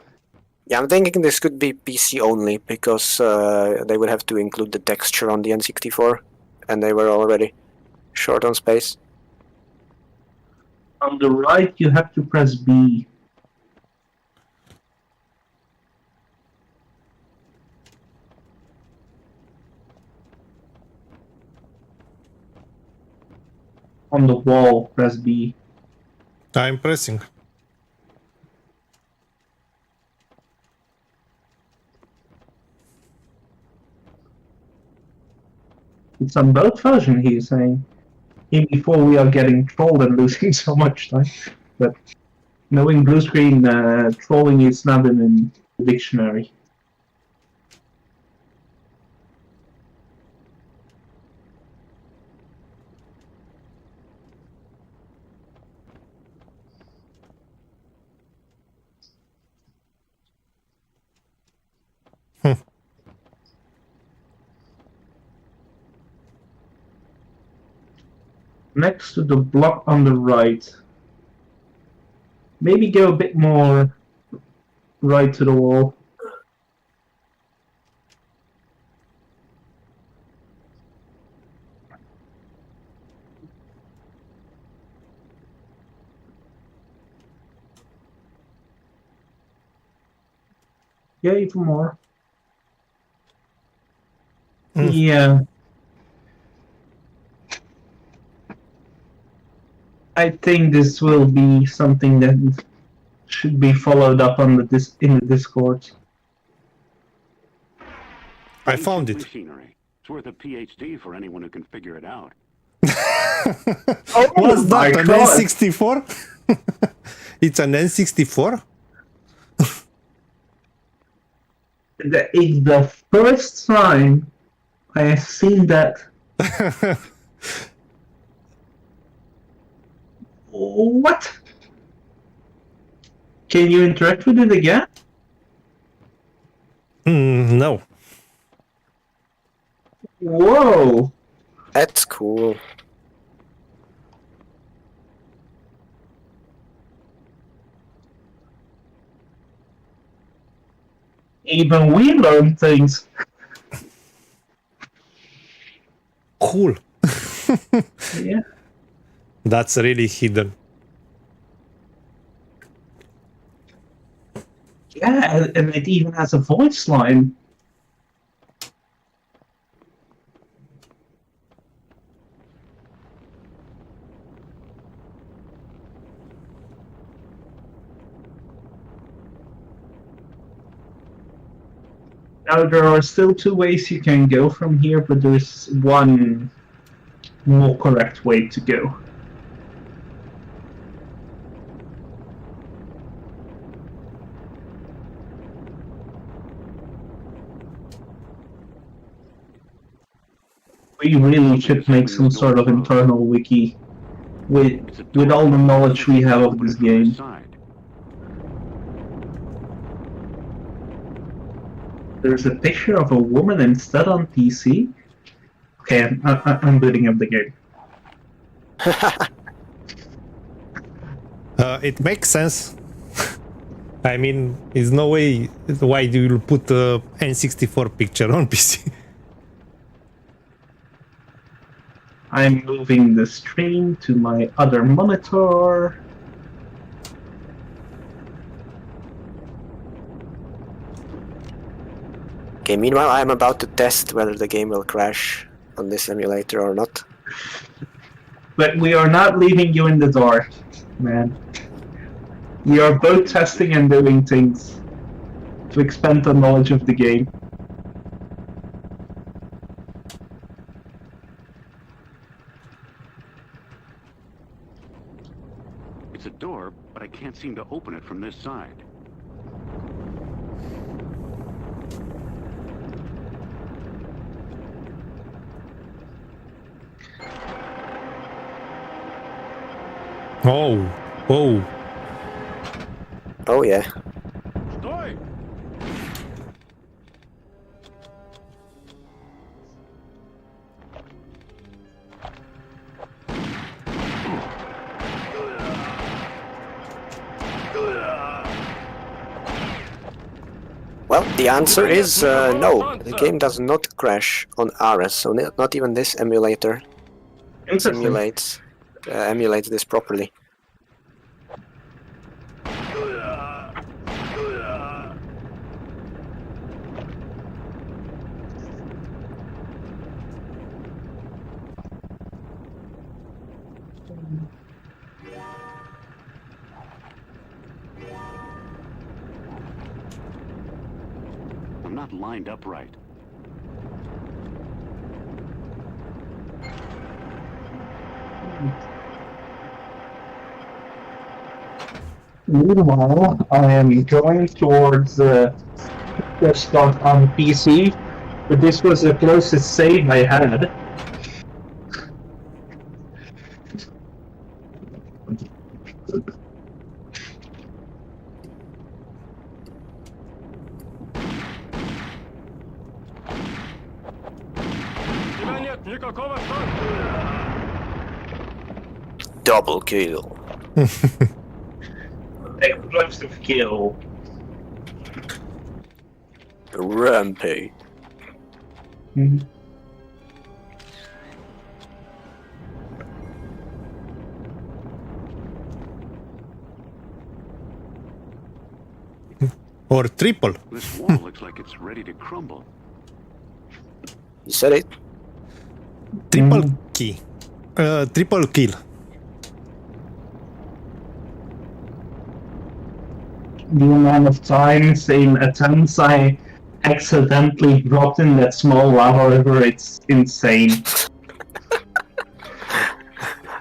Yeah, I'm thinking this could be PC only, because they would have to include the texture on the N64, and they were already short on space.
On the right, you have to press B. On the wall, press B.
I'm pressing.
It's on both versions, he is saying. Even before we are getting trolled and losing so much time. But knowing Blue Screen, trolling is not in the dictionary. Next to the block on the right. Maybe go a bit more right to the wall. Yeah, even more.
Mm.
Yeah. I think this will be something that should be followed up on in the Discord.
I found
Ancient
it.
machinery. It's worth a PhD for anyone who can figure it out.
Oh
Was
my
that an
God.
N64? It's an N64?
That is the first time I have seen that. What? Can you interact with it again?
No.
Whoa!
That's cool.
Even we learn things.
Cool.
Yeah.
That's really hidden.
Yeah, and it even has a voice line. Now, there are still two ways you can go from here, but there's one more correct way to go. We really should make some sort of internal wiki with all the knowledge we have of this game. There's a picture of a woman instead on PC. Okay, I'm booting up the game.
It makes sense. I mean, there's no way. Why do you put a N64 picture on PC?
I'm moving the stream to my other monitor.
Okay, meanwhile, I'm about to test whether the game will crash on this emulator or not.
But we are not leaving you in the dark, man. We are both testing and doing things to expand the knowledge of the game.
It's a door, but I can't seem to open it from this side.
Oh, oh.
Oh yeah.
Sтой!
Well, the answer is no. The game does not crash on Ares, so not even this emulator emulates this properly.
I'm not lined up right.
Meanwhile, I am going towards the desktop on PC, but this was the closest save I had.
Double kill.
Explosive kill.
Rampage.
Mhm.
Or triple.
This wall looks like it's ready to crumble.
You said it.
Triple key. Triple kill.
The amount of times in attempts I accidentally dropped in that small lava river, it's insane.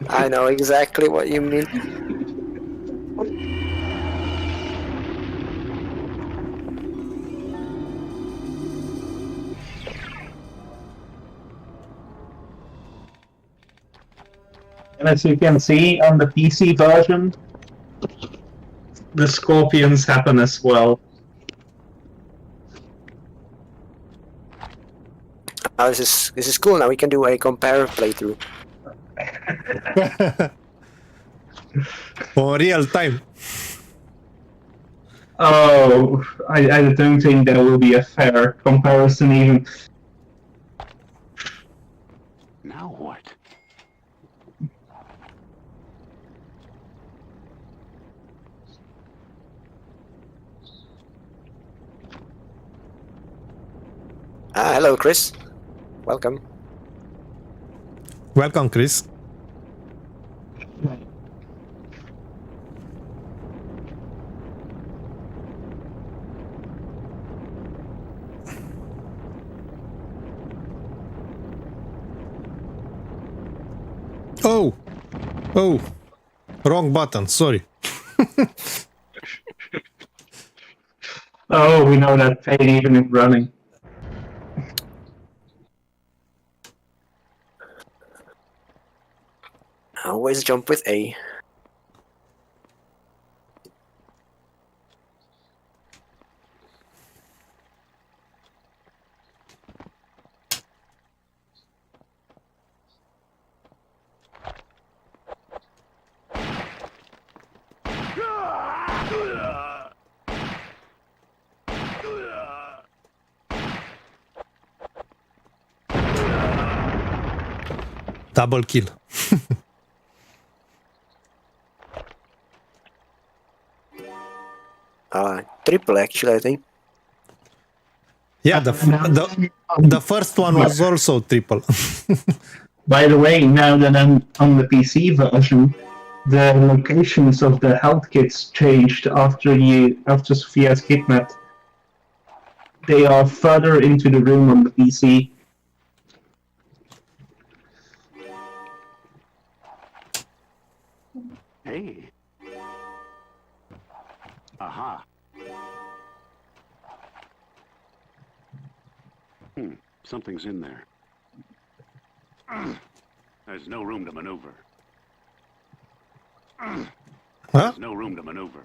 I know exactly what you mean.
And as you can see on the PC version, the scorpions happen as well.
Oh, this is cool. Now we can do a compare playthrough.
For real time.
Oh, I don't think there will be a fair comparison even.
Now what?
Hello, Chris. Welcome.
Welcome, Chris. Oh, oh, wrong button. Sorry.
Oh, we know that pain even in running.
Always jump with A.
Double kill.
Triple, actually, I think.
Yeah, the first one was also triple.
By the way, now that I'm on the PC version, the locations of the health kits changed after Sophia's kidnapped. They are further into the room on the PC.
Hey. Aha. Something's in there. There's no room to maneuver.
Huh?
There's no room to maneuver.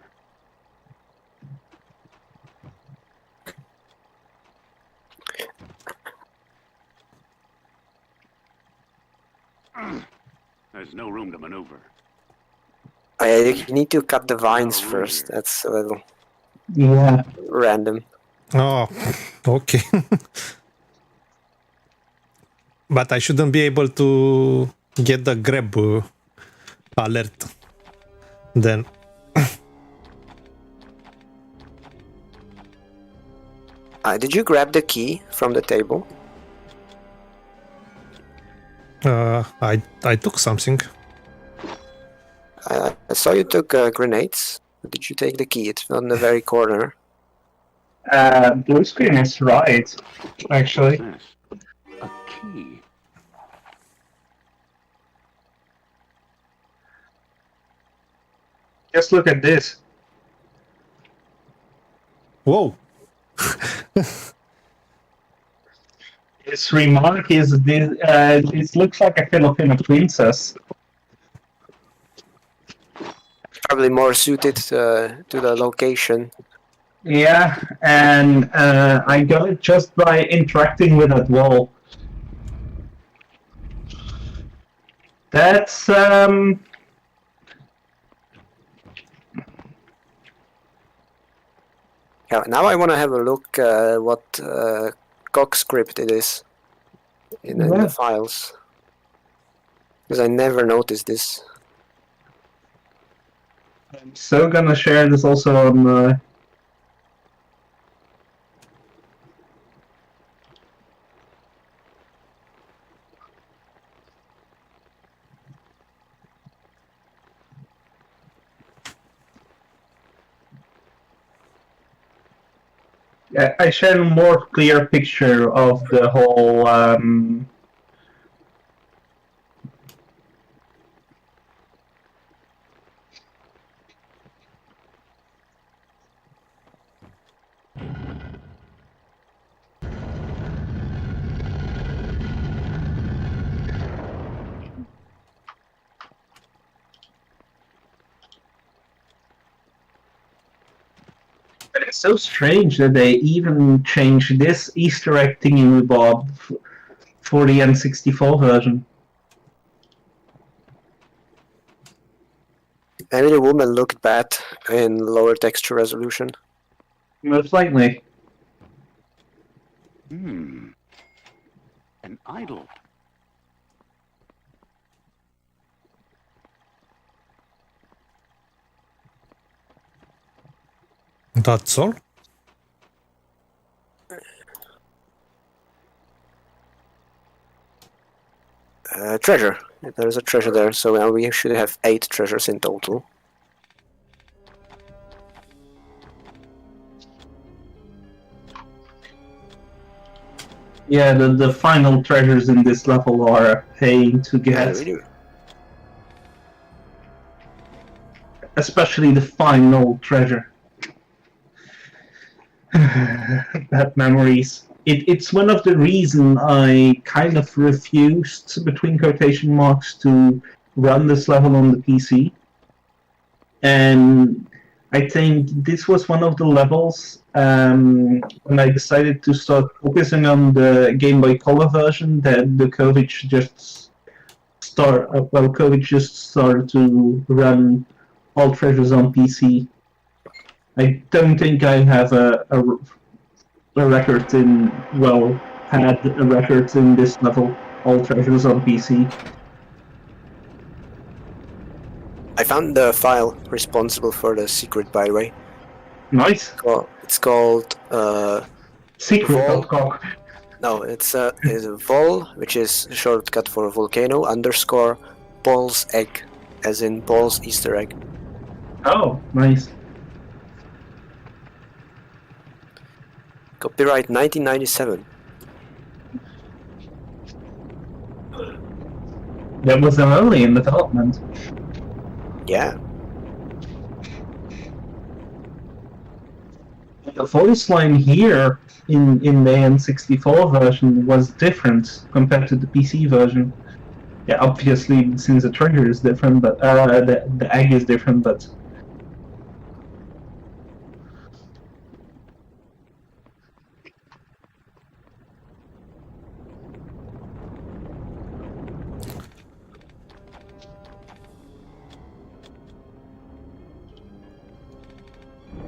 There's no room to maneuver.
You need to cut the vines first. That's a little
Yeah.
random.
Oh, okay. But I shouldn't be able to get the grab alert. Then.
Did you grab the key from the table?
I took something.
I saw you took grenades. Did you take the key? It's on the very corner.
Blue screen is right, actually.
What's this? A key.
Just look at this.
Whoa.
His remark is this, it looks like a Filipino princess.
Probably more suited to the location.
Yeah, and I got it just by interacting with that wall. That's
Yeah, now I want to have a look what Coq script it is in the files. Because I never noticed this.
I'm so gonna share this also on I share a more clear picture of the whole. It's so strange that they even changed this Easter egg thingy bob for the N64 version.
Maybe the woman looked bad in lower texture resolution.
Most likely.
An idol.
That's all.
Treasure. There's a treasure there, so now we should have 8 treasures in total.
Yeah, the final treasures in this level are paying to get.
We do.
Especially the final treasure. Bad memories. It's one of the reasons I kind of refused, between quotation marks, to run this level on the PC. And I think this was one of the levels when I decided to start focusing on the Game Boy Color version that the COVID just started to run all treasures on PC. I don't think I have a record in this level. All treasures on PC.
I found the file responsible for the secret, by the way.
Nice.
It's called
Secret
Vol.
of cock.
No, it's a vol, which is shortcut for volcano _ Paul's egg, as in Paul's Easter egg.
Oh, nice.
Copyright 1997.
That was early in development.
Yeah.
The voice line here in the N64 version was different compared to the PC version. Yeah, obviously since the treasure is different, but the egg is different, but.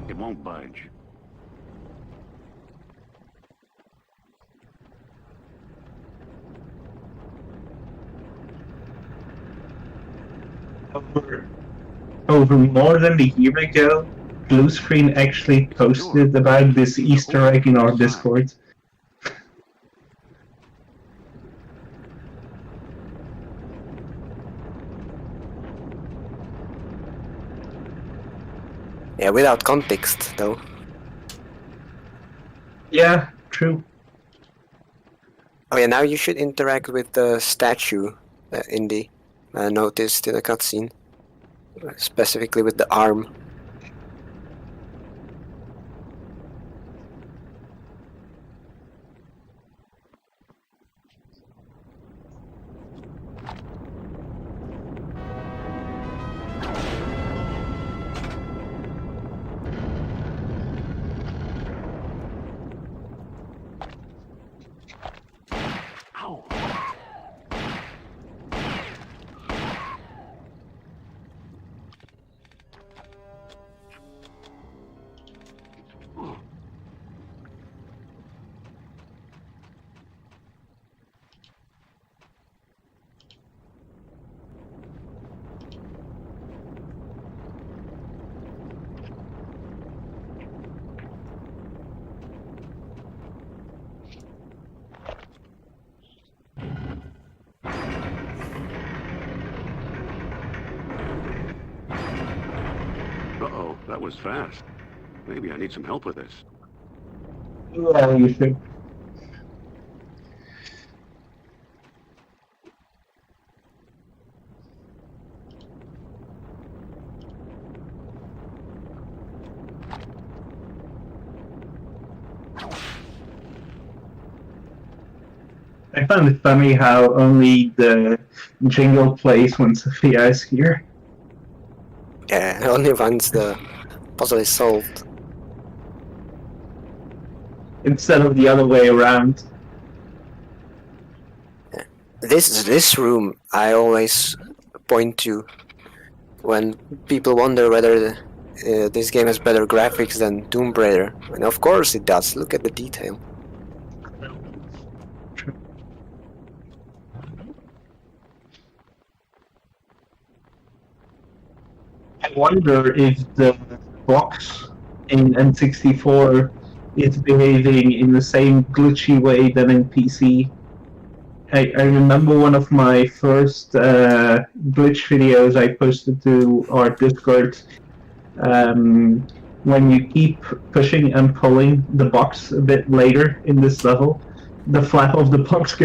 It won't budge.
Over more than a year ago, Blue Screen actually posted about this Easter egg in our Discord.
Yeah, without context, though.
Yeah, true.
Oh yeah, now you should interact with the statue, Indy. I noticed in a cutscene. Specifically with the arm.
Ow. Uh-oh, that was fast. Maybe I need some help with this.
Well, you should. I found it funny how only the jingle plays when Sophia is here.
Yeah, only once the puzzle is solved.
Instead of the other way around.
This room I always point to when people wonder whether this game has better graphics than Tomb Raider, and of course it does. Look at the detail.
I wonder if the box in N64 is behaving in the same glitchy way than in PC. I remember one of my first glitch videos I posted to our Discord. When you keep pushing and pulling the box a bit later in this level, the flap of the box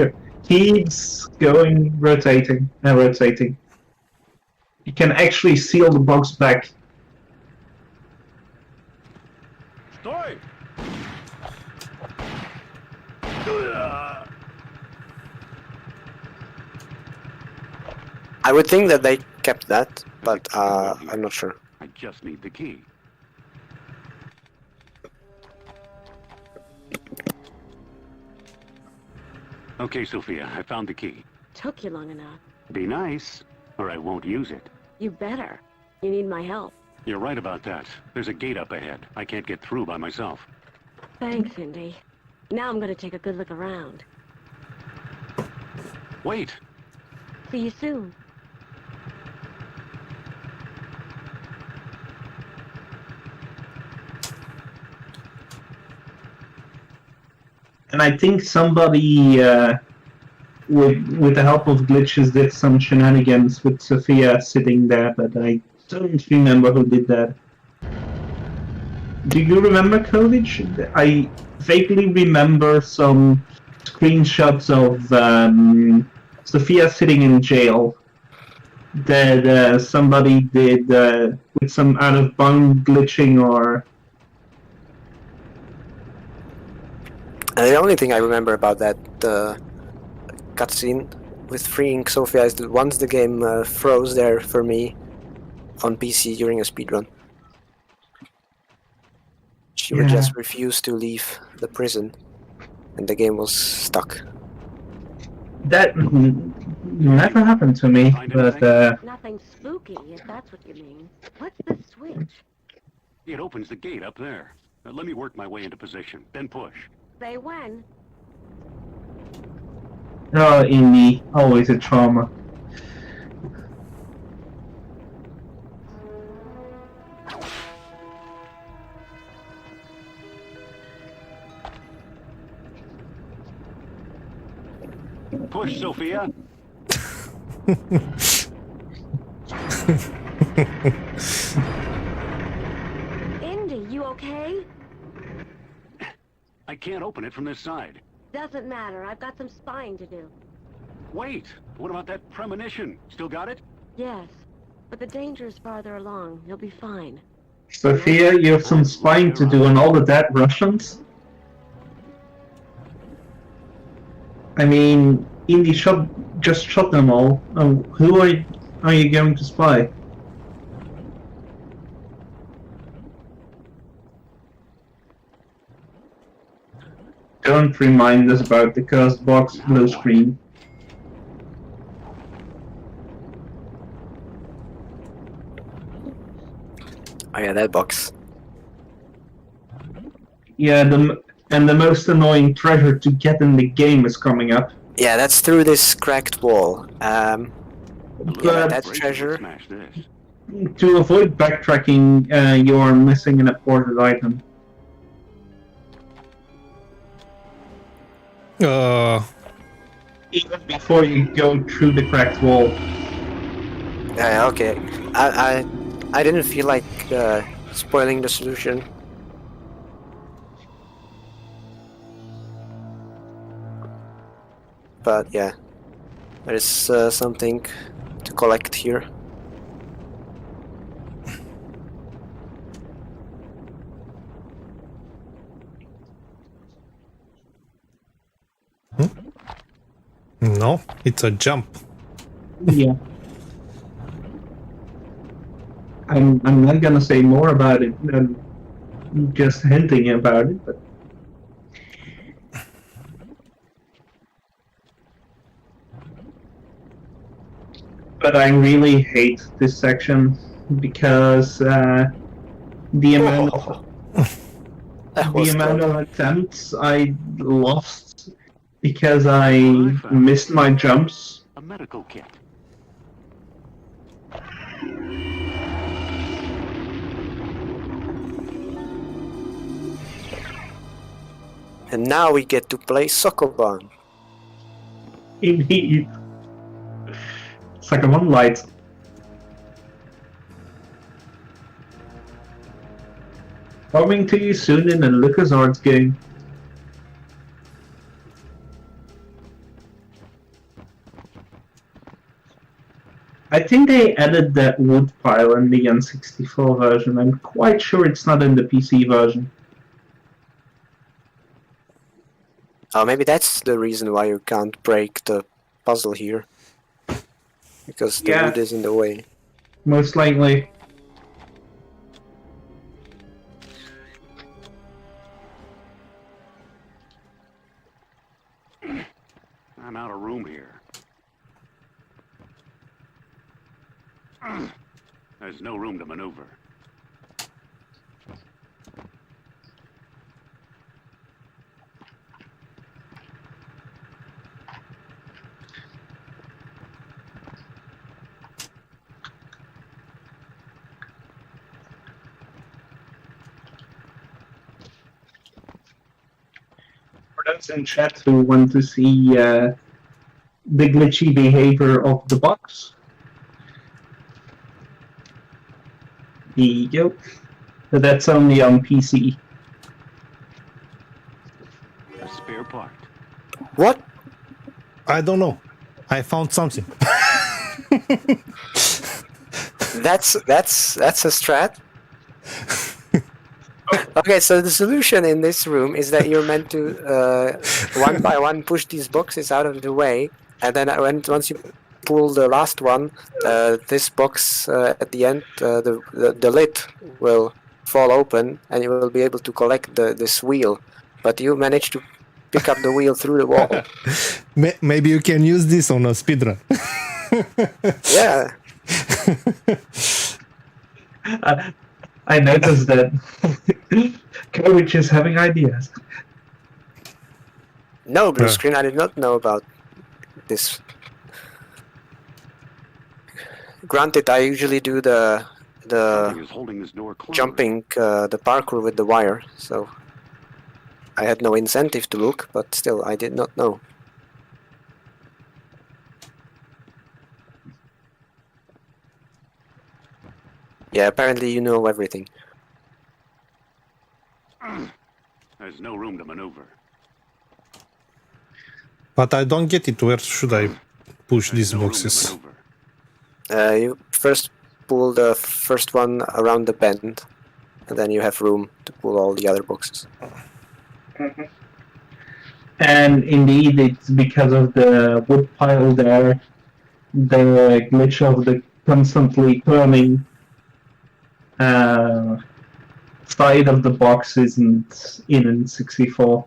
keeps going, rotating and rotating. You can actually seal the box back.
Stoy!
I would think that they kept that, but I'm not sure.
I just need the key. Okay, Sophia, I found the key.
Took you long enough.
Be nice, or I won't use it.
You better. You need my help.
You're right about that. There's a gate up ahead. I can't get through by myself.
Thanks, Indy. Now I'm gonna take a good look around.
Wait!
See you soon.
And I think somebody, with the help of glitches, did some shenanigans with Sophia sitting there, but I don't remember who did that. Do you remember, Coolidge? I vaguely remember some screenshots of Sophia sitting in jail that somebody did with some out-of-bound glitching or...
The only thing I remember about that cutscene with freeing Sophia is that once the game froze there for me on PC during a speedrun. She would just refuse to leave the prison, and the game was stuck.
That never happened to me, but
Nothing spooky, if that's what you mean. What's this switch?
It opens the gate up there. Let me work my way into position, then push.
Say when.
oh, Indy, always a trauma.
Push, Sophia!
Indy, you okay?
I can't open it from this side.
Doesn't matter. I've got some spying to do.
Wait! What about that premonition? Still got it?
Yes, but the danger is farther along. You'll be fine.
Sophia, you have some spying to do on all the dead Russians? I mean, Indy just shot them all. Who are you going to spy? Don't remind us about the cursed box blue screen.
Oh yeah, that box.
Yeah, the most annoying treasure to get in the game is coming up.
Yeah, that's through this cracked wall. Yeah,
But
that treasure.
Smash this.
to avoid backtracking, you are missing an important item. Even before you go through the cracked wall.
Yeah, okay. I didn't feel like spoiling the solution. but yeah, there is something to collect here.
No, it's a jump.
Yeah. I'm not gonna say more about it than just hinting about it, but I really hate this section because the amount of
That was good.
attempts I lost because I
found
missed my jumps.
A medical kit.
And now we get to play Sokoban.
Indeed. It's like a one light. Coming to you soon in a LucasArts game. I think they added that wood pile in the N64 version. I'm quite sure it's not in the PC version.
Oh, maybe that's the reason why you can't break the puzzle here. Because the
Yeah.
wood is in the way.
Most likely.
I'm out of room here. There's no room to maneuver.
For those in chat who want to see the glitchy behavior of the box, there you go. But that's only on PC.
A spare part.
What?
I don't know. I found something.
That's a strat? Okay, so the solution in this room is that you're meant to one by one push these boxes out of the way, and then once you pull the last one, this box at the end, the lid will fall open, and you will be able to collect this wheel. But you managed to pick up the wheel through the wall.
Maybe you can use this on a speedrun.
Yeah.
I noticed that Coach is having ideas.
No, blue screen. I did not know about this. Granted, I usually do the
Something is holding this door closed.
jumping the parkour with the wire, so I had no incentive to look, but still, I did not know. Yeah, apparently you know everything.
There's no room to maneuver.
But I don't get it. Where should I push these
No room to
boxes?
maneuver.
You first pull the first one around the bend, and then you have room to pull all the other boxes.
And indeed, it's because of the wood pile there, the glitch of the constantly turning side of the box isn't in 64.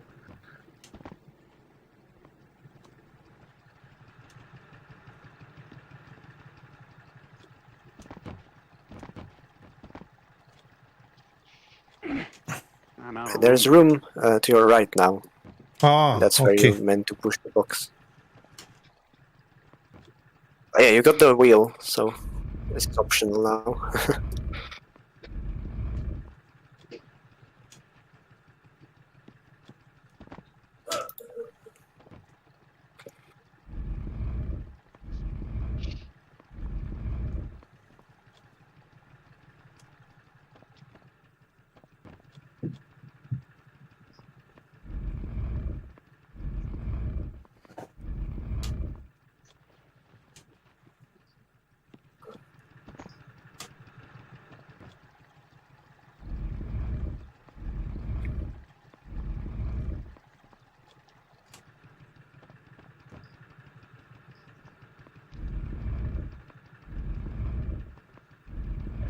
I'm out of
There's
room.
room to your right now.
Ah,
That's where
okay.
you're meant to push the box. Oh, yeah, you got the wheel, so this is optional now.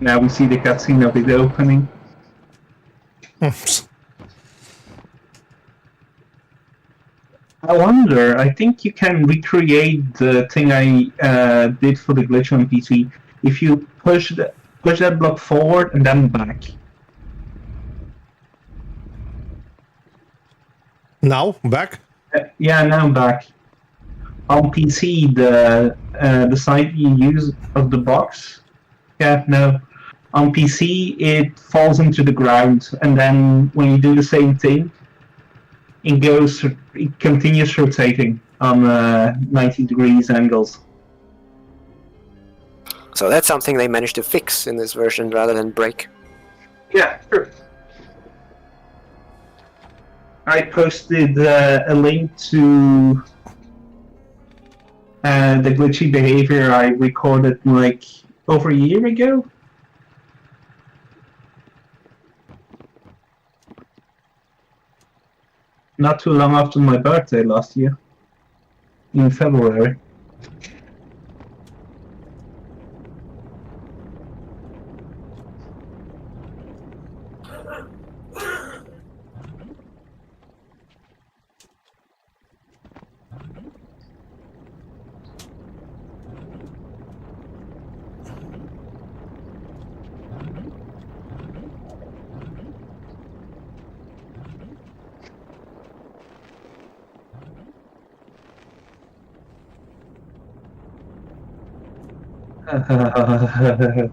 Now we see the cutscene of it opening. I wonder, I think you can recreate the thing I did for the glitch on PC. If you push that block forward and then back.
Now back.
Yeah, now back. On PC, the side you use of the box. Yeah, no. On PC, it falls into the ground, and then when you do the same thing, it continues rotating on 90 degrees angles.
So that's something they managed to fix in this version rather than break.
Yeah, sure. I posted a link to the glitchy behavior I recorded like over a year ago. Not too long after my birthday last year, in February.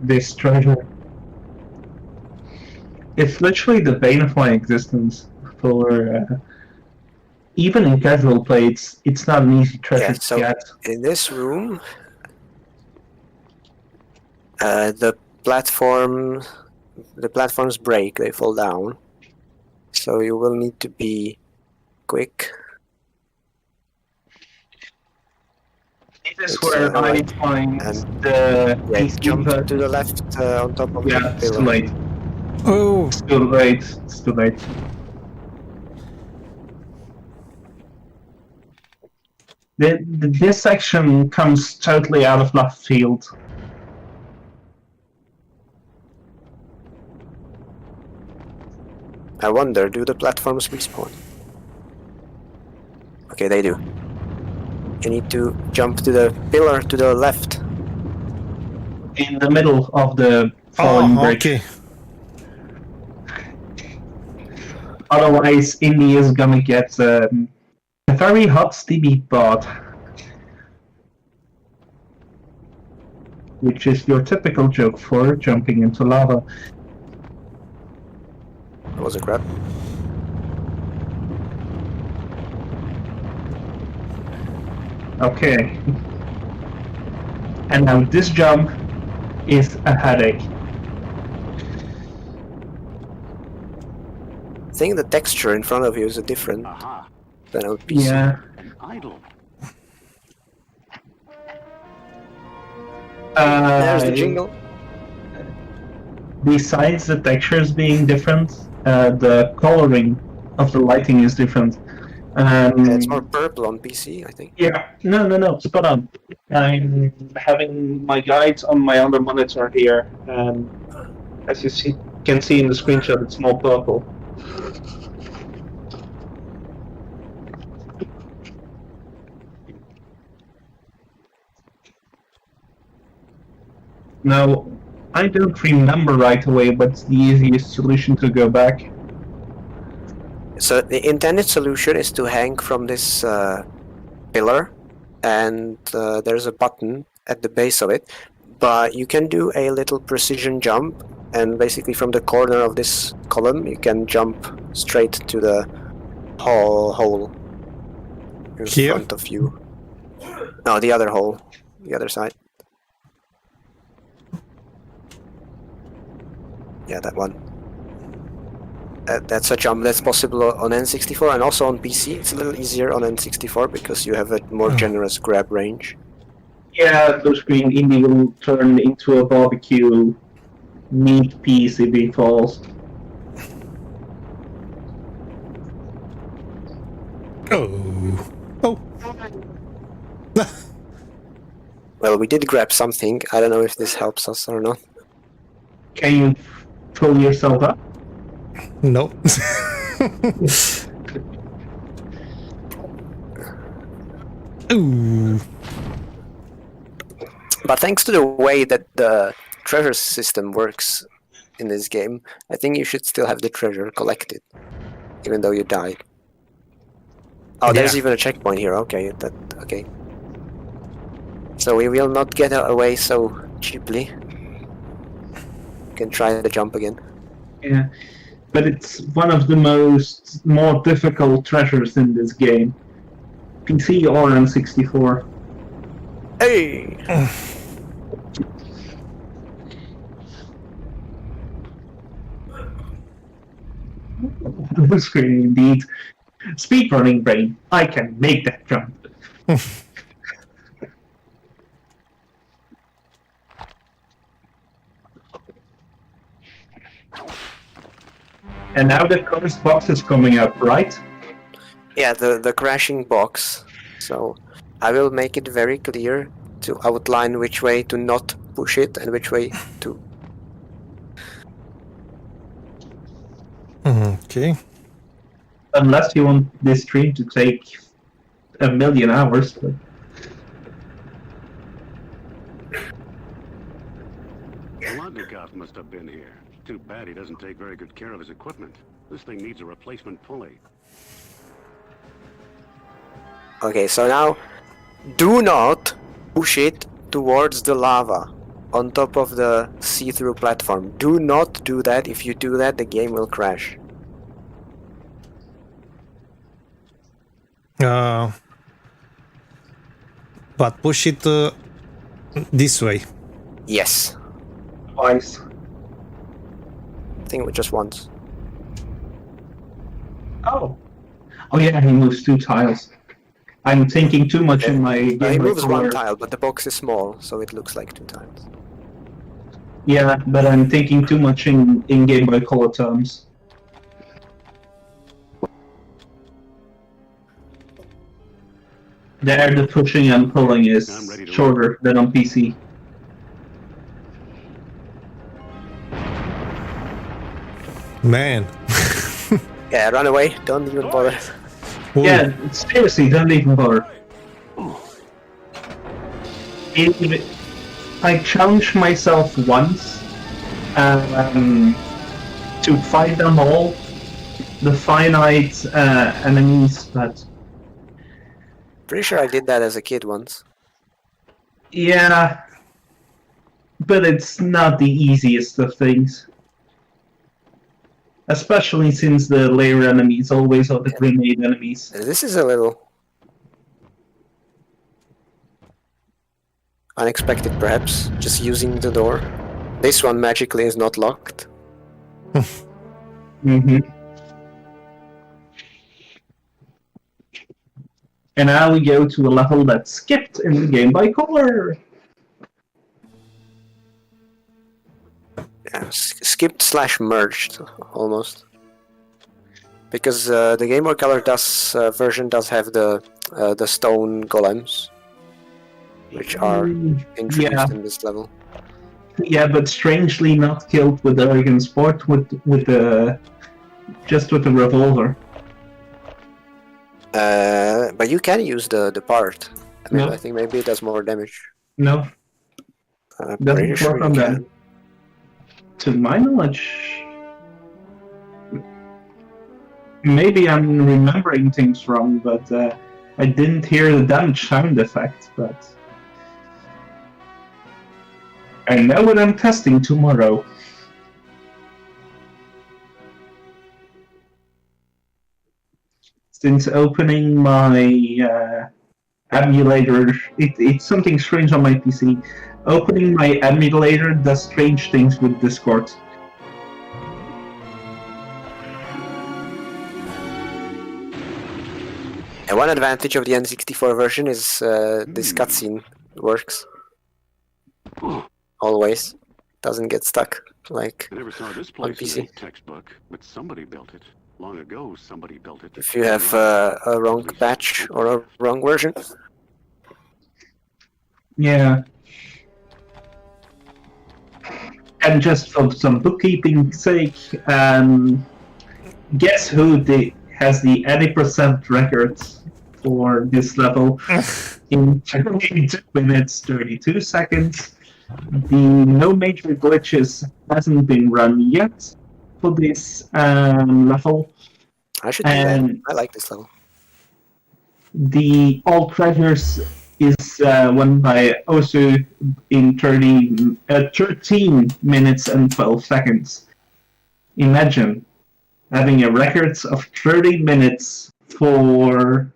This treasure. It's literally the bane of my existence. For even in casual play, it's not an easy treasure to get.
In this room, the platforms break; they fall down. So you will need to be quick.
This is where I find the
jump to the left on top of the pillar.
It's too late.
Oh,
It's too late. It's too late. This section comes totally out of left field.
I wonder, do the platforms respawn? Okay, they do. You need to jump to the pillar to the left.
In the middle of the falling bridge.
Okay.
Otherwise, Indy is gonna get a very hot Stevie bot. Which is your typical joke for jumping into lava.
That was a grab.
Okay. And now this jump is a headache.
I think the texture in front of you is different than on PC.
Yeah.
An idol.
There's the jingle.
Besides the textures being different, the coloring of the lighting is different.
It's more purple on PC, I think.
Yeah, no, spot on. I'm having my guides on my other monitor here, and as you can see in the screenshot, it's more purple. Now, I don't remember right away what's the easiest solution to go back.
So the intended solution is to hang from this pillar, and there's a button at the base of it, but you can do a little precision jump, and basically from the corner of this column you can jump straight to the hole in front of you. No, the other hole, the other side. Yeah, that one. That's a jump that's possible on N64 and also on PC. It's a little easier on N64 because you have a more generous grab range.
Yeah, those green Indy will turn into a barbecue meat piece if he falls.
Oh.
Well, we did grab something. I don't know if this helps us or not.
Can you pull yourself up?
No. Ooh.
But thanks to the way that the treasure system works in this game, I think you should still have the treasure collected, even though you died. Oh, there's
Yeah.
even a checkpoint here. Okay, okay. So we will not get away so cheaply. You can try the jump again.
Yeah, but it's one of the more difficult treasures in this game. PC or N64.
Hey!
The screen indeed. Speedrunning brain. I can make that jump. And now the first box is coming up, right?
Yeah, the crashing box. So I will make it very clear to outline which way to not push it and which way to.
Okay.
Unless you want this stream to take 1,000,000 hours. But...
Lodnikov must have been here. Too bad he doesn't take very good care of his equipment. This thing needs a replacement pulley.
Okay, so now do not push it towards the lava on top of the see-through platform. Do not do that. If you do that, the game will crash.
But push it this way.
Yes.
Twice.
I think just once.
Oh. Oh yeah, he moves 2 tiles. I'm thinking too much in my game.
He moves
Boy
one
Color.
tile, but the box is small, so it looks like 2 tiles.
Yeah, but I'm thinking too much in Game Boy Color terms. There, the pushing and pulling is
I'm ready to
shorter than on PC.
Man.
Yeah, run away. Don't even bother.
Ooh.
Yeah, seriously, don't even bother. I challenged myself once to fight them all, the finite enemies, but
Pretty sure I did that as a kid once.
yeah, but it's not the easiest of things. Especially since the layer enemies always are the grenade enemies.
This is a little unexpected, perhaps. Just using the door. This one magically is not locked.
Mm-hmm. And now we go to a level that's skipped in the Game Boy Color.
Yeah, skipped / merged, almost. Because the Game Boy Color version does have the stone golems, which are introduced in this level.
Yeah, but strangely not killed with the Oregon Sport, just with the revolver.
But you can use the part. I mean,
No.
I think maybe it does more damage.
No,
I'm
doesn't
pretty sure
work
you
on that.
can.
To my knowledge, maybe I'm remembering things wrong, but I didn't hear the damage sound effect. But I know what I'm testing tomorrow. Since opening my emulator, it's something strange on my PC. Opening my emulator does strange things with Discord.
And one advantage of the N64 version is this cutscene works. Always. Doesn't get stuck, like
I never saw this
on
place in
PC.
a textbook, but somebody built it. Long ago, somebody built it.
If you have a wrong patch or a wrong version.
Yeah. And just for some bookkeeping sake, guess who has the 80% record for this level in 22 minutes 32 seconds. The no major glitches hasn't been run yet for this level.
I should do that. I like this level.
The All Treasures is won by Osu in 13 minutes and 12 seconds. Imagine having a record of 30 minutes for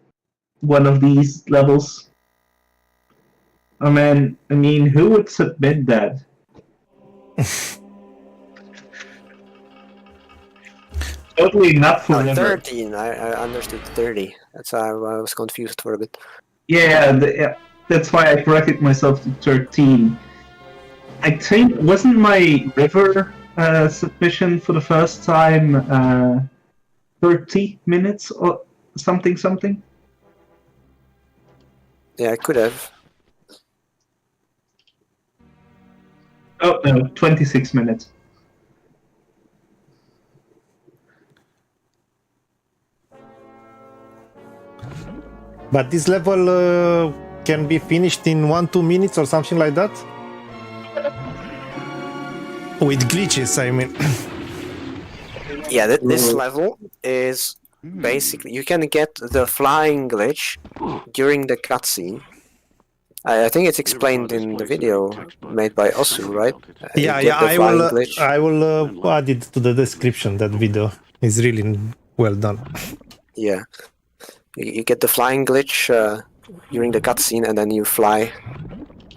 one of these levels. Oh man, I mean, who would submit that? Totally not for
13, I understood 30. That's why I was confused for a bit.
Yeah, that's why I corrected myself to 13. I think, wasn't my river submission for the first time 30 minutes or something?
Yeah, I could have.
Oh no, 26 minutes.
But this level can be finished in 1-2 minutes or something like that? With glitches, I mean.
Yeah, this level is basically... You can get the flying glitch during the cutscene. I think it's explained in the video made by Osu, right?
Yeah, I will add it to the description, that video. It's really well done.
Yeah. You get the flying glitch during the cutscene, and then you fly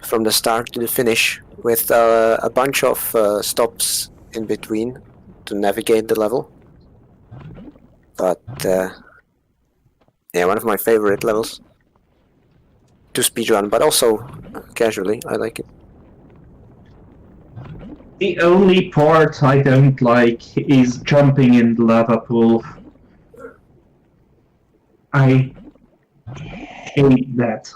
from the start to the finish with a bunch of stops in between to navigate the level. But yeah, one of my favorite levels to speedrun, but also casually. I like it.
The only part I don't like is jumping in the lava pool. I hate that.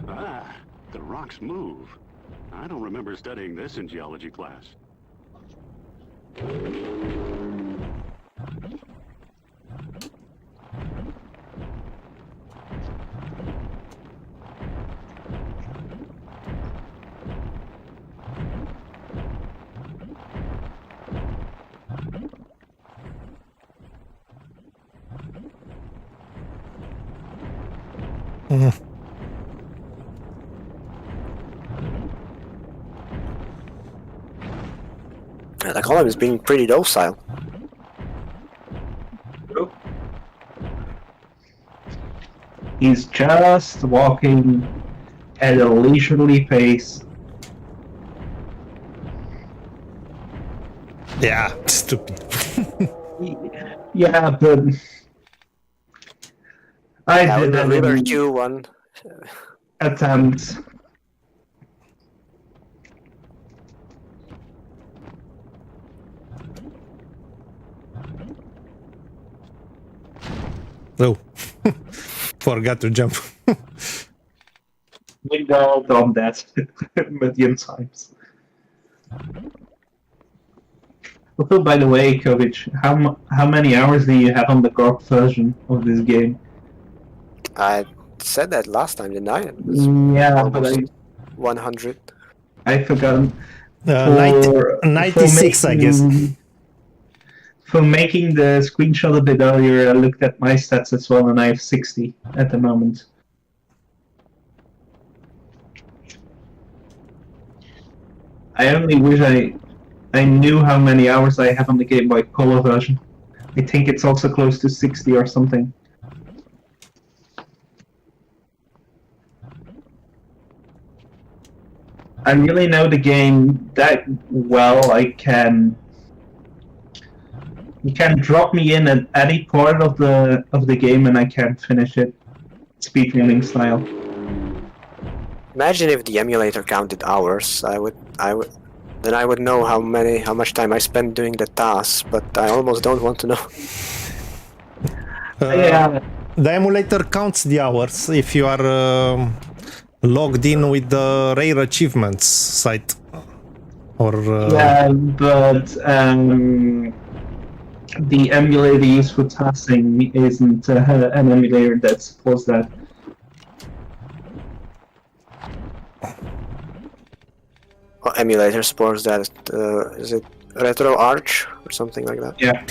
Ah, the rocks move. I don't remember studying this in geology class.
The column is being pretty docile.
He's just walking at a leisurely pace.
Yeah, stupid.
Yeah, but I
With the
did
River
an
Q one.
attempt.
Oh, forgot to jump.
We've all done that a million times. Also, by the way, Kovic, how many hours do you have on the GOG version of this game?
I said that last time, didn't I?
Yeah, but
100.
I forgot.
96, I guess.
For making the screenshot a bit earlier, I looked at my stats as well, and I have 60 at the moment. I only wish I knew how many hours I have on the Game Boy Color version. I think it's also close to 60 or something. I really know the game that well. You can drop me in at any part of the game and I can finish it, speedrunning style.
Imagine if the emulator counted hours. Then I would know how much time I spent doing the tasks. But I almost don't want to know.
Yeah.
The emulator counts the hours if you are logged in with the rare achievements site. Or
Yeah, but the emulator used for tasking isn't an emulator that supports that.
What emulator supports that? Is it RetroArch or something like that?
Yeah.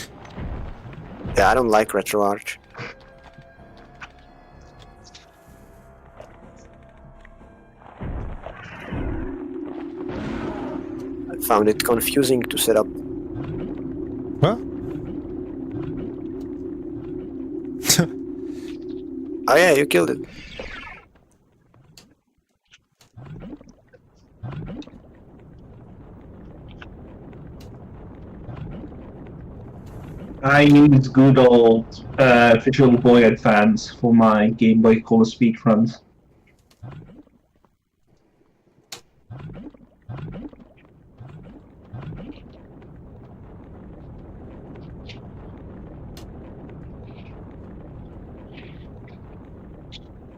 Yeah, I don't like RetroArch. I found it confusing to set up.
huh?
Oh yeah, you killed it.
I use good old Visual Boy Advance for my Game Boy Color speedruns.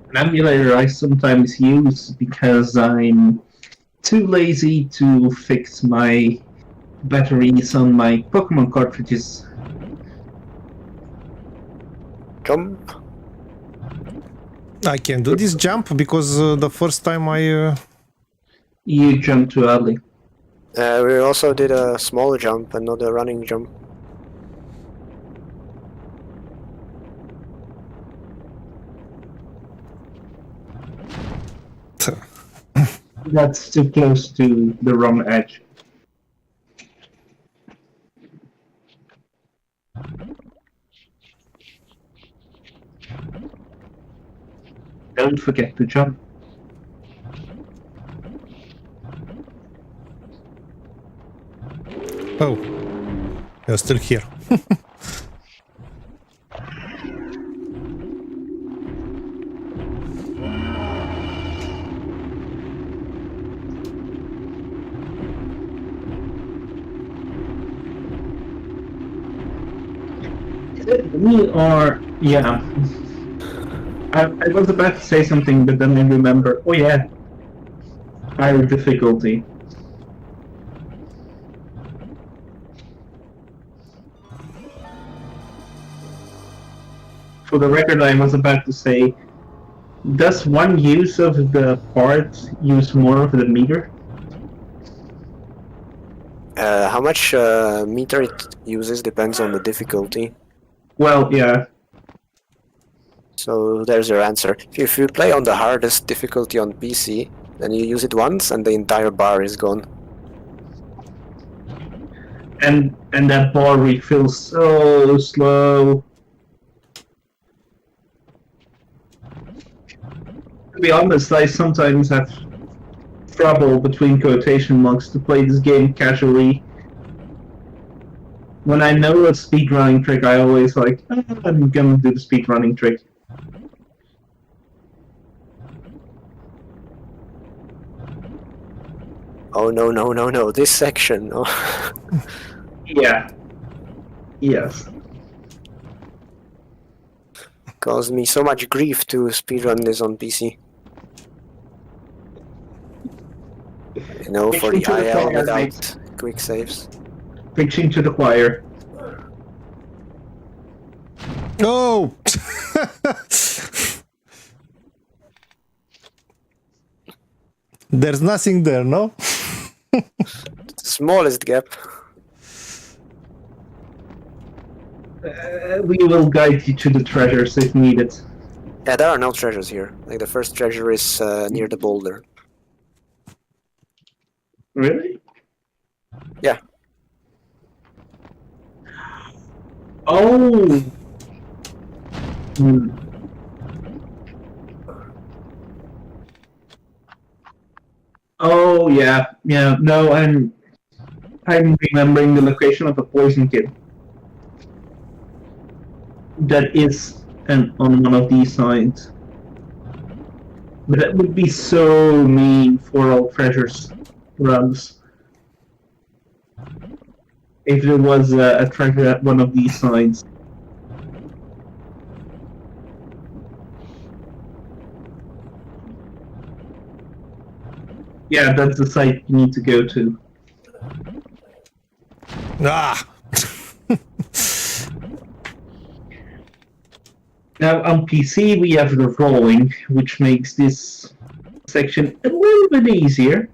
An emulator I sometimes use because I'm too lazy to fix my batteries on my Pokemon cartridges.
Jump.
I can do this jump because the first time I...
You jump too early.
We also did a small jump and not a running jump.
That's too close to the wrong edge. Don't forget to jump.
Oh, you're still here.
We are, yeah. I was about to say something, but then I remember, oh yeah, higher difficulty. For the record, I was about to say, does one use of the part use more of the meter?
How much meter it uses depends on the difficulty.
Well, yeah.
So there's your answer. If you play on the hardest difficulty on PC, then you use it once and the entire bar is gone.
And that bar refills so slow. To be honest, I sometimes have trouble between quotation marks to play this game casually. When I know a speedrunning trick, I always like, I'm gonna do the speedrunning trick.
Oh no, no, no, no, this section. Oh.
Yeah. Yes.
Caused me so much grief to speedrun this on PC. You know, for the
Preaching to the
IL
choir,
without
mate.
quick saves.
Preaching to the choir.
Oh! There's nothing there, no?
Smallest gap.
We will guide you to the treasures if needed.
Yeah, there are no treasures here. Like the first treasure is near the boulder.
Really?
Yeah.
Oh! Hmm. Oh yeah, yeah. No, I'm remembering the location of a poison kid. That is on one of these sides. But that would be so mean for all treasures runs. If there was a treasure at one of these sides. Yeah, that's the site you need to go to.
Ah!
Now on PC we have the rolling, which makes this section a little bit easier.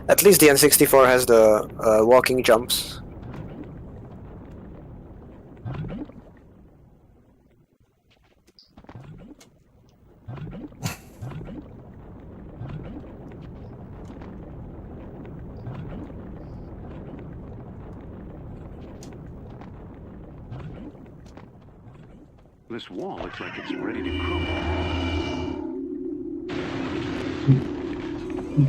At least the N64 has the walking jumps.
This wall looks like it's ready to crumble.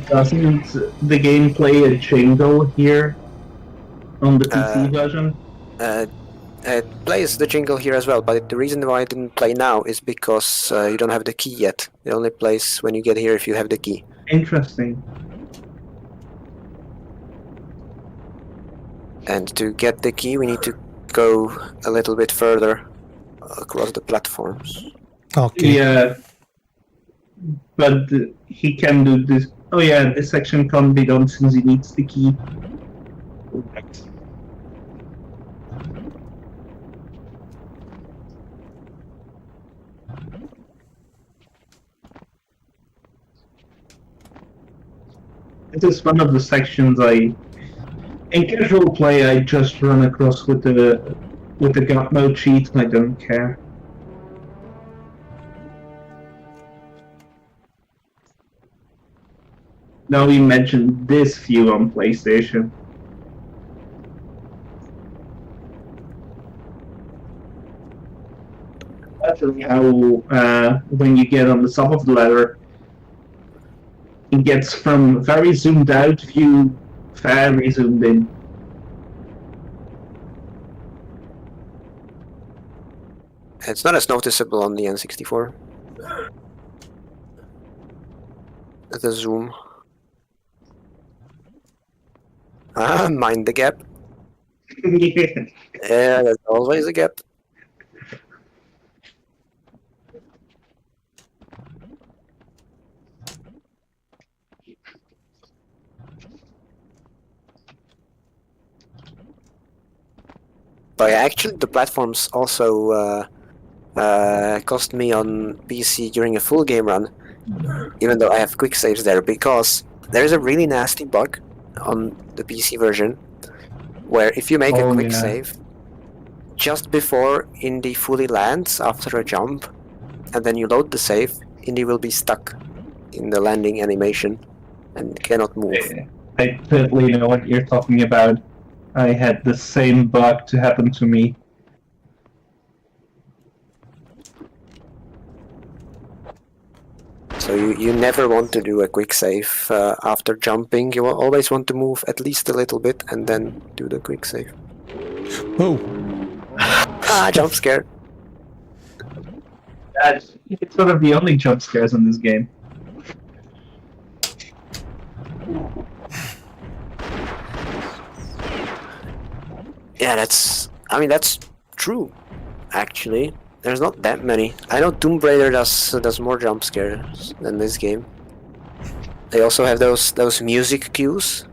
Doesn't the game play a jingle here on the PC version?
It plays the jingle here as well, but the reason why it didn't play now is because you don't have the key yet. It only plays when you get here if you have the key.
Interesting.
And to get the key, we need to go a little bit further across the platforms.
Okay.
Yeah, but he can do this. Oh yeah, this section can't be done since he needs the key. Correct. This is one of the sections in casual play I just run across with the God mode cheat and I don't care. Now we mentioned this view on PlayStation. Actually, how when you get on the top of the ladder, it gets from very zoomed out view, very zoomed in.
It's not as noticeable on the N64. The zoom. Ah, mind the gap. Yeah, there's always a gap. But actually, the platforms also cost me on PC during a full game run, even though I have quick saves there, because there is a really nasty bug on the PC version where if you make a quick save just before Indy fully lands after a jump, and then you load the save, Indy will be stuck in the landing animation and cannot move.
I totally know what you're talking about. I had the same bug to happen to me.
So you never want to do a quick save after jumping. You will always want to move at least a little bit and then do the quick save.
Oh.
Ah, jump scare.
It's one of the only jump scares in this game.
Yeah, that's true, actually. There's not that many. I know Tomb Raider does more jump scares than this game. They also have those music cues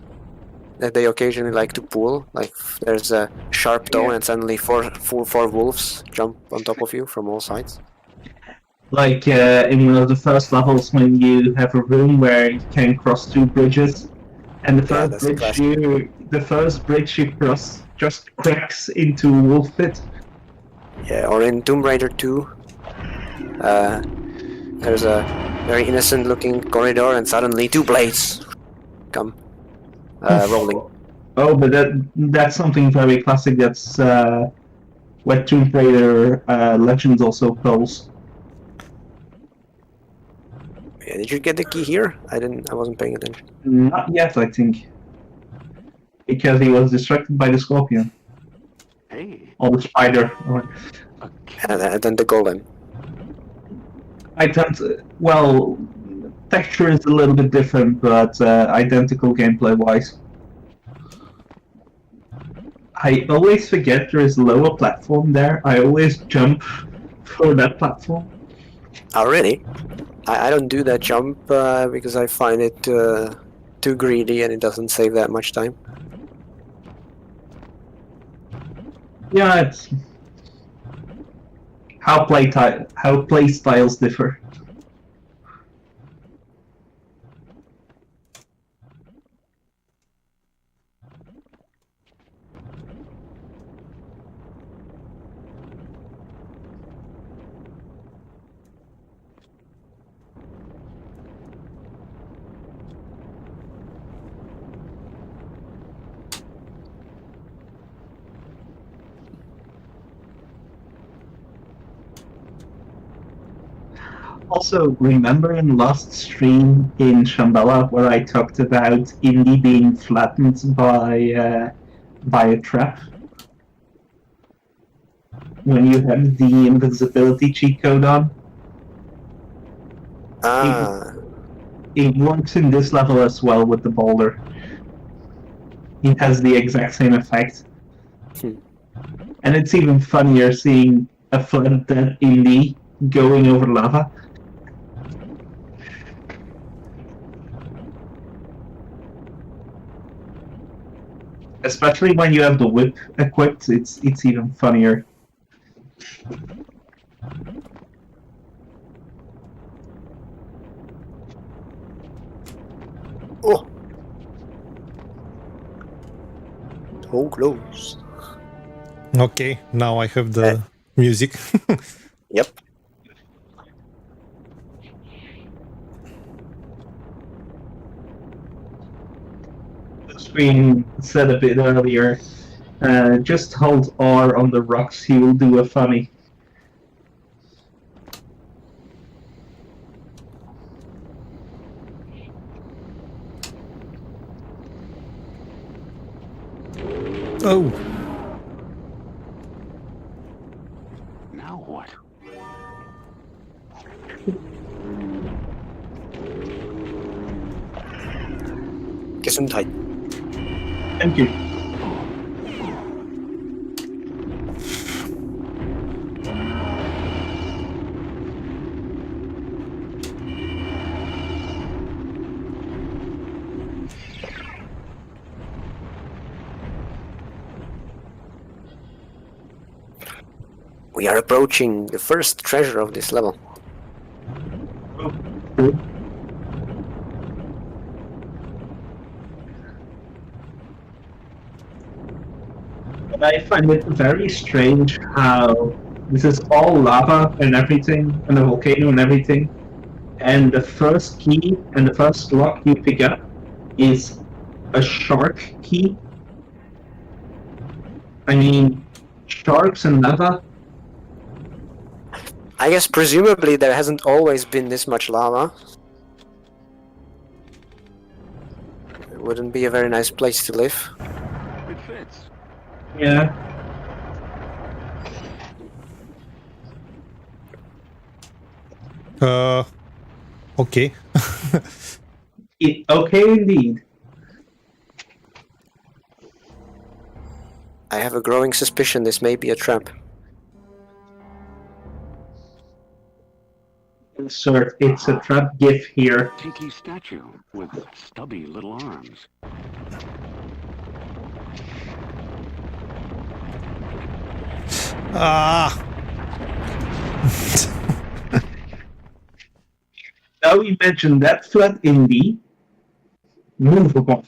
that they occasionally like to pull. Like there's a sharp tone and suddenly four wolves jump on top of you from all sides.
Like in one of the first levels when you have a room where you can cross two bridges, and the first bridge you cross just cracks into a wolf pit.
Yeah, or in Tomb Raider 2, there's a very innocent-looking corridor, and suddenly two blades come rolling.
Oh, but that's something very classic. That's what Tomb Raider Legends also calls.
Yeah, did you get the key here? I wasn't paying attention.
Not yet, I think, because he was distracted by the scorpion.
Hey,
Or the spider.
a
And then the golem.
I tend to, well, texture is a little bit different, but identical gameplay-wise. I always forget there is a lower platform there. I always jump for that platform.
Oh, really? I don't do that jump because I find it too greedy and it doesn't save that much time.
Yeah, it's how play styles differ. Also, remember in last stream in Shambhala where I talked about Indy being flattened by a trap? When you have the invincibility cheat code on?
Ah,
It works in this level as well with the boulder. It has the exact same effect. And it's even funnier seeing a flat dead Indy going over lava. Especially when you have the whip equipped, it's even funnier.
oh, so close.
Okay, now I have the music.
Yep.
The screen said a bit earlier, just hold R on the rocks, he will do a funny.
Oh,
Now what?
Gesundheit.
Thank you.
We are approaching the first treasure of this level.
And I find it very strange how this is all lava and everything, and a volcano and everything, and the first key and the first lock you pick up is a shark key. I mean, sharks and lava.
I guess presumably there hasn't always been this much lava. It wouldn't be a very nice place to live.
It fits.
Yeah.
okay.
Okay, indeed.
I have a growing suspicion this may be a trap.
Insert it's a trap gif here.
Tinky statue with stubby little arms.
Ah.
Now we mentioned that flat Indy. Move on.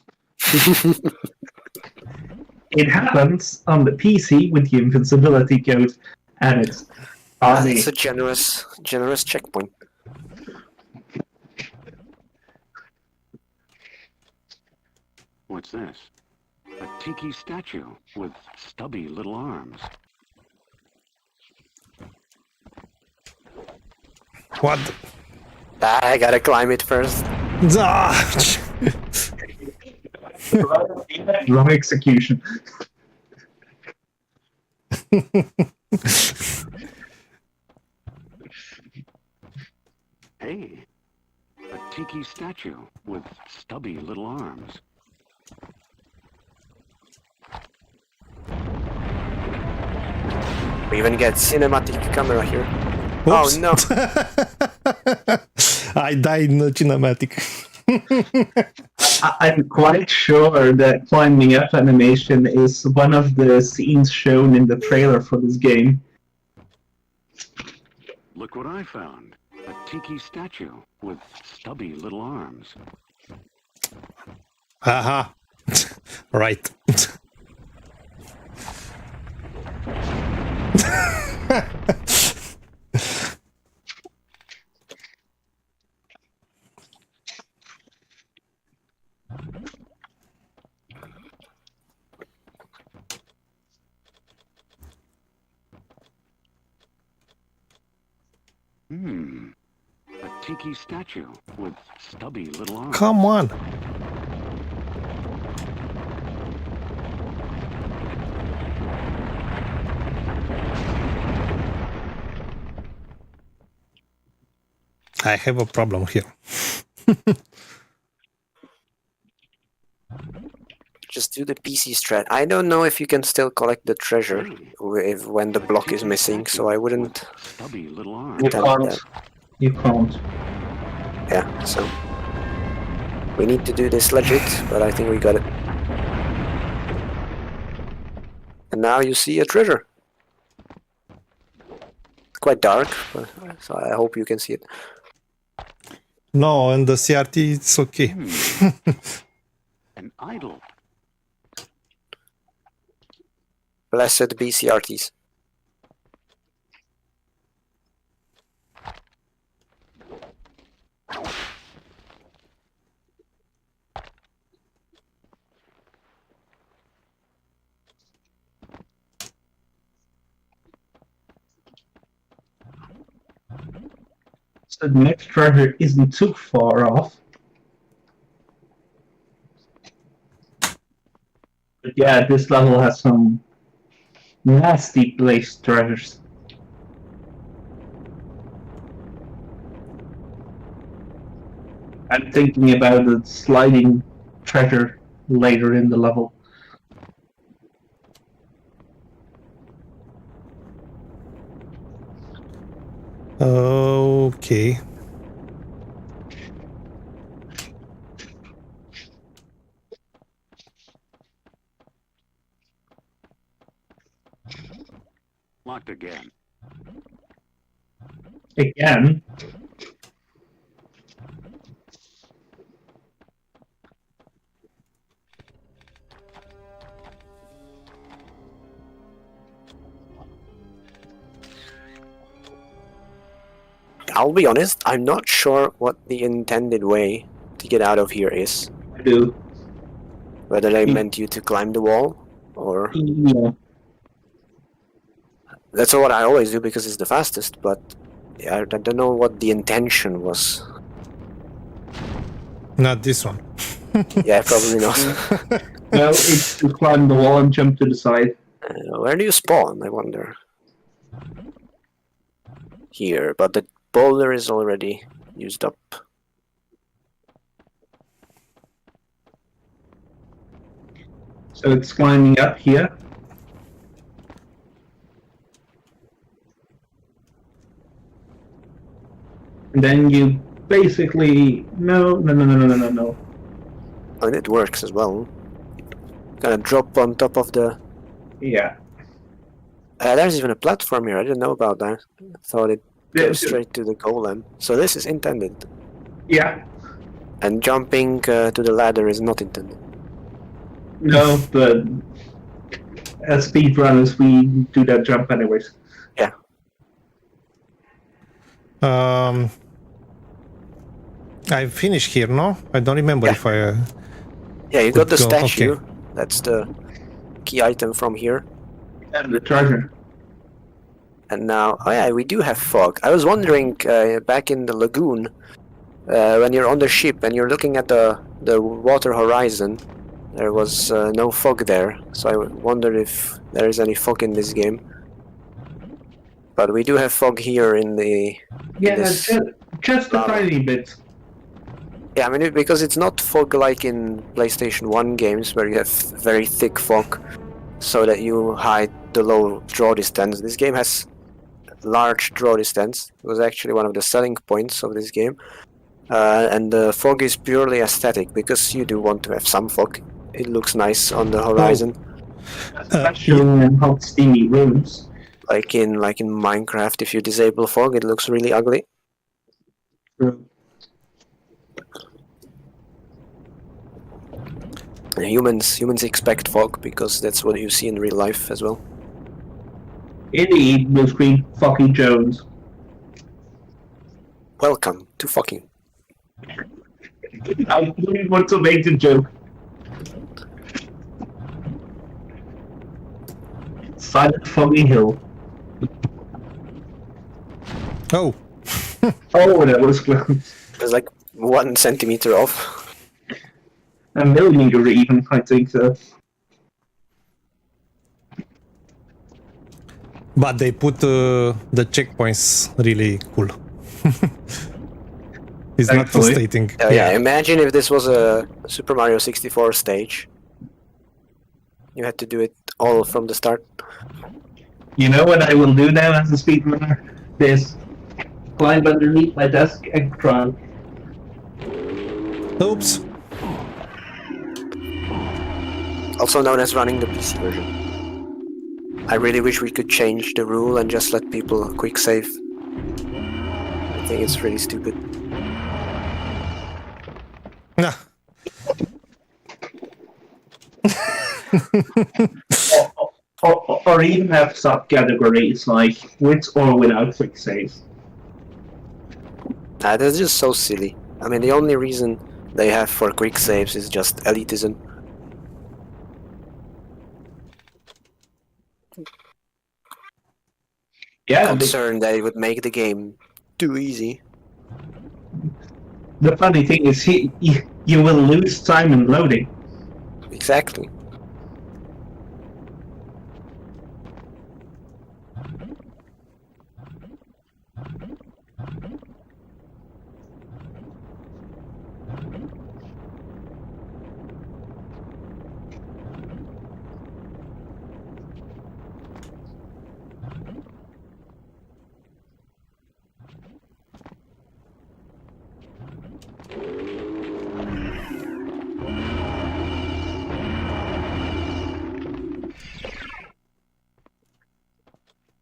It happens on the PC with the invincibility code, and it's funny.
It's a generous checkpoint.
What's this? A tinky statue with stubby little arms.
What?
I gotta climb it first.
Ah.
Wrong execution.
Hey, a tiki statue with stubby little arms.
We even get cinematic camera here.
Oops.
Oh no!
I died in the cinematic.
I'm quite sure that climbing up animation is one of the scenes shown in the trailer for this game.
Look what I found. A tiki statue with stubby little arms.
Haha. Right.
A tiki statue with stubby little arms.
Come on. I have a problem here.
Just do the PC strat. I don't know if you can still collect the treasure when the block is missing, so I wouldn't
Stubby little arms.
You
attempt
can't.
that.
You can't.
Yeah, so we need to do this legit, but I think we got it. And now you see a treasure. It's quite dark, so I hope you can see it.
No, and the CRT, it's okay.
An idol.
Blessed be CRTs.
So the next treasure isn't too far off. But yeah, this level has some nasty placed treasures. I'm thinking about the sliding treasure later in the level.
Okay.
Locked again.
Again,
I'll be honest, I'm not sure what the intended way to get out of here is.
I do.
Whether they meant you to climb the wall, or...
Yeah.
That's what I always do because it's the fastest, but yeah, I don't know what the intention was.
Not this one.
Yeah, probably not.
No, it's to climb the wall and jump to the side.
Where do you spawn, I wonder? Here, but the boulder is already used up.
So it's climbing up here. And then you basically no.
And it works as well. Gonna drop on top of the...
Yeah.
there's even a platform here, I didn't know about that. I thought it goes straight to the golem. So this is intended.
Yeah.
And jumping to the ladder is not intended.
No, but as speedrunners, we do that jump anyways.
Yeah.
I finished here, no? I don't remember if I...
Yeah, you got the
Could go,
statue.
okay.
That's the key item from here.
And the treasure.
And now, oh yeah, we do have fog. I was wondering, back in the lagoon, when you're on the ship and you're looking at the water horizon, there was no fog there. So I wonder if there is any fog in this game. But we do have fog here in the...
Yeah,
this-
Just a tiny bit.
Yeah, I mean, because it's not fog like in PlayStation 1 games where you have very thick fog so that you hide the low draw distance. This game has large draw distance. It was actually one of the selling points of this game. And the fog is purely aesthetic because you do want to have some fog. It looks nice on the horizon.
Especially in hot, steamy rooms.
Like in Minecraft, if you disable fog, it looks really ugly.
True.
Humans expect fog because that's what you see in real life as well.
Indy will scream fucking Jones.
Welcome to fucking.
I didn't want to make the joke. Silent Foggy Hill.
Oh,
Oh, that was close.
It's like 1 centimeter off.
A millimeter even, I think so.
but they put the checkpoints really cool. It's not
Thankfully.
frustrating.
Yeah, imagine if this was a Super Mario 64 stage. You had to do it all from the start.
You know what I will do now as a speedrunner? This. Climb underneath my desk and try.
Oops.
Also known as running the PC version. I really wish we could change the rule and just let people quick save. I think it's really stupid.
Nah.
Or even have subcategories like with or without quick saves.
That's just so silly. I mean, the only reason they have for quick saves is just elitism.
Yeah,
Concerned that it would make the game too easy.
the funny thing is you will lose time in loading.
Exactly.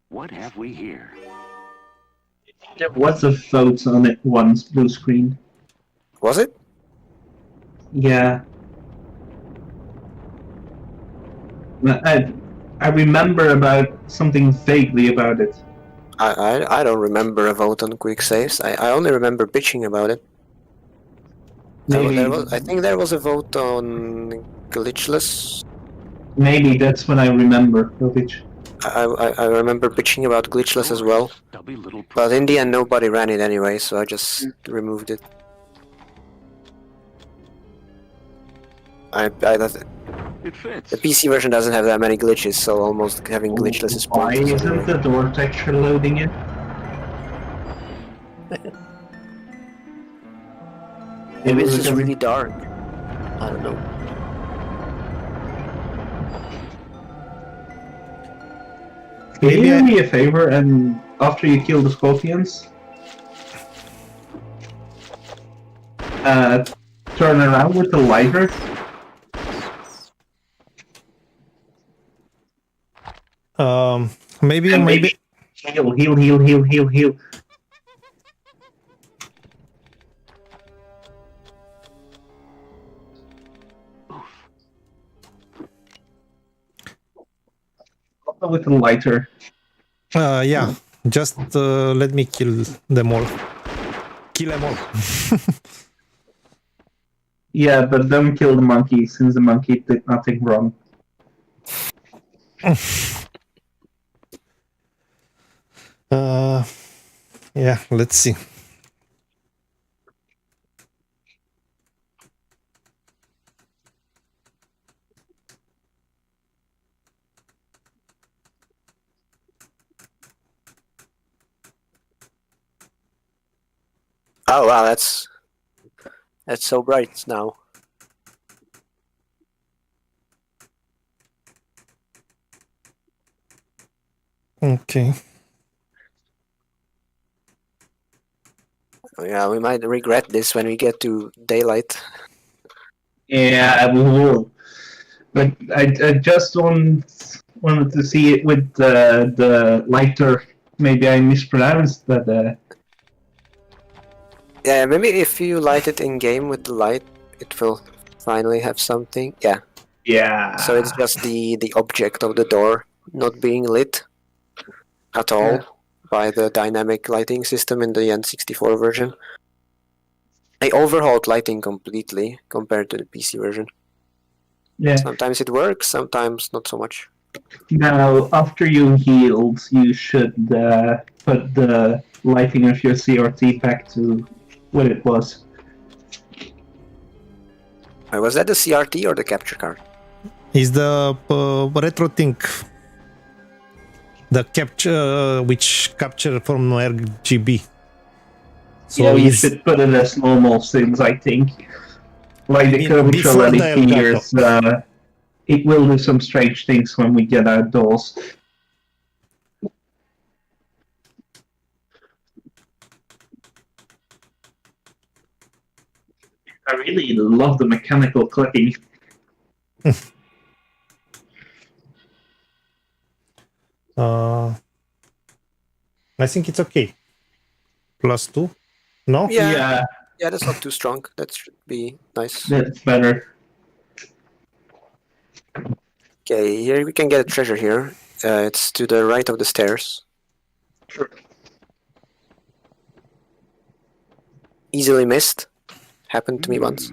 What have we here?
There was a vote on it once, blue screen.
Was it?
Yeah. I remember about something vaguely about it.
I don't remember a vote on quick saves. I only remember bitching about it.
Maybe
I think there was a vote on glitchless.
maybe that's what I remember of it.
I remember bitching about glitchless as well.
Stubby little
But in the end, nobody ran it anyway, so I just removed it.
It fits.
The PC version doesn't have that many glitches, so almost having glitchless is
Why
pointless.
isn't the door texture loading it?
Maybe it's just really dark. I don't know.
Can you
Maybe
do me a favor and after you kill the scorpions, turn around with the lighter?
Maybe
And
maybe
heal. Also with the lighter.
yeah. Just let me kill them all. Kill them all.
Yeah, but don't kill the monkey since the monkey did nothing wrong.
Yeah, let's see.
Oh wow, that's so bright now.
Okay.
Yeah, we might regret this when we get to daylight.
Yeah, we will. But I just wanted to see it with the lighter. Maybe I mispronounced, but
Yeah, maybe if you light it in game with the light, it will finally have something. Yeah.
yeah.
So it's just the object of the door not being lit at all by the dynamic lighting system in the N64 version. I overhauled lighting completely compared to the PC version.
Yeah.
Sometimes it works, sometimes not so much.
Now, after you healed, you should put the lighting of your CRT back to what it was.
Was that the CRT or the capture card?
Is the retro thing the capture which capture from RGB? So
Yeah, you should put it as normal since I think, like the curvature
before the
LED
Elgato.
is, it will do some strange things when we get outdoors. I really love the mechanical clicking.
I think it's okay. +2? No?
Yeah, that's not too strong. That should be nice.
That's better.
Okay, here we can get a treasure here. It's to the right of the stairs.
Sure.
Easily missed. Happened to me once.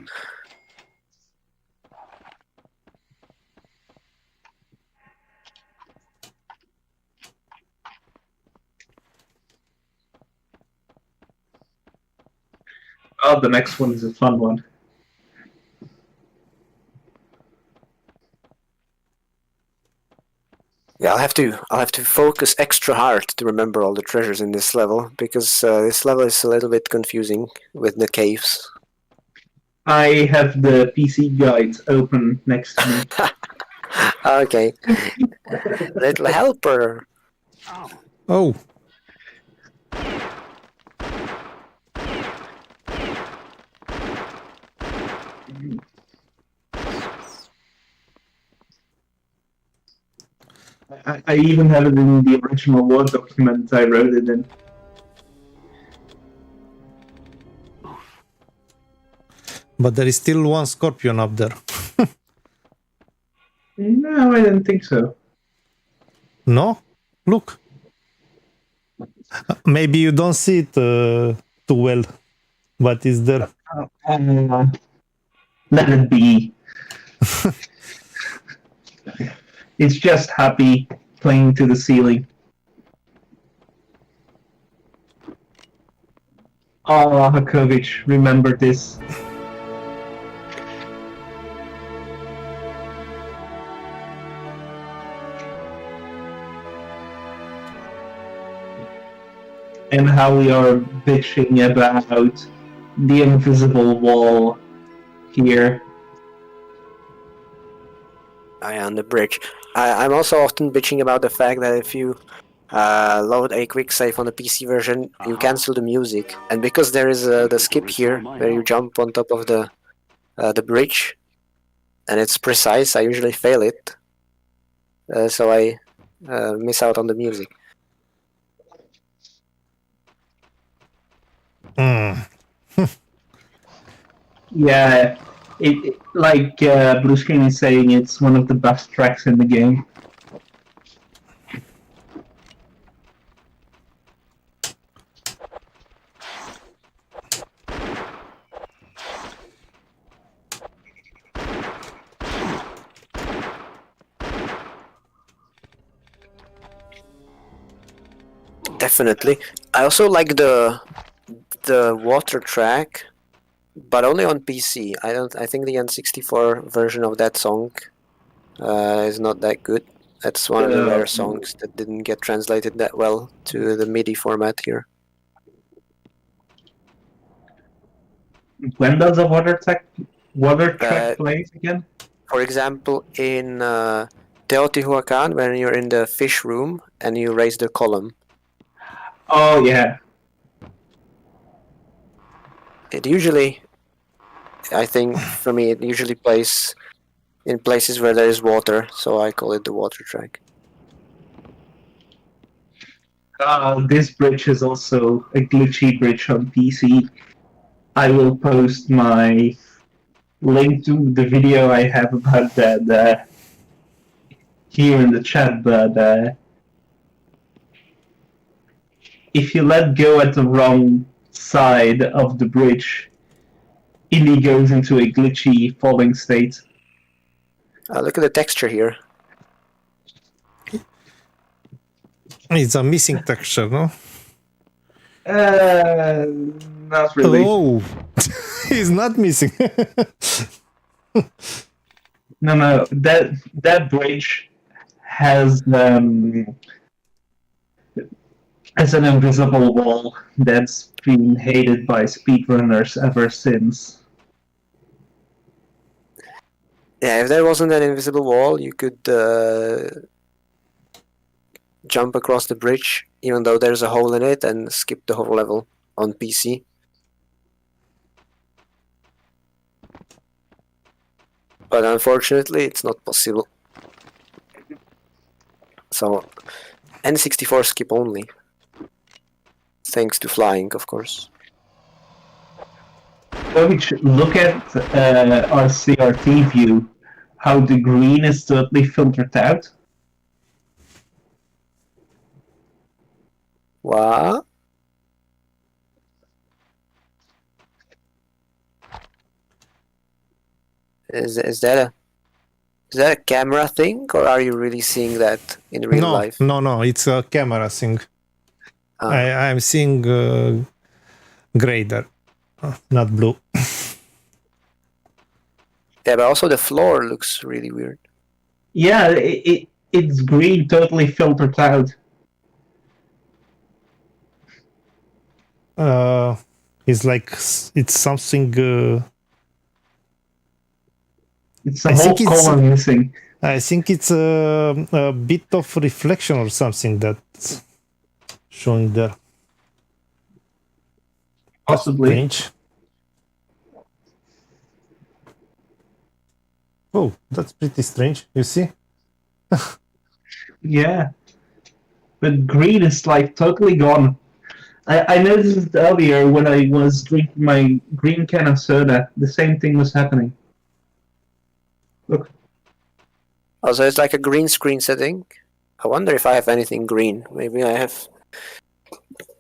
Oh, the next one is a fun one.
Yeah, I'll have to focus extra hard to remember all the treasures in this level, because this level is a little bit confusing with the caves.
I have the PC guide open next to me.
Okay. Little helper.
Oh.
I even have it in the original Word document I wrote it in.
But there is still one scorpion up there.
No, I don't think so.
No? Look. Maybe you don't see it too well, but it's there.
Let it be. It's just happy playing to the ceiling. Oh, Hakovic, remember this. And how we are bitching about the invisible wall here.
On the bridge. I'm also often bitching about the fact that if you load a quick save on the PC version, you cancel the music, and because there is the skip here where you jump on top of the bridge, and it's precise, I usually fail it, so I miss out on the music.
Yeah, it like Bruce King is saying, it's one of the best tracks in the game.
Definitely. I also like the water track, but only on PC. I think the N64 version of that song is not that good. That's one of the rare songs that didn't get translated that well to the MIDI format here.
When does a water track
Uh,
place again?
For example, in Teotihuacan, when you're in the fish room and you raise the column,
Oh yeah.
it usually, I think for me, it usually plays in places where there is water, so I call it the water track.
This bridge is also a glitchy bridge on PC. I will post my link to the video I have about that here in the chat, but if you let go at the wrong side of the bridge, Indy goes into a glitchy falling state.
Look at the texture here.
It's a missing texture, no?
Not really.
Oh, he's not missing.
No. That bridge has an invisible wall that's been hated by speedrunners ever since.
Yeah, if there wasn't an invisible wall, you could jump across the bridge, even though there's a hole in it, and skip the whole level on PC. But unfortunately, it's not possible. So, N64 skip only. Thanks to flying, of course.
Coach, look at our CRT view. How the green is totally filtered out.
What? Is that a camera thing, or are you really seeing that in real life?
No, it's a camera thing.
Ah.
I'm seeing gray there, not blue.
Yeah, but also the floor looks really weird.
Yeah, it's green, totally filtered out.
It's like it's something.
It's a whole color missing.
I think it's a bit of reflection or something that's showing there.
Possibly.
Strange. Oh, that's pretty strange. You see?
Yeah. But green is like totally gone. I noticed it earlier when I was drinking my green can of soda. The same thing was happening. Look.
Oh, so it's like a green screen setting. I wonder if I have anything green. Maybe I have.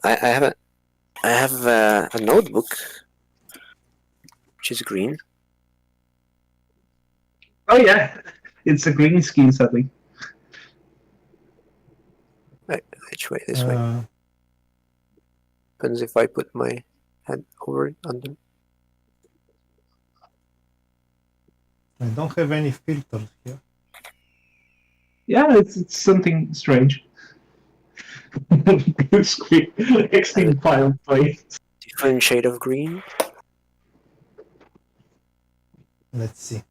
I have a notebook, which is green.
Oh yeah, it's a green screen setting.
Which way? This way. Depends if I put my head over it under.
I don't have any filters here.
Yeah, it's something strange. Blue screen, extreme fireplace.
Different shade of green.
Let's see.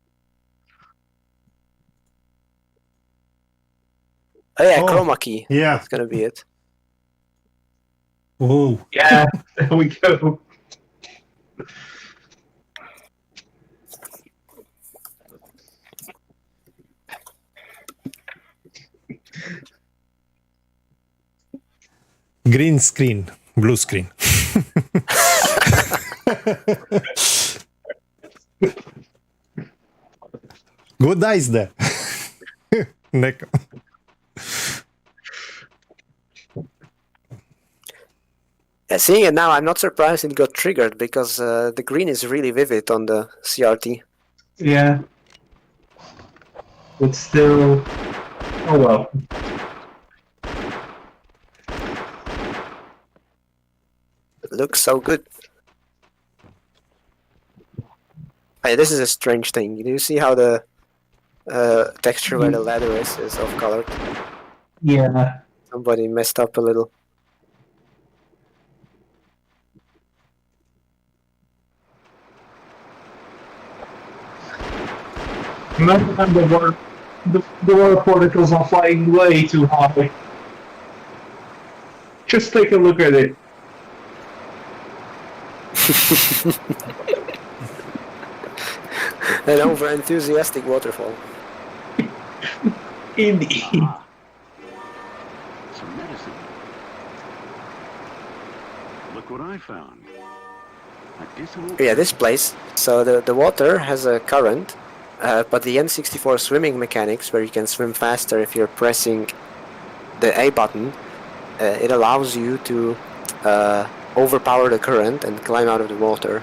Oh yeah,
Oh,
chroma key.
Yeah.
That's gonna be it.
Oh.
Yeah, there we go.
Green screen, blue screen. Good eyes there. Neko.
Yeah, seeing it now, I'm not surprised it got triggered because the green is really vivid on the CRT.
Yeah. It's still... Oh well.
It looks so good. Hey, this is a strange thing. Do you see how the texture where the ladder is off colored?
Yeah.
Somebody messed up a little.
Remember when the water particles are flying way too high. Just take a look at it.
An over-enthusiastic waterfall.
Indy.
Some medicine. Look what I found. Medicinal.
Yeah, this place. So the water has a current, but the N64 swimming mechanics, where you can swim faster if you're pressing the A button, it allows you to overpower the current and climb out of the water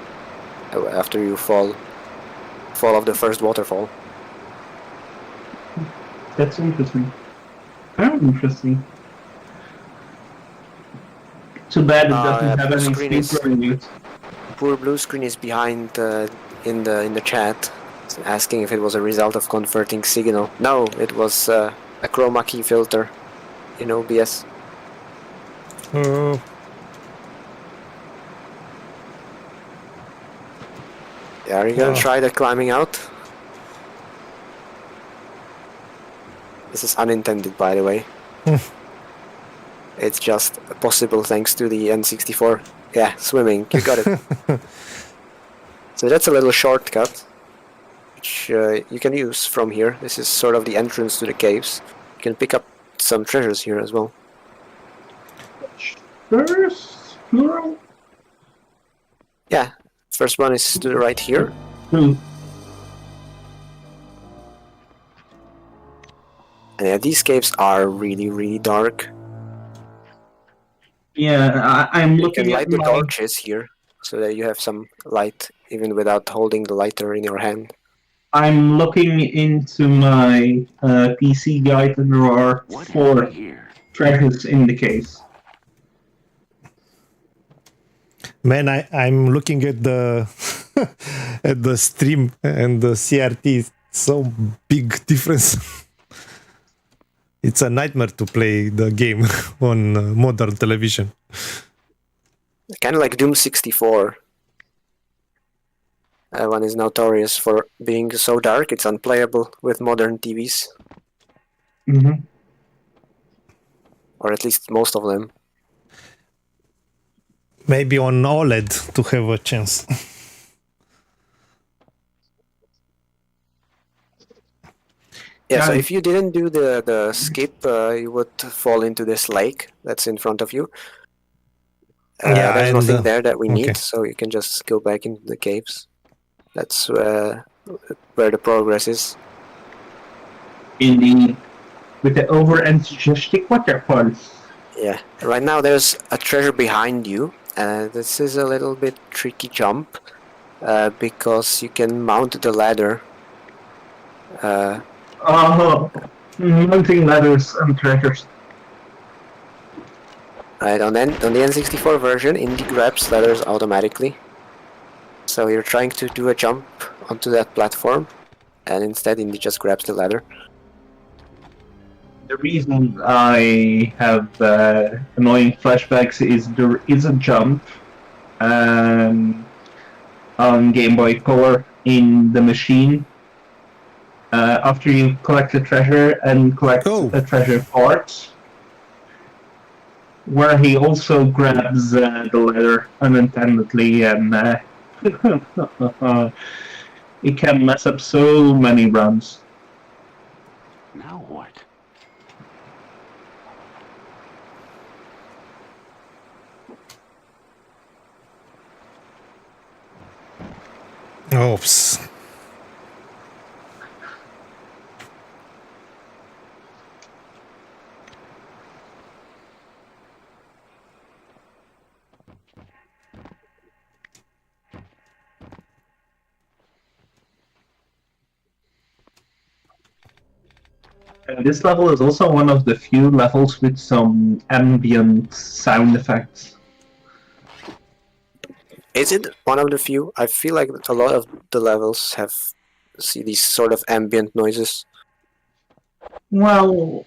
after you fall off the first waterfall.
That's interesting. Very interesting. Too bad it doesn't have any speedrunning yet.
Poor blue screen is behind in the chat, asking if it was a result of converting signal. No, it was a chroma key filter in OBS. Yeah, are you gonna try the climbing out? This is unintended, by the way. It's just possible thanks to the N64. Yeah, swimming, you got it. So that's a little shortcut, which you can use from here. This is sort of the entrance to the caves. You can pick up some treasures here as well.
First, plural?
Yeah, first one is to the right here.
Hmm.
And yeah, these caves are really, really dark.
Yeah, I'm
You
looking
can light
at
the
my...
torches here, so that you have some light, even without holding the lighter in your hand.
I'm looking into my PC guide, and there are
What
4
here?
treasures in the case.
Man, I'm looking at the at the stream and the CRT. So big difference. It's a nightmare to play the game on modern television.
Kind of like Doom 64. One is notorious for being so dark it's unplayable with modern TVs.
Mm-hmm.
Or at least most of them.
Maybe on OLED to have a chance.
Yeah, so if you didn't do the skip, you would fall into this lake that's in front of you. There's nothing there that we need, so you can just go back into the caves. That's where the progress is.
Indeed. With the over-enthusiastic waterfalls.
Yeah, right now there's a treasure behind you. This is a little bit tricky jump, because you can mount the ladder.
Mounting ladders and treasures.
Right, on the N64 version, Indy grabs ladders automatically. So you're trying to do a jump onto that platform, and instead Indy just grabs the ladder.
The reason I have annoying flashbacks is there is a jump on Game Boy Color in the machine. After you collect the treasure and collect a treasure part, where he also grabs the ladder unintendedly, and it can mess up so many runs.
Now what?
Oops.
And this level is also one of the few levels with some ambient sound effects.
Is it one of the few? I feel like a lot of the levels have these sort of ambient noises.
Well,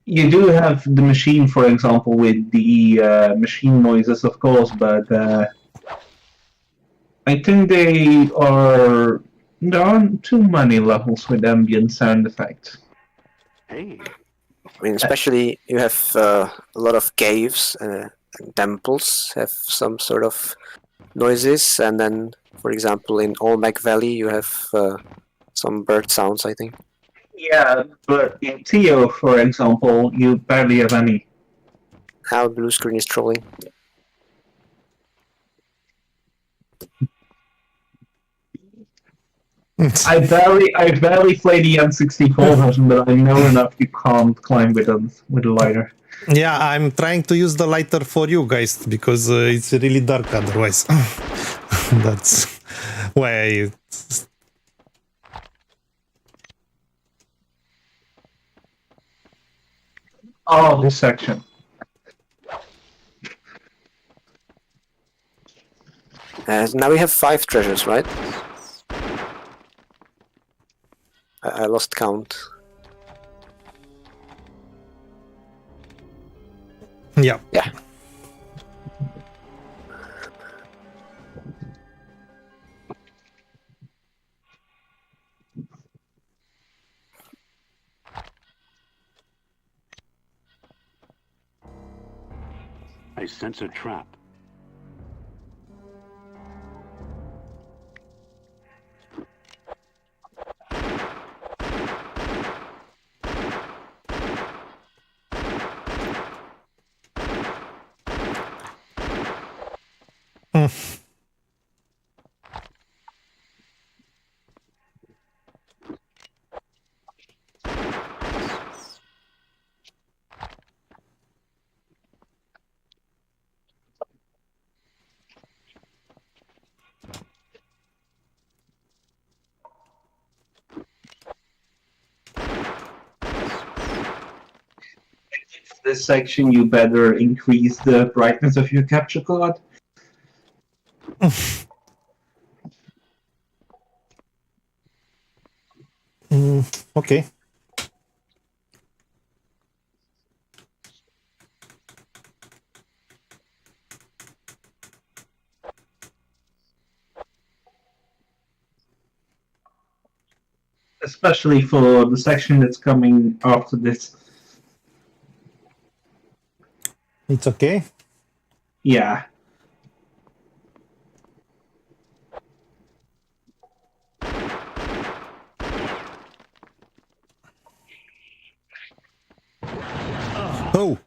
you do have the machine, for example, with the machine noises, of course, but I think they are There aren't too many levels with ambient sound effects.
Hey,
I mean, especially you have a lot of caves and temples have some sort of noises, and then, for example, in Olmec Valley, you have some bird sounds, I think.
Yeah, but in Tio, for example, you barely have any.
How blue screen is trolling.
I barely play the N64 version, but I know enough you can't climb with a lighter.
Yeah, I'm trying to use the lighter for you guys because it's really dark otherwise. That's why
Oh, this section.
Now we have 5 treasures, right? I lost count.
yeah.
Yeah.
I sense a trap.
This section, you better increase the brightness of your capture card.
Okay.
Especially for the section that's coming after this.
It's okay.
Yeah.
Oh.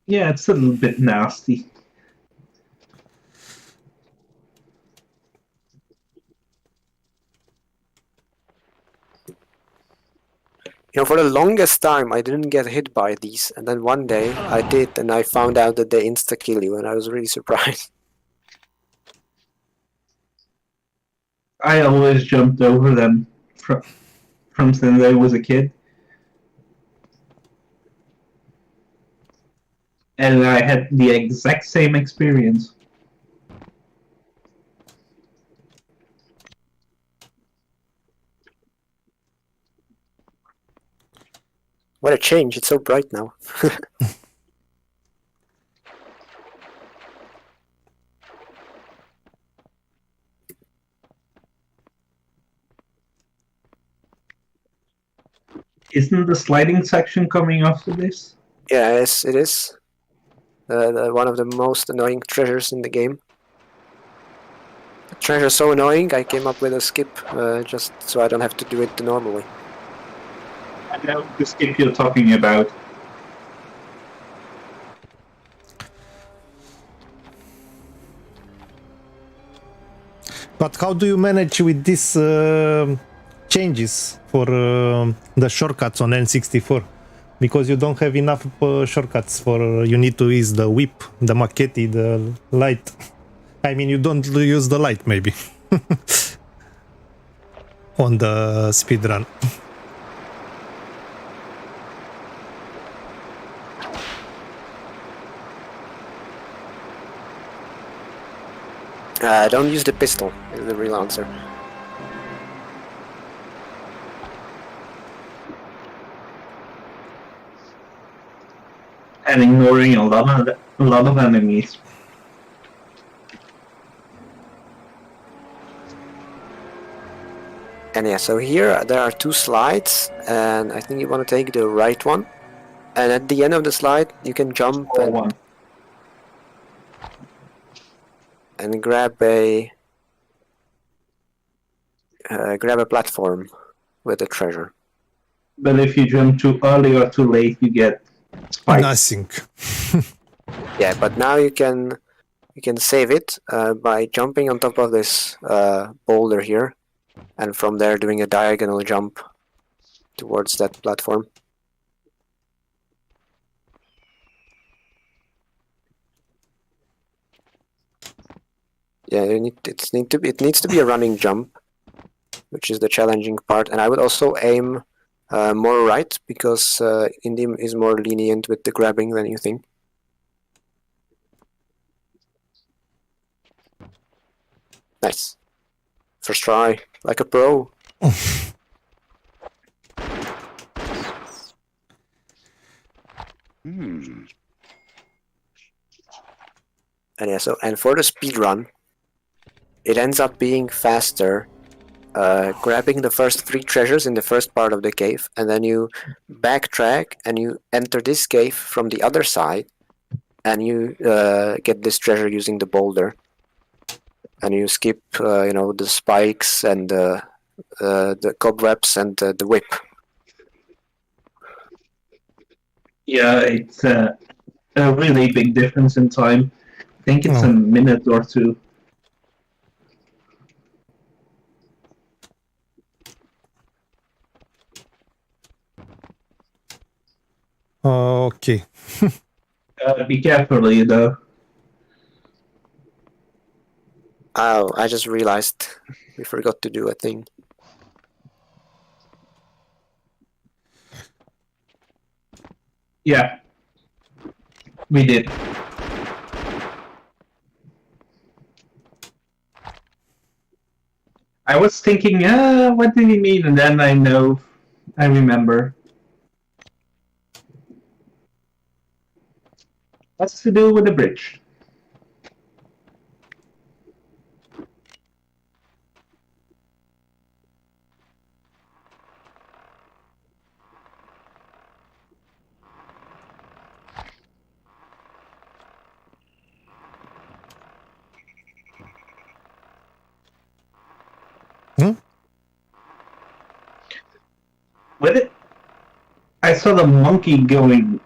Yeah, it's a little bit nasty.
You know, for the longest time, I didn't get hit by these, and then one day I did, and I found out that they insta-kill you, and I was really surprised.
I always jumped over them from since I was a kid. And I had the exact same experience.
What a change, it's so bright now.
Isn't the sliding section coming after this?
Yes, it is. One of the most annoying treasures in the game. The treasure is so annoying, I came up with a skip, just so I don't have to do it the normal way.
I know the skip you're talking about.
But how do you manage with these changes for the shortcuts on N64? Because you don't have enough shortcuts for you need to use the whip, the machete, the light. I mean, you don't use the light maybe on the speedrun.
Don't use the pistol, is the real answer.
and ignoring a lot of enemies.
And yeah, so here there are 2 slides, and I think you want to take the right one. And at the end of the slide, you can jump
Or one.
and grab a platform with the treasure.
But if you jump too early or too late, you get spikes.
Nothing.
Yeah, but now you can save it by jumping on top of this boulder here, and from there doing a diagonal jump towards that platform. Yeah, it needs to be a running jump, which is the challenging part. And I would also aim more right, because Indy is more lenient with the grabbing than you think. Nice. First try, like a pro. And yeah, and for the speed run, it ends up being faster grabbing the first 3 treasures in the first part of the cave, and then you backtrack and you enter this cave from the other side, and you get this treasure using the boulder, and you skip the spikes and the cobwebs and the whip.
Yeah, it's a really big difference in time. I think it's a minute or 2.
Okay.
Be careful, though.
Oh, I just realized we forgot to do a thing.
Yeah, we did. I was thinking, what did he mean? And then I remember. What's to do with the bridge? With it, I saw the monkey going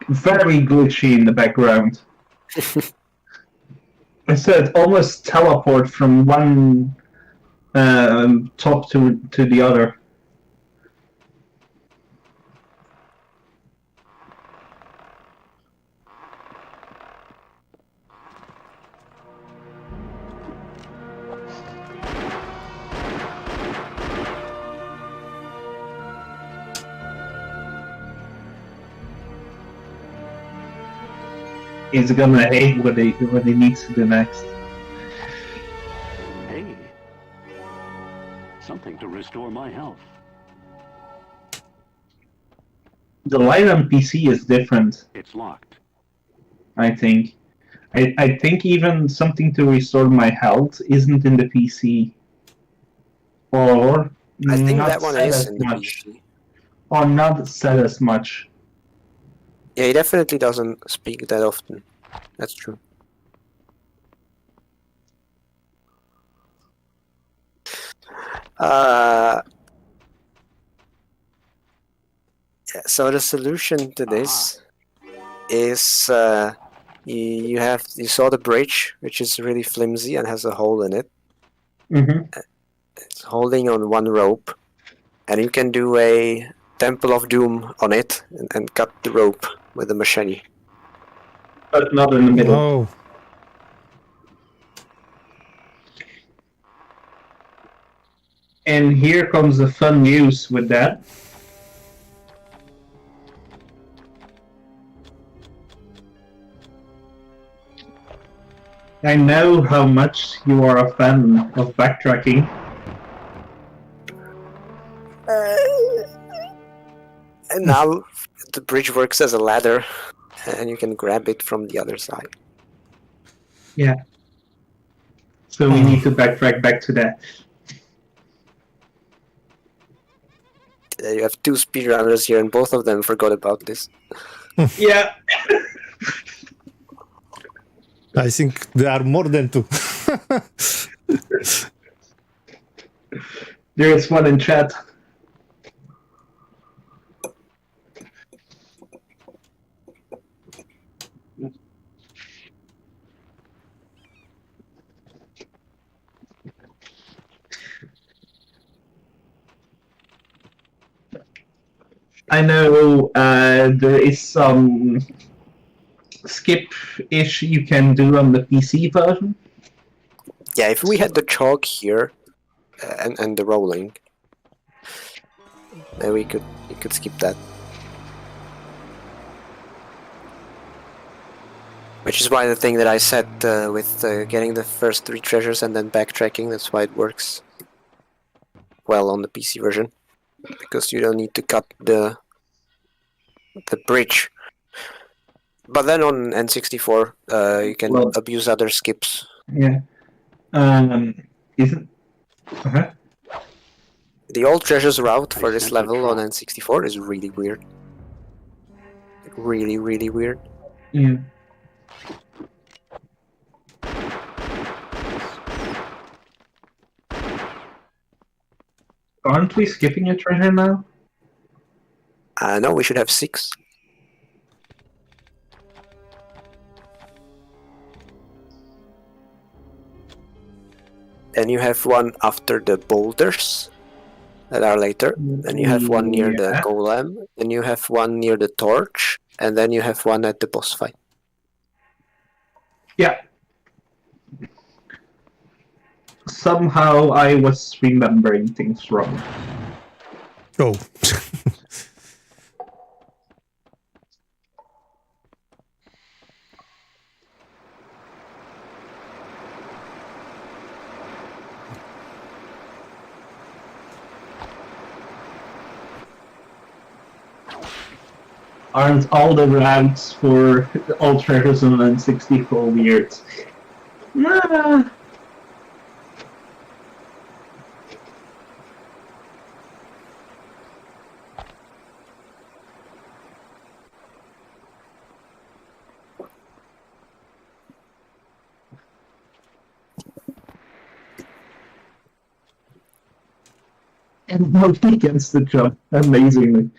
very glitchy in the background. I saw it almost teleport from one top to the other. He's gonna hate what he needs to do next.
Hey, something to restore my health.
The light on PC is different,
It's locked.
I think. I think even something to restore my health isn't in the PC. Or
I think
not
that one
said
is
as
in the
much.
PC.
Or not said as much.
Yeah, he definitely doesn't speak that often. That's true. Yeah, so the solution to this is you saw the bridge, which is really flimsy and has a hole in it.
Mm-hmm.
It's holding on one rope, and you can do a Temple of Doom on it and cut the rope with a machete.
But not in the middle.
Oh.
And here comes the fun news with that. I know how much you are a fan of backtracking.
And now the bridge works as a ladder, and you can grab it from the other side.
Yeah. So we need to backtrack back to that.
You have 2 speedrunners here, and both of them forgot about this.
Yeah.
I think there are more than 2.
There is one in chat. I know there is some skip-ish you can do on the PC version.
Yeah, if we had the chalk here and the rolling, then you could skip that. Which is why the thing that I said with getting the first 3 treasures and then backtracking, that's why it works well on the PC version, because you don't need to cut the bridge. But then on N64, you can abuse other skips.
Yeah. Isn't... Uh-huh.
The old treasures route for this level on N64 is really weird. Really, really weird.
Yeah. Aren't we skipping a treasure now?
No, we should have 6. Then you have one after the boulders that are later. Then you have one near the golem. Then you have one near the torch. And then you have one at the boss fight.
Yeah. Somehow I was remembering things wrong.
Oh.
Aren't all the routes for all treasures on N64 weird? Nah. And nobody gets the jump, amazingly.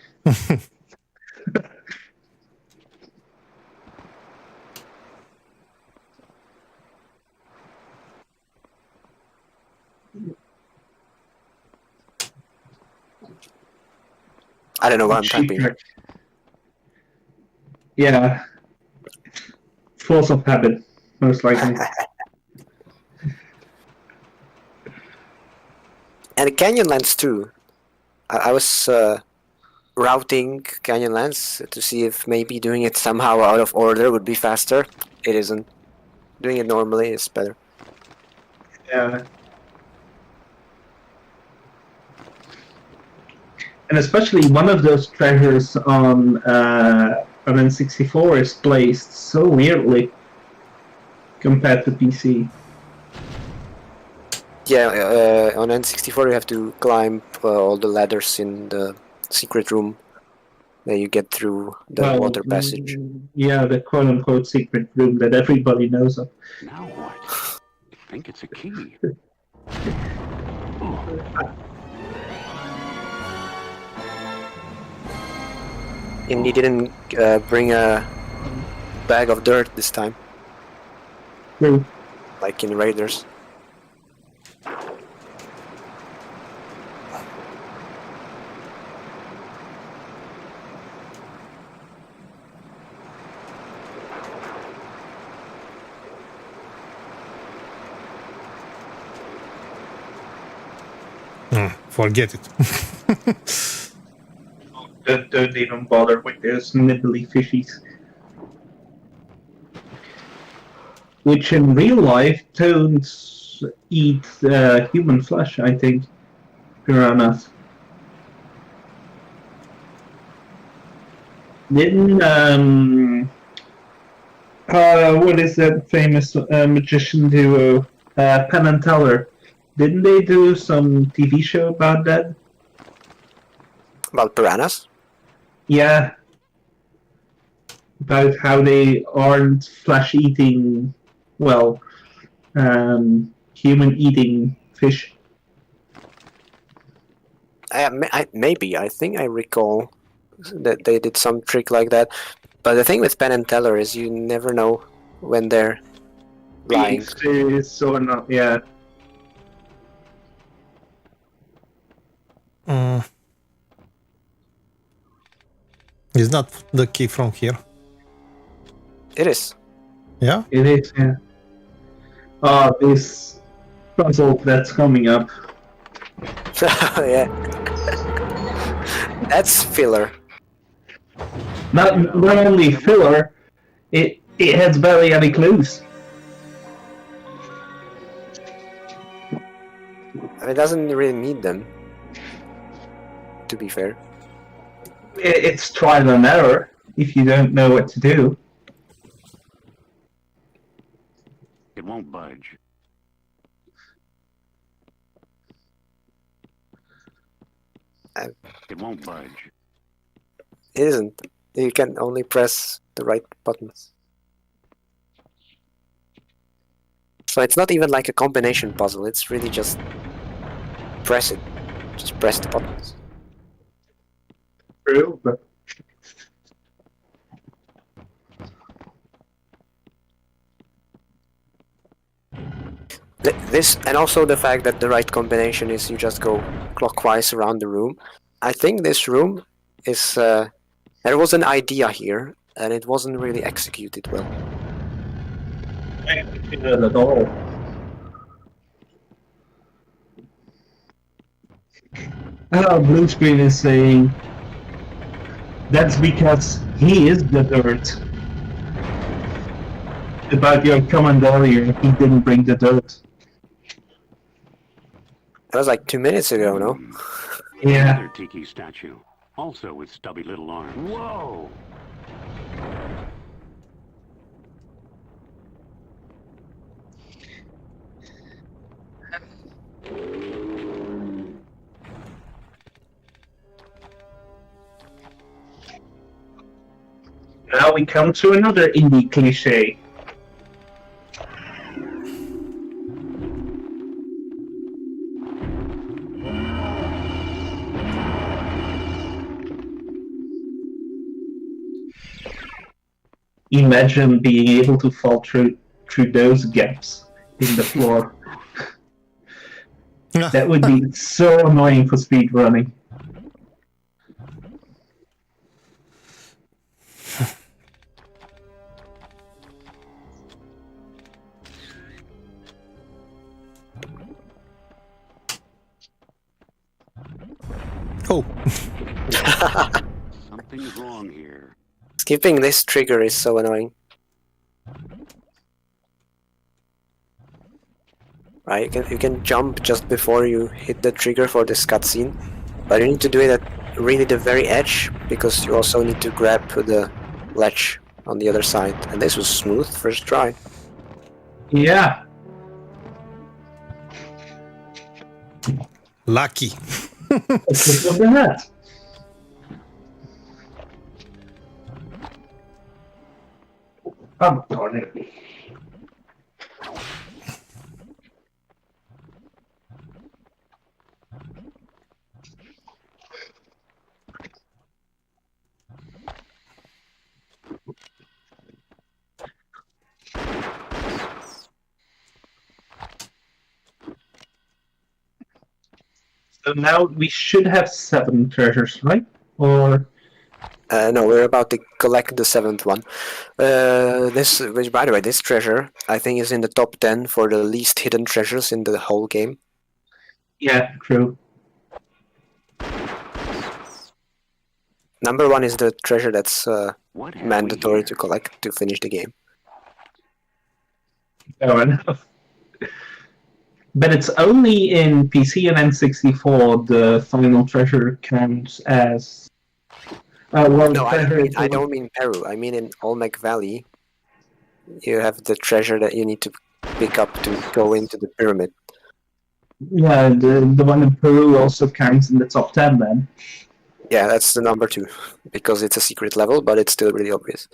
I don't know what I'm typing.
Yeah. Force of habit, most likely.
And Canyonlands too. I was routing Canyonlands to see if maybe doing it somehow out of order would be faster. It isn't. Doing it normally is better.
Yeah. And especially one of those treasures on N64 is placed so weirdly compared to PC.
Yeah, on N64 you have to climb all the ladders in the secret room. Then you get through the water passage.
Yeah, the quote-unquote secret room that everybody knows of.
Now what? I think it's a key.
Indy didn't bring a bag of dirt this time.
True.
Like in Raiders.
Forget it.
Don't even bother with those nibbly fishies. Which in real life don't eat human flesh, I think. Piranhas. Didn't What is that famous magician duo? Penn and Teller. Didn't they do some TV show about that?
About piranhas?
Yeah. About how they aren't flesh-eating, well, human-eating fish.
Maybe. I think I recall that they did some trick like that. But the thing with Penn and Teller is you never know when they're lying.
Serious or not, yeah.
Is not the key from here?
It is.
Yeah?
It is, yeah. This puzzle that's coming up.
Yeah. That's filler.
Not only filler, it has barely any clues.
It doesn't really need them, to be fair.
It's trial and error if you don't know what to do.
It won't budge. It won't budge.
It isn't. You can only press the right buttons. So it's not even like a combination puzzle, it's really just press it. Just press the buttons.
True, but
This, and also the fact that the right combination is you just go clockwise around the room. I think this room is... there was an idea here, and it wasn't really executed well.
I don't feel it at all. Blue screen is saying that's because he is the dirt. About your comment earlier, he didn't bring the dirt.
That was like 2 minutes ago, no?
Yeah.
Another tiki statue, also with stubby little arms. Whoa!
Now we come to another indie cliche. Imagine being able to fall through those gaps in the floor. That would be so annoying for speedrunning.
Oh.
Something's wrong here.
Skipping this trigger is so annoying. Right, you can jump just before you hit the trigger for this cutscene, but you need to do it at really the very edge, because you also need to grab the ledge on the other side. And this was smooth, first try.
Yeah.
Lucky.
Let's look at that. Oh, darn it. So now we should have 7 treasures, right? Or
No, we're about to collect the 7th one. Which, by the way, this treasure, I think, is in the top 10 for the least hidden treasures in the whole game.
yeah, true.
Number 1 is the treasure that's
What have we
mandatory
here?
to collect to finish the game.
Fair enough. But it's only in PC and N64 the final treasure counts as. Well,
No,
treasure
I don't mean Peru. I mean in Olmec Valley. you have the treasure that you need to pick up to go into the pyramid.
Yeah, the one in Peru also counts in the top 10 then.
Yeah, that's the number 2, because it's a secret level, but it's still really obvious.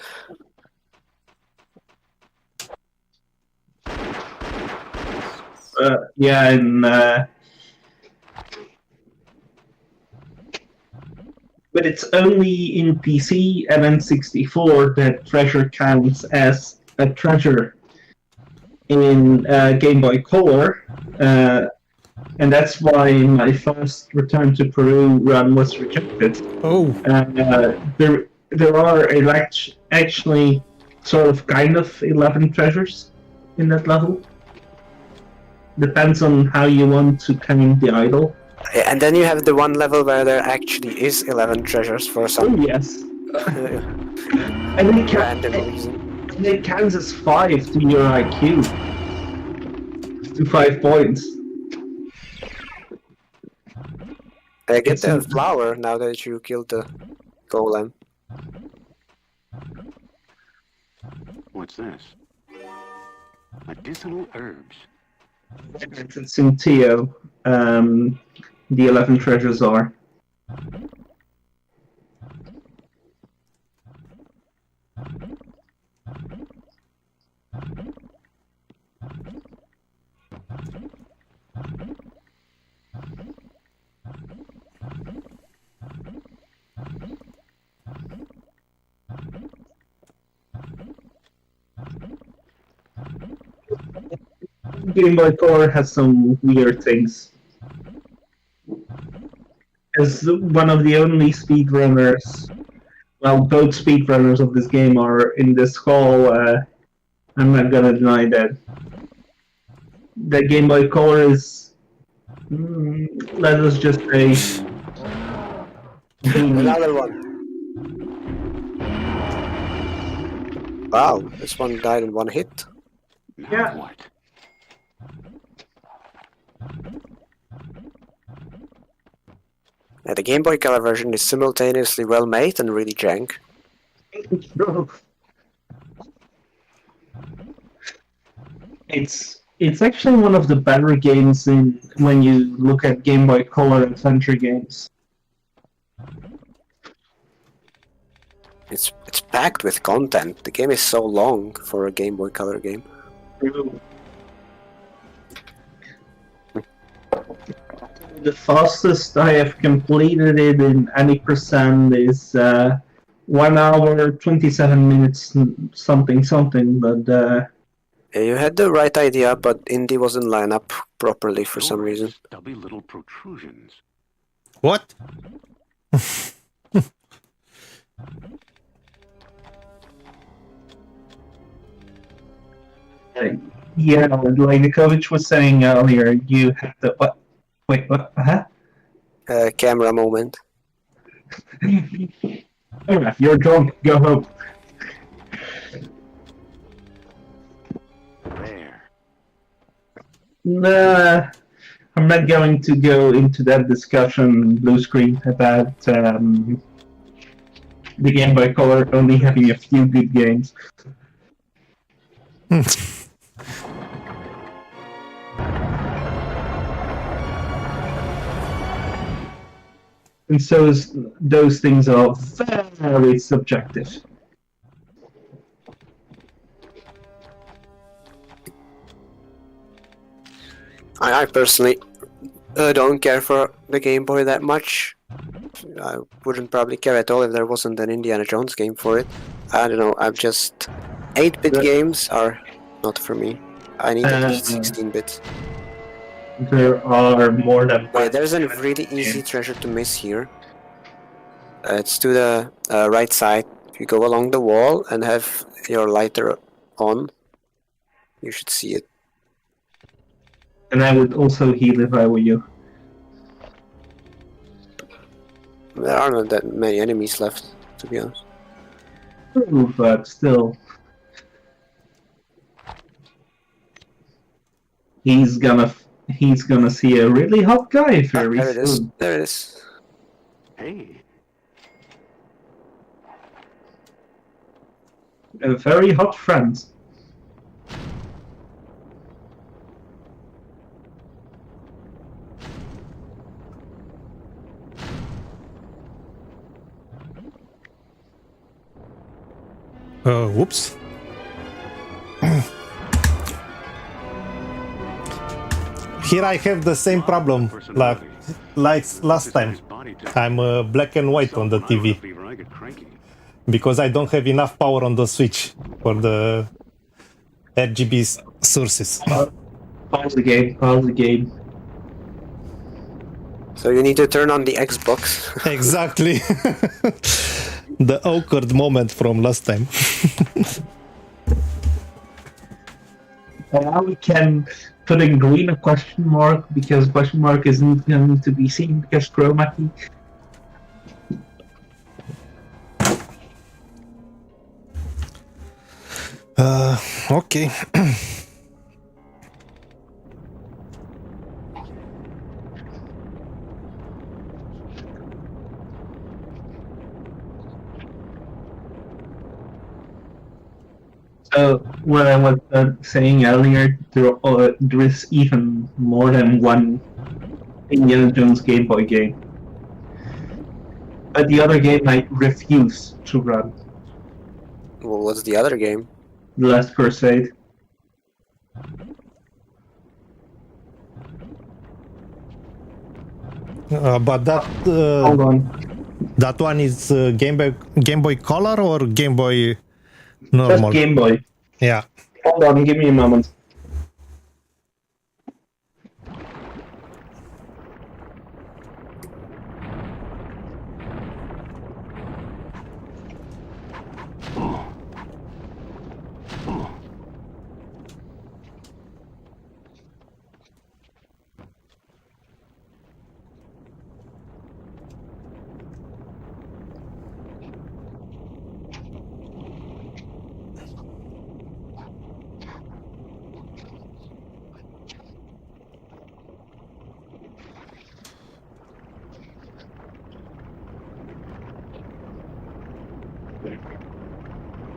Yeah, and but it's only in PC and N64 that treasure counts as a treasure. In Game Boy Color, and that's why my first Return to Peru run was rejected.
Oh,
There are actually sort of kind of 11 treasures in that level. Depends on how you want to count the idol.
And then you have the one level where there actually is 11 treasures for
Oh
some
yes, and
random reason.
it counts as 5 to your IQ. To 5 points.
Get the flower now that you killed the golem.
What's this? Medicinal herbs.
It's in Tio. The 11 treasures are. Game Boy Color has some weird things. As one of the only speedrunners, well, both speedrunners of this game are in this hall, I'm not gonna deny that. The Game Boy Color is, let us just say,
Another one. Wow, this one died in one hit.
Now
Yeah.
what?
Yeah, the Game Boy Color version is simultaneously well made and really jank.
It's actually one of the better games when you look at Game Boy Color adventure games.
It's packed with content. The game is so long for a Game Boy Color game.
The fastest I have completed it in any percent is 1 hour, 27 minutes, something. But
Yeah, you had the right idea, but Indy wasn't lined up properly for some reason.
Stubby little protrusions.
what?
yeah, like Nikovic was saying earlier, you have to what? Wait, what? Huh?
Camera moment.
Alright, you're drunk. Go home.
There.
Nah, I'm not going to go into that discussion, blue screen, about the Game Boy Color only having a few good games. And so those things are very subjective.
I personally don't care for the Game Boy that much. I wouldn't probably care at all if there wasn't an Indiana Jones game for it. I don't know, I'm just... 8-bit games are not for me. I need at least 16-bits.
There are more than...
There's a really easy treasure to miss here. It's to the right side. If you go along the wall and have your lighter on, you should see it.
And I would also heal if I were you.
There are not that many enemies left, to be honest.
True, but still. He's gonna see a really hot guy very
There it is.
soon.
There it is.
Hey,
A very hot friend.
Whoops. Here I have the same problem like last time. I'm black and white on the TV because I don't have enough power on the switch for the RGB sources.
Pause the game. Pause the game.
So you need to turn on the Xbox.
Exactly. The awkward moment from last time.
And now we can put in green a question mark because question mark isn't going to be seen because chroma key.
Okay.
So what I was saying earlier, there is even more than one Indiana Jones Game Boy game. But the other game I refuse to run.
Well, what's the other game?
The Last Crusade.
But that
Hold on.
that one is Game Boy Color or Game Boy normal?
Just Game Boy.
Yeah.
Hold on, give me a moment.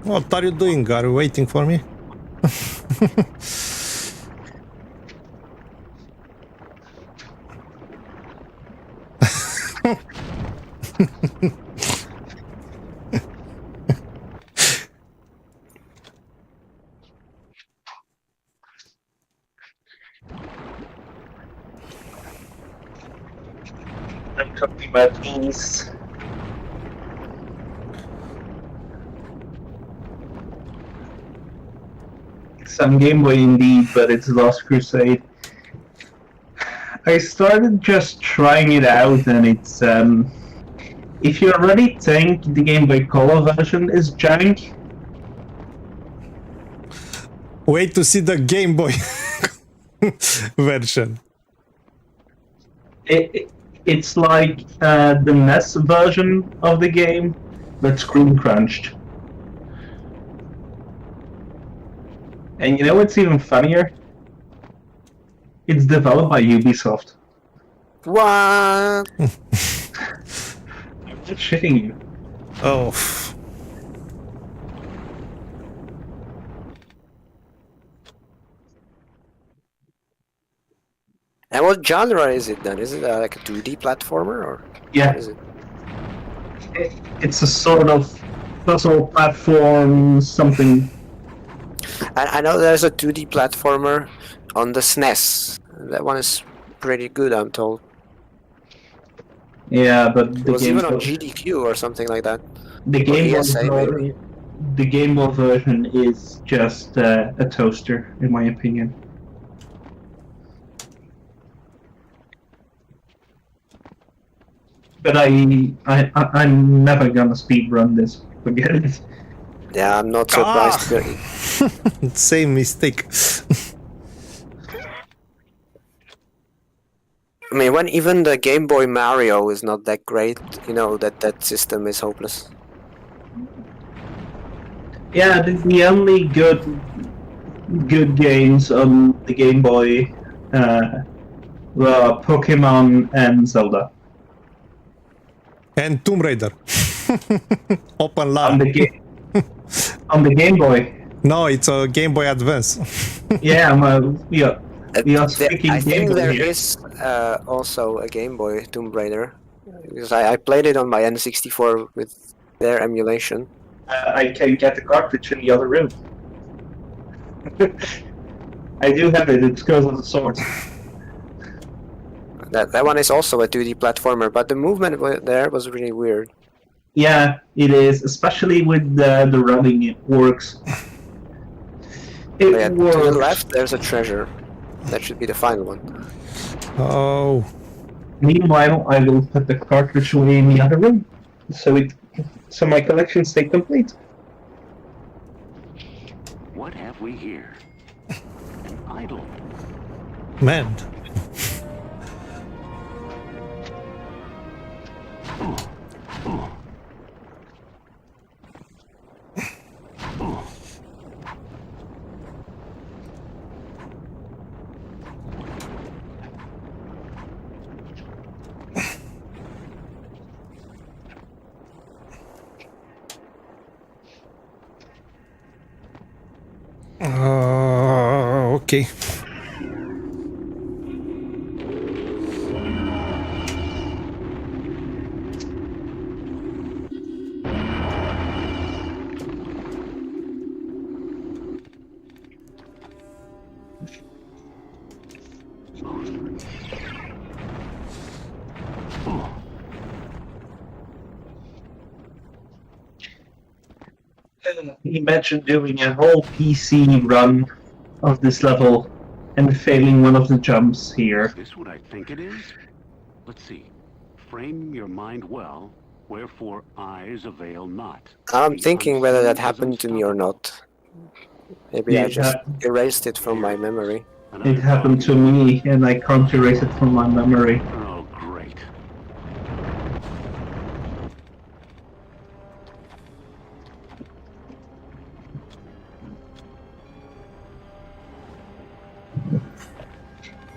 What are you doing? Are you waiting for me?
I'm talking about these. Some Game Boy indeed, but it's Lost Crusade. I started just trying it out, and it's if you already think the Game Boy Color version is jank,
Wait to see the Game Boy version.
it's like the NES version of the game, but screen crunched. And you know what's even funnier? It's developed by Ubisoft.
What?
I'm just shitting you.
Oh.
And what genre is it then? Is it like a 2D platformer or
Yeah,
what is it?
it's a sort of puzzle platform something.
I know there's a 2D platformer on the SNES. That one is pretty good, I'm told.
Yeah, but
It
the
was
Game
even on
Boy,
GDQ or something like that.
the Game Boy
ESA maybe.
the Game Boy version is just a toaster, in my opinion. But I'm never gonna speedrun this. Forget it.
Yeah, I'm not surprised.
Same mistake.
I mean, when even the Game Boy Mario is not that great, you know that system is hopeless.
Yeah, the only good games on the Game Boy were Pokemon and Zelda.
And Tomb Raider. Open
On
LAN.
on the Game Boy.
No, it's a Game Boy Advance.
Yeah, we are speaking
I
Game
think
Boy
there
here.
is also a Game Boy Tomb Raider, because I played it on my N64 with their emulation.
I can get the cartridge in the other room. I do have it. It goes on the sword.
That one is also a 2D platformer, but the movement there was really weird.
Yeah, it is. Especially with the running, it works. It
Yeah,
works.
to the left, there's a treasure. That should be the final one.
Oh,
Meanwhile, I will put the cartridge away in the other room, so my collection stay complete.
What have we here? An idol.
man. Okay.
Imagine doing a whole PC run of this level and failing one of the jumps here.
Is this what I think it is? Let's see. Frame your mind well, wherefore eyes avail not.
I'm
The
thinking whether that
unseen is
happened to me or
unstoppable.
not. Maybe I
It
just
hap-
erased it from my memory.
Another
It happened to
copy.
me, and I can't erase it from my memory.
Oh, great.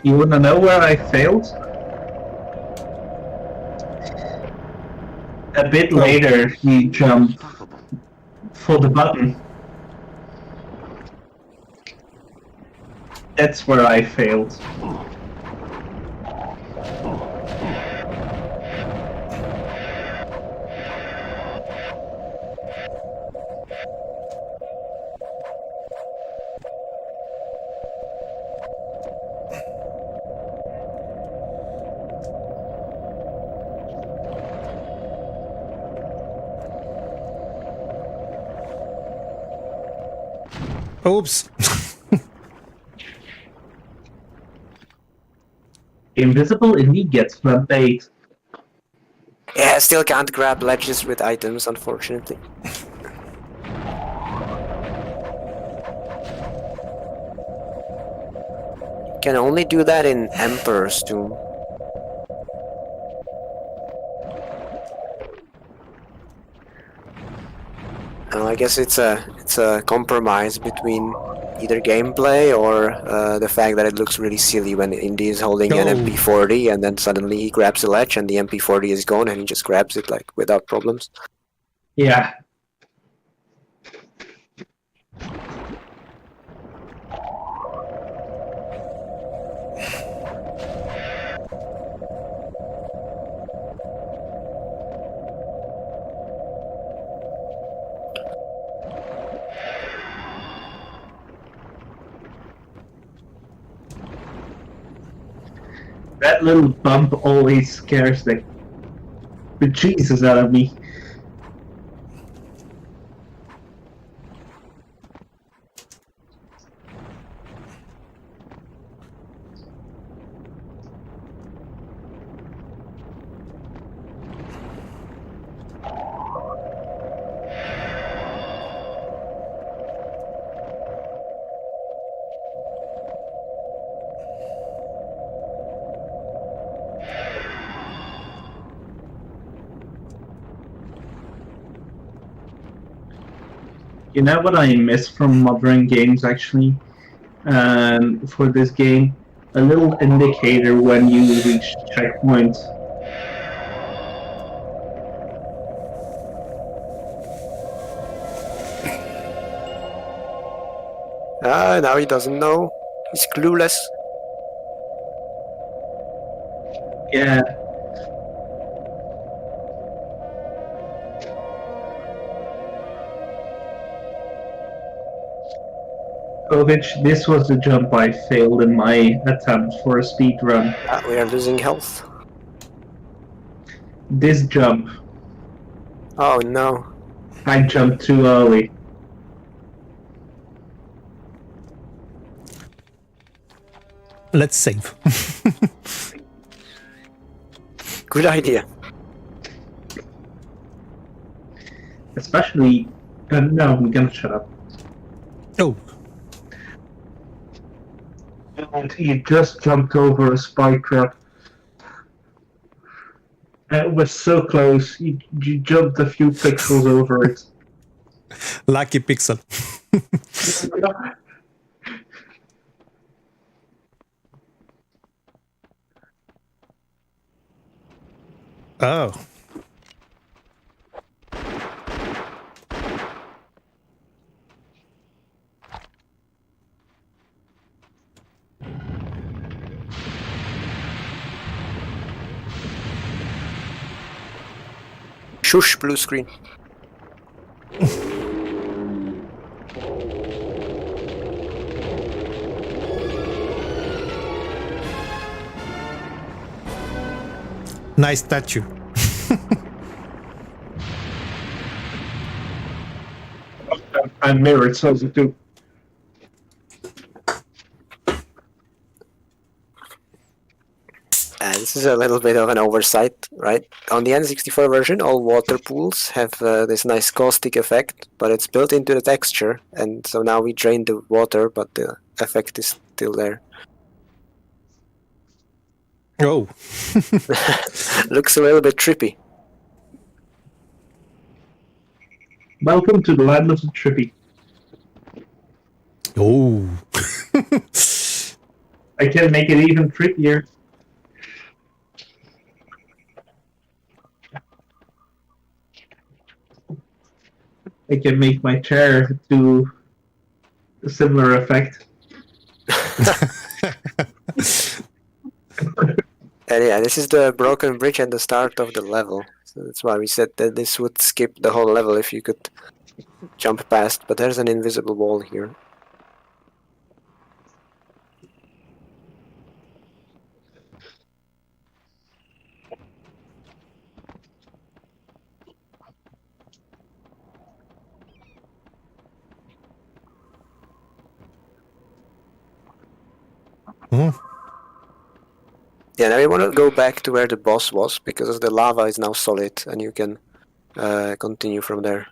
You wanna know where I failed? A bit later, you jump
Unstoppable.
for the button. That's where I failed.
Oops.
Invisible Indy gets flat bait.
Yeah, I still can't grab ledges with items, unfortunately. Can only do that in Emperor's Tomb. I guess it's a compromise between either gameplay or the fact that it looks really silly when Indy is holding an
Oh.
MP40 and then suddenly he grabs a ledge and the MP40 is gone and he just grabs it like without problems.
Yeah. That little bump always scares the Jesus out of me. You know what I miss from modern games actually? For this game? A little indicator when you reach checkpoint.
Ah, now he doesn't know. He's clueless.
Yeah. Kovic, this was the jump I failed in my attempt for a speed run.
We are losing health.
This jump,
Oh no.
I jumped too early.
Let's save.
Good idea.
Especially... no, we're gonna shut up.
Oh,
And he just jumped over a spike trap. It was so close. You jumped a few pixels over it.
lucky pixel. Oh.
Shush, blue screen.
Nice statue.
And mirrored Sosa too.
This is a little bit of an oversight, right? On the N64 version, all water pools have this nice caustic effect, but it's built into the texture, and so now we drain the water, but the effect is still there.
Oh.
Looks a little bit trippy.
Welcome to the land of the trippy.
Oh.
I can make it even trippier. I can make my chair do a similar effect.
And yeah, this is the broken bridge and the start of the level. So that's why we said that this would skip the whole level if you could jump past, but there's an invisible wall here.
Hmm.
Yeah, now we want to go back to where the boss was, because the lava is now solid, and you can continue from there.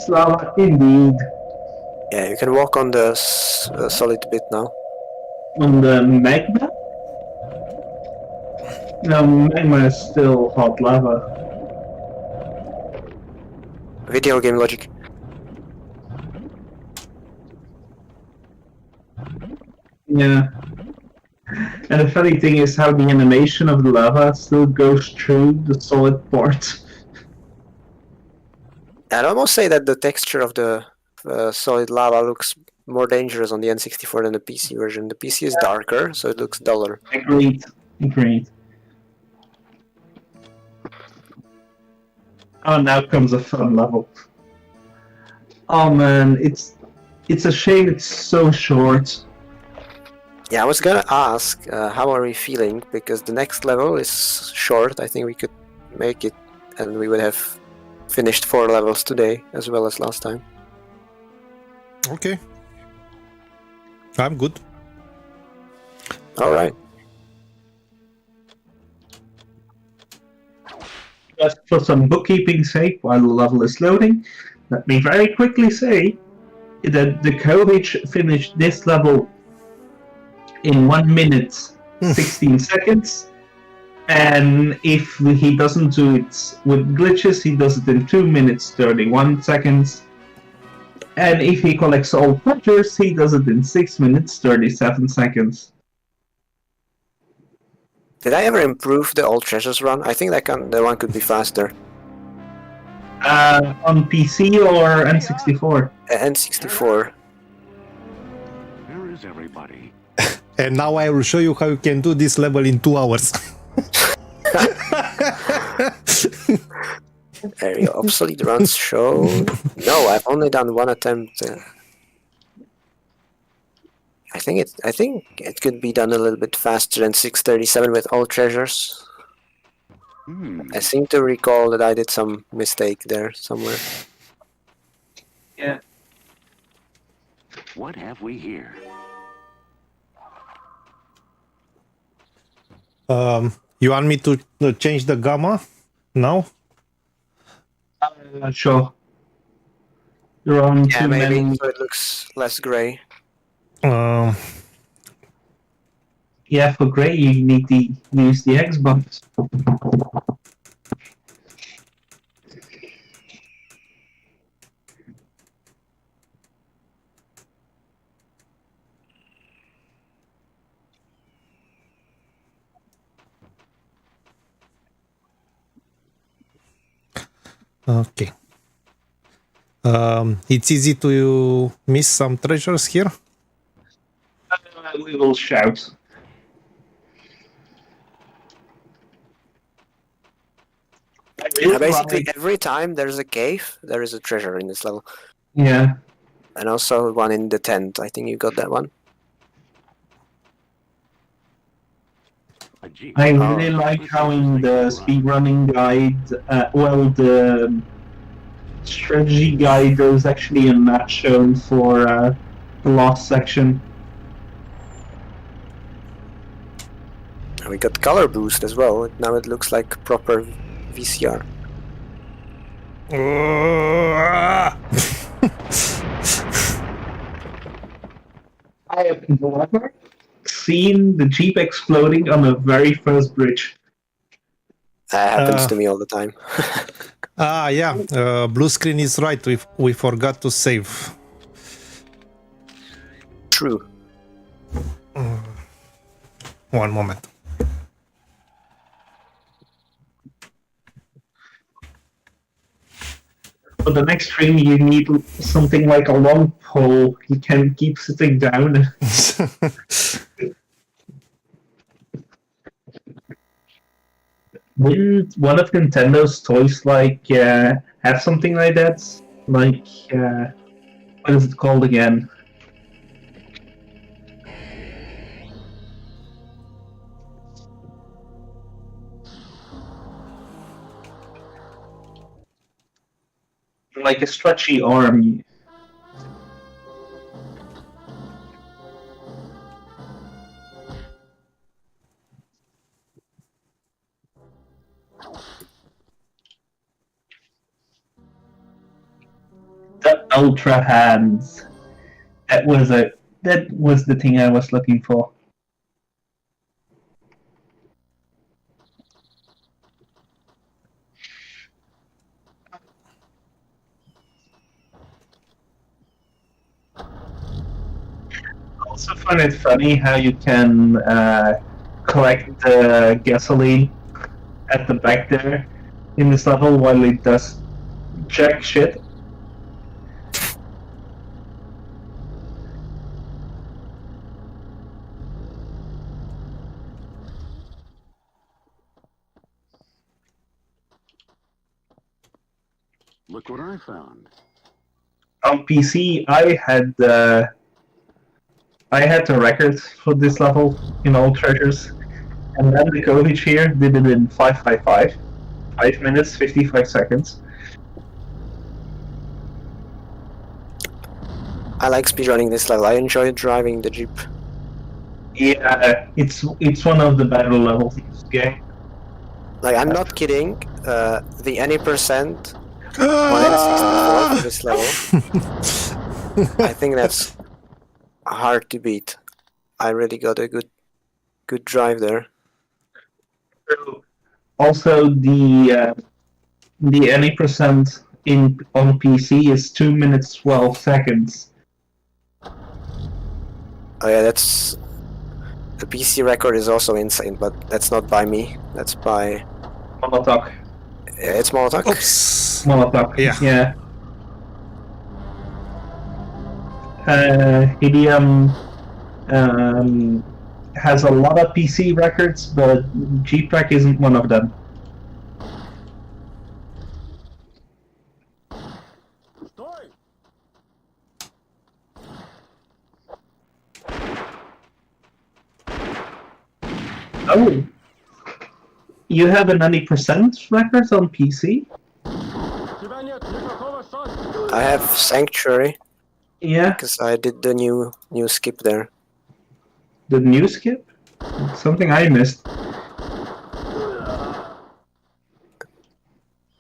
Lava, indeed.
Yeah, you can walk on the solid bit now.
On the magma? No, magma is still hot lava.
Video game logic.
Yeah. And the funny thing is how the animation of the lava still goes through the solid part.
I'd almost say that the texture of the solid lava looks more dangerous on the N64 than the PC version. The PC is darker, so it looks duller.
Agreed. Agreed. Oh, now comes a fun level. Oh man, it's a shame it's so short.
Yeah, I was gonna ask, how are we feeling? Because the next level is short. I think we could make it, and we would have finished 4 levels today, as well as last time.
Okay. I'm good.
Alright.
Just for some bookkeeping's sake, while the level is loading, let me very quickly say that the Kovic finished this level in 1 minute 16 seconds, And if he doesn't do it with glitches, he does it in 2 minutes 31 seconds. And if he collects all treasures, he does it in 6 minutes 37 seconds.
Did I ever improve the all treasures run? I think that one could be faster.
On PC or N64?
N64.
Where is everybody?
And now I will show you how you can do this level in 2 hours.
There you go. Obsolete runs shown. No, I've only done one attempt. I think it could be done a little bit faster than 637 with all treasures. I seem to recall that I did some mistake there somewhere.
Yeah.
What have we here?
You want me to change the gamma now?
Sure. You're on
Yeah,
too
maybe
many.
so it looks less gray.
Yeah, for gray you need to use the Xbox.
Okay. It's easy to miss some treasures here.
We will shout.
Basically, every time there's a cave, there is a treasure in this level.
Yeah.
And also one in the tent. I think you got that one.
A jeep.
I really like how in the speedrunning guide, the strategy guide, there's actually a map shown for the last section.
We got color boost as well. Now it looks like proper VCR.
I have never seen the Jeep exploding on the very first bridge.
That happens to me all the time.
Yeah. Blue screen is right. We forgot to save.
True.
One moment.
For the next stream, you need something like a long pole. You can keep sitting down. Wouldn't one of Nintendo's toys have something like that? Like what is it called again? Like a stretchy arm. The Ultra Hands. That was the thing I was looking for. I also find it funny how you can collect the gasoline at the back there in this level while it does jack shit.
Look what I found.
On PC, I had the record for this level in all treasures, and then NekoJonez here did it in 5 minutes 55 seconds.
I like speedrunning this level. I enjoy driving the Jeep.
Yeah, it's one of the better levels in this game.
Like, I'm not kidding. The any percent on N64 for this level, I think that's hard to beat. I really got a good drive there.
So also the any percent in on PC is 2 minutes 12 seconds.
Oh yeah, that's the PC record is also insane, but that's not by me. That's by
Molotov.
it's Molotov.
Oops.
Molotov.
Yeah.
Yeah. Helium has a lot of PC records, but G-Track isn't one of them. Oh, you have an 90% record on PC?
I have Sanctuary
Yeah,
because I did the new skip there.
the new skip? Something I missed.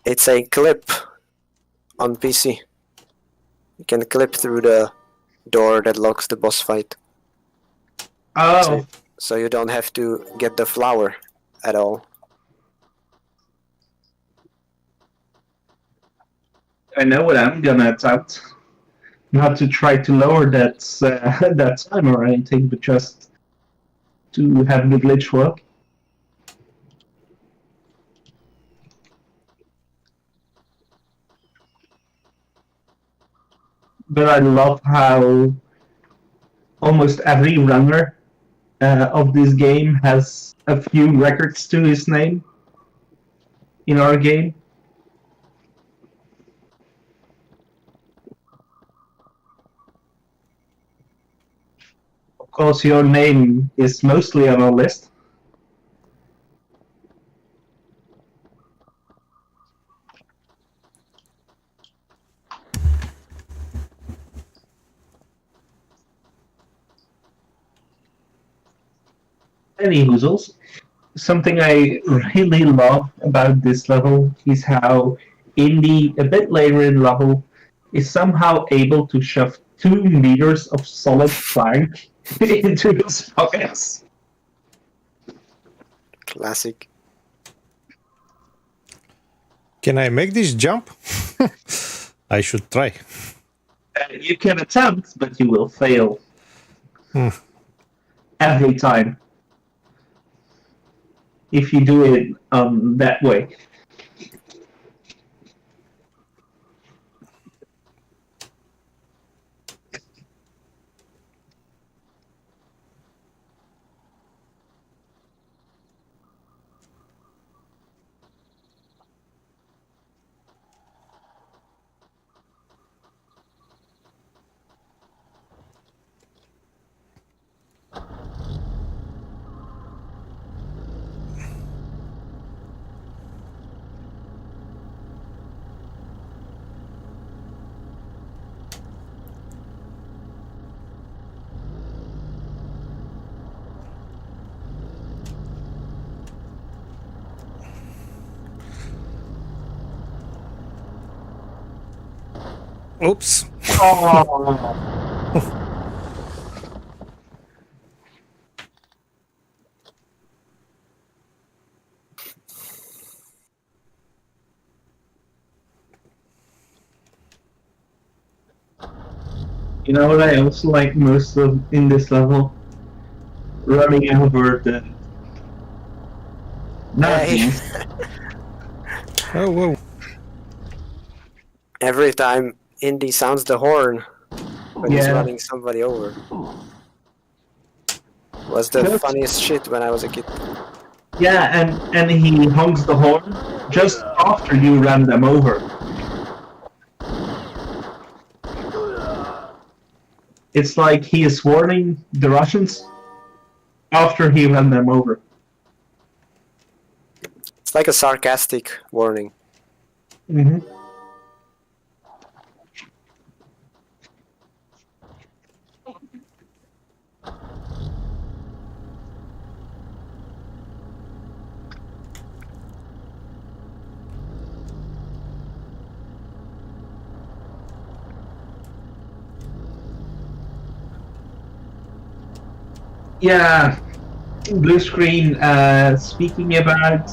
It's a clip on PC. You can clip through the door that locks the boss fight.
Oh,
So you don't have to get the flower at all.
I know what I'm gonna attempt. Not to try to lower that that time or anything, but just to have the glitch work. But I love how almost every runner of this game has a few records to his name in our game. Of course, your name is mostly on our list. Any hoozles. Something I really love about this level is how Indy, a bit later in the level, is somehow able to shove 2 meters of solid plank into his pockets.
Classic.
Can I make this jump? I should try.
You can attempt, but you will fail. Every time. If you do it that way.
Oops.
Oh. You know what I also like most of in this level? Running over the Nazis.
Oh, whoa.
Every time Indy sounds the horn when he's
Yeah.
running somebody over. Was the
Just-
funniest shit when I was a kid.
Yeah, and he honks the horn just after you ran them over. It's like he is warning the Russians after he ran them over.
It's like a sarcastic warning.
Mm-hmm. Yeah, Blue screen. Speaking about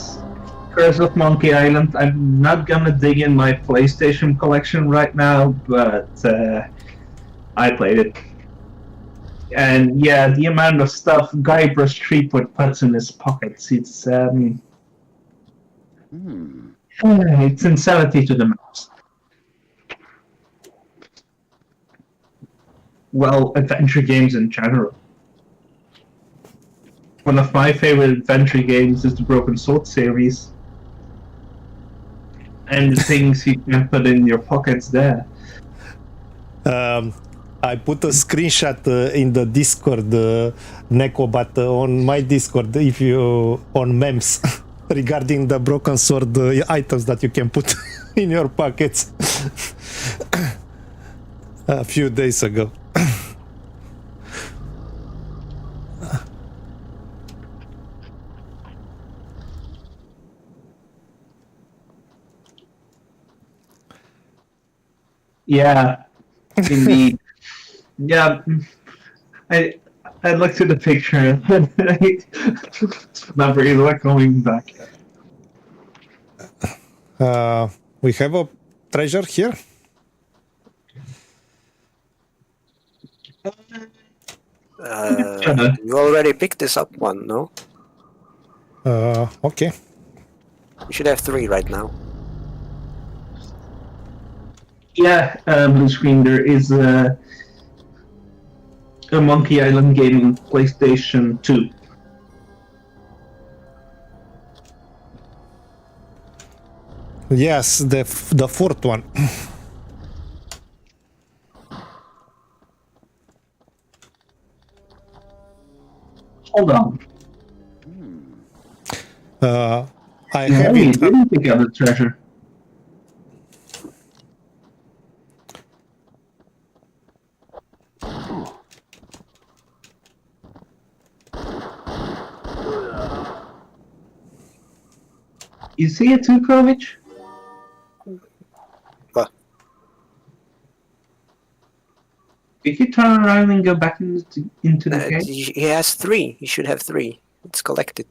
Curse of Monkey Island, I'm not gonna dig in my PlayStation collection right now, but I played it. And yeah, the amount of stuff Guybrush Threepwood puts in his pockets, it's insanity to the max. Well, adventure games in general. One of my favorite adventure games is the Broken Sword series. And the things you can put in your pockets there.
I put a screenshot in the Discord, Neko, but on my Discord, if you on memes regarding the broken sword items that you can put in your pockets a few days ago.
Yeah, indeed. Yeah, I looked at the picture and it's not really like going back.
We have a treasure here.
You already picked this up one, no?
Okay.
You should have 3 right now.
Yeah, blue screen. There is a Monkey Island game on PlayStation 2.
Yes, the fourth one.
Hold on.
I
No,
have
you
it.
didn't pick up the treasure. You see it too, Krovich?
What?
If you turn around and go back into the game?
He has 3. He should have 3. It's collected.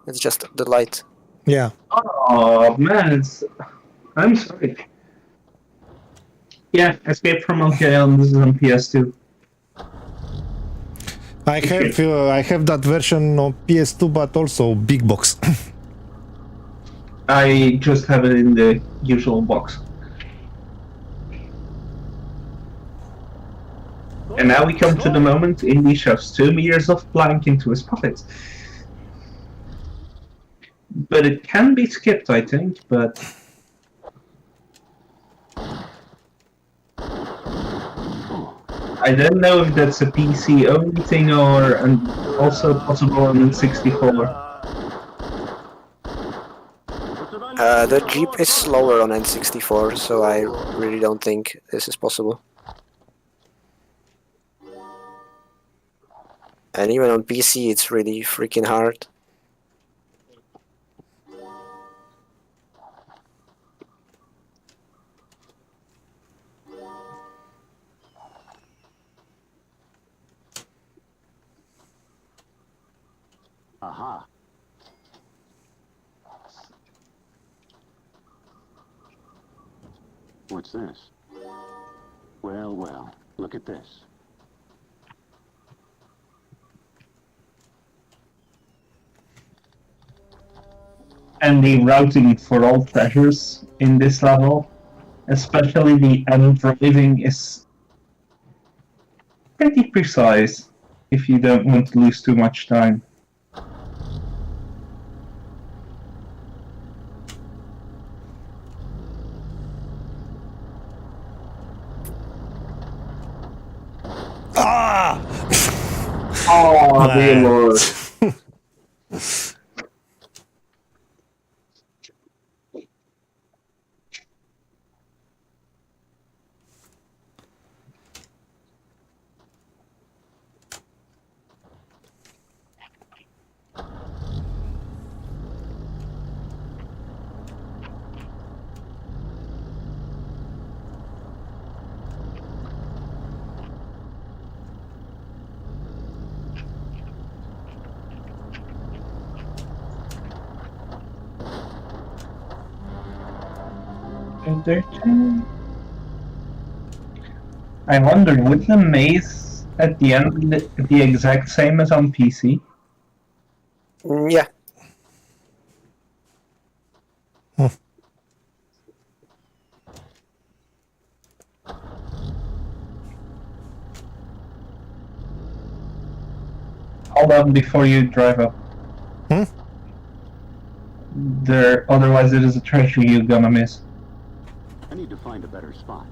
It's just the light.
Yeah.
Oh man, I'm sorry. Yeah, Escape from Monkey Island. This is on PS2.
I have that version on PS2, but also big box.
I just have it in the usual box. And now we come to the moment Indy shoves 2 meters of plank into his pocket. But it can be skipped, I think, but... I don't know if that's a PC only thing or also possible on N64.
The Jeep is slower on N64, so I really don't think this is possible. And even on PC, it's really freaking hard.
Aha. What's this? Well, well, look at this.
And the routing for all treasures in this level, especially the end for living, is pretty precise if you don't want to lose too much time.
Ah!
Oh, dear lord. there can... I wonder, would the maze at the end be the exact same as on PC?
Yeah.
Hold on before you drive up. Otherwise it is a treasure you're gonna miss.
I need to find a better spot.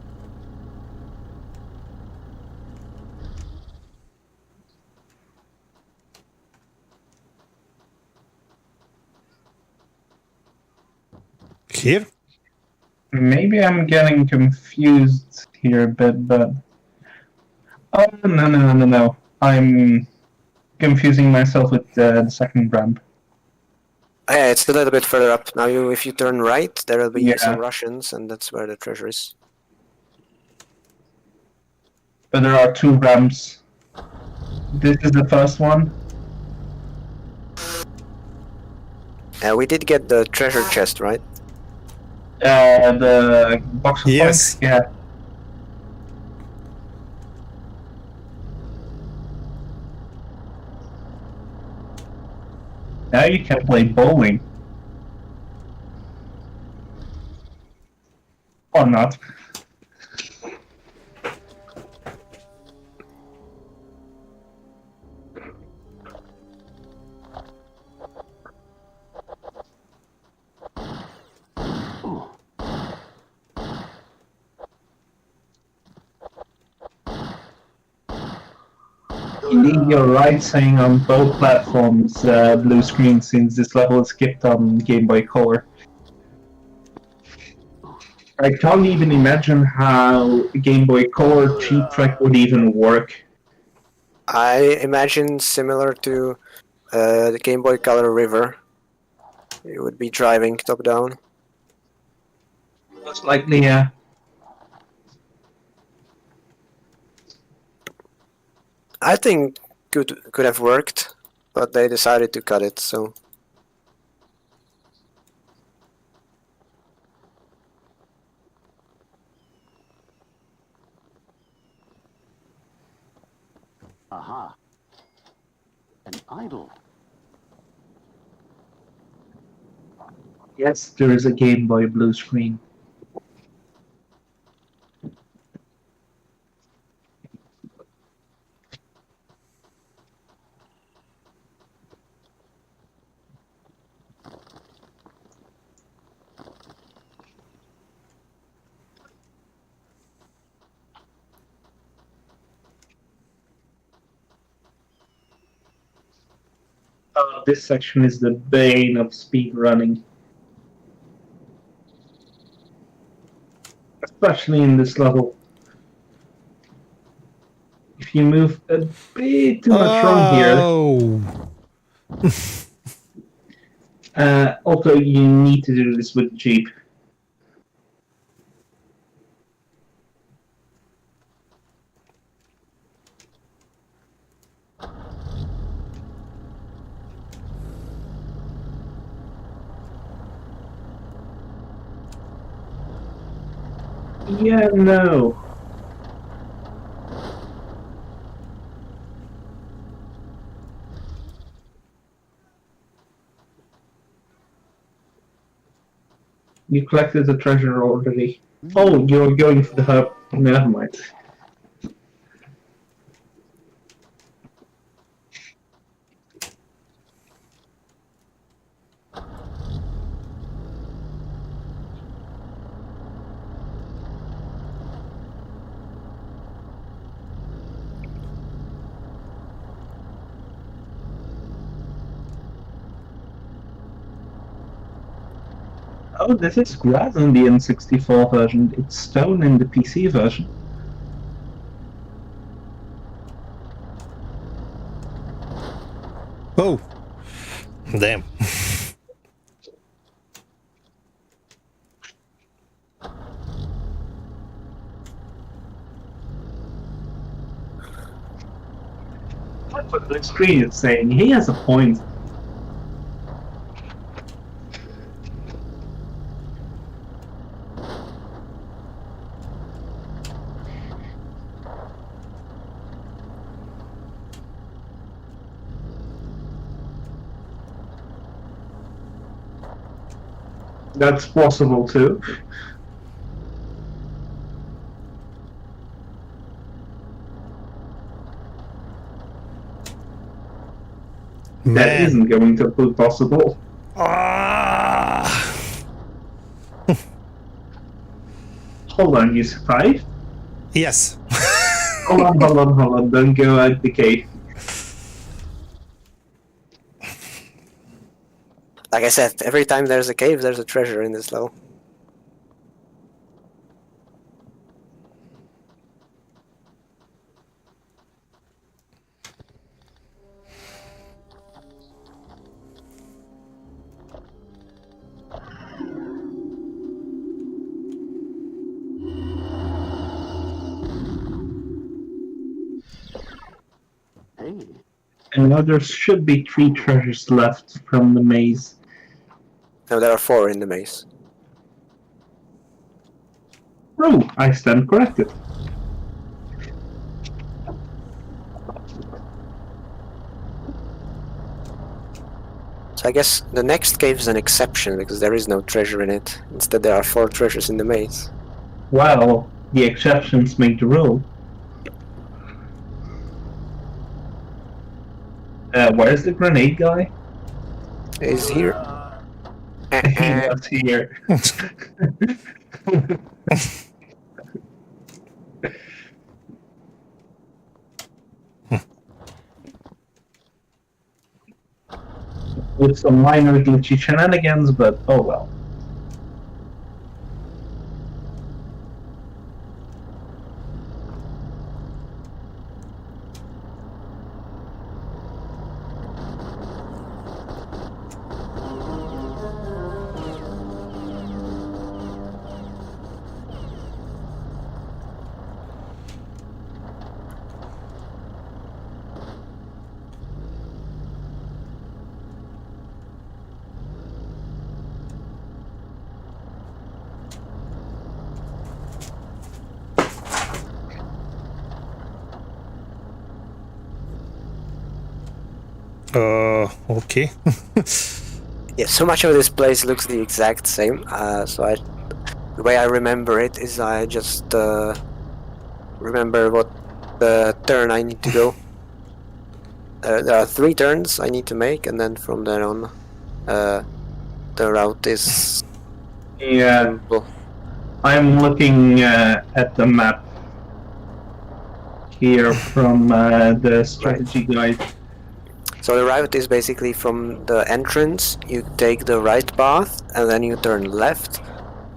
Here?
Maybe I'm getting confused here a bit, but... Oh, no. I'm confusing myself with the second ramp.
Yeah, it's a little bit further up. Now, if you turn right, there will be
Yeah.
some Russians, and that's where the treasure is.
But there are 2 ramps. This is the first one.
We did get the treasure chest, right?
The box of
Yes.
points? Yeah. Now you can play bowling. Or not. Indeed, you're right saying on both platforms blue screen since this level is skipped on Game Boy Color. I can't even imagine how Game Boy Color Cheap Track would even work.
I imagine similar to the Game Boy Color River. You would be driving top down.
Most likely, yeah.
I think could have worked, but they decided to cut it, so...
Aha. An idol.
Yes, there is a Game Boy blue screen. This section is the bane of speedrunning. Especially in this level. If you move a bit too much wrong here... also, you need to do this with Jeep. Yeah, no. You collected the treasure already. Oh, you're going for the hub. Never mind. Oh, this is grass in the N64 version. It's stone in the PC version.
Oh, damn.
But the screen is saying he has a point. That's possible too. That
Man.
isn't going to be possible.
Ah!
Hold on, you survived?
Yes.
Hold on. Don't go out the cave.
Like I said, every time there's a cave, there's a treasure in this level.
Hey,
And now there should be 3 treasures left from the maze.
No, there are 4 in the maze.
Oh, I stand corrected.
So I guess the next cave is an exception because there is no treasure in it. Instead, there are 4 treasures in the maze.
Well, the exceptions make the rule. Where's the grenade guy?
Is here.
That's here. With some minor glitchy shenanigans, but oh well.
Okay.
Yeah, so much of this place looks the exact same. The way I remember it is I just remember what the turn I need to go. There are 3 turns I need to make, and then from there on, the route is.
Yeah,
Well,
I'm looking at the map here from the strategy guide.
so the route is basically from the entrance. You take the right path, and then you turn left,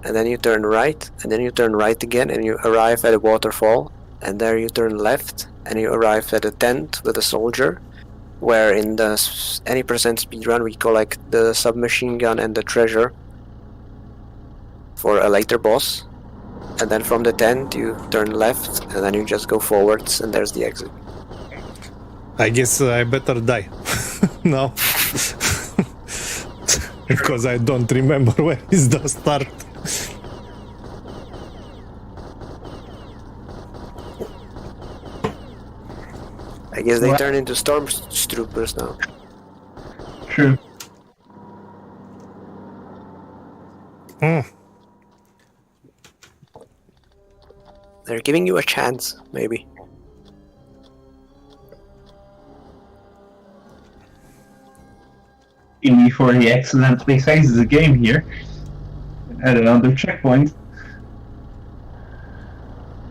and then you turn right, and then you turn right again, and you arrive at a waterfall. And there you turn left, and you arrive at a tent with a soldier, where in the any percent speedrun we collect the submachine gun and the treasure for a later boss. And then from the tent you turn left, and then you just go forwards, and there's the exit.
I guess I better die now. Because I don't remember where is the start.
I guess they
What?
turn into stormtroopers now.
True.
They're giving you a chance, maybe.
Before he accidentally saves the game here. At another checkpoint.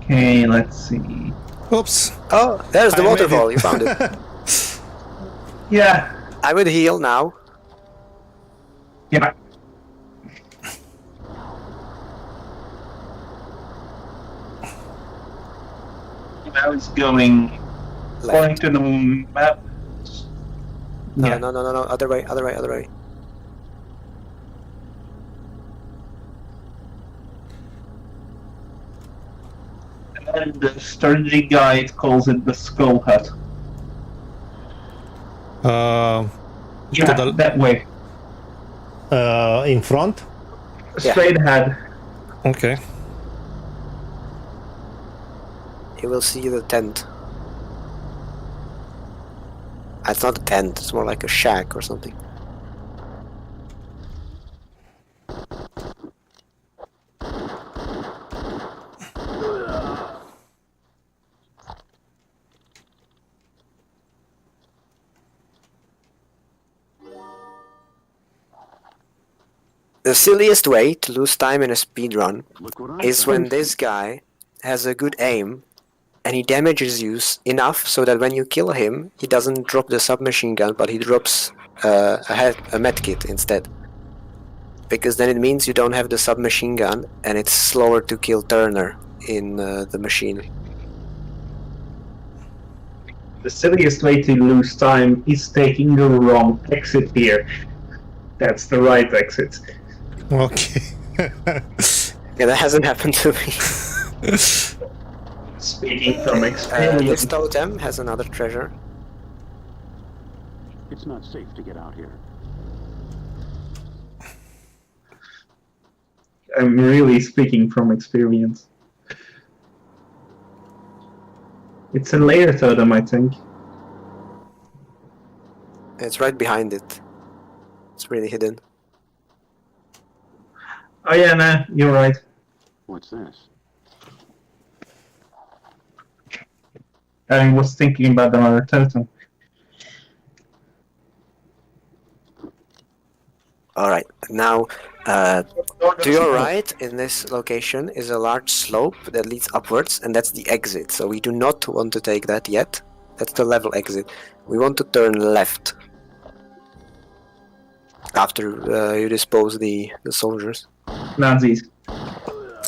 Okay, let's see.
Oops.
Oh, there's the
I made
waterfall,
it.
you found it.
Yeah.
I would heal now.
Yeah. Now it's going according
Left.
to the map.
No,
Yeah.
no, other way.
And the strategy guide calls it the skull hut. Yeah,
the-
that way.
In front.
Yeah.
Straight ahead.
Okay.
You will see the tent. It's not a tent, it's more like a shack or something. The silliest way to lose time in a speedrun
Look what I
is
found.
when this guy has a good aim and he damages you enough so that when you kill him, he doesn't drop the submachine gun, but he drops a medkit instead. Because then it means you don't have the submachine gun and it's slower to kill Turner in the machine.
The silliest way to lose time is taking the wrong exit here. That's the right exit.
Okay.
Yeah, that hasn't happened to me.
Speaking from
This
experience.
totem has another treasure.
It's not safe to get out here.
I'm really speaking from experience. It's a layer totem, I think.
It's right behind it. It's really hidden.
Oh yeah, nah, you're right.
What's this?
I was thinking about another totem.
Alright, now to your right in this location is a large slope that leads upwards, and that's the exit. So we do not want to take that yet. That's the level exit. We want to turn left after you dispose the soldiers.
Nazis.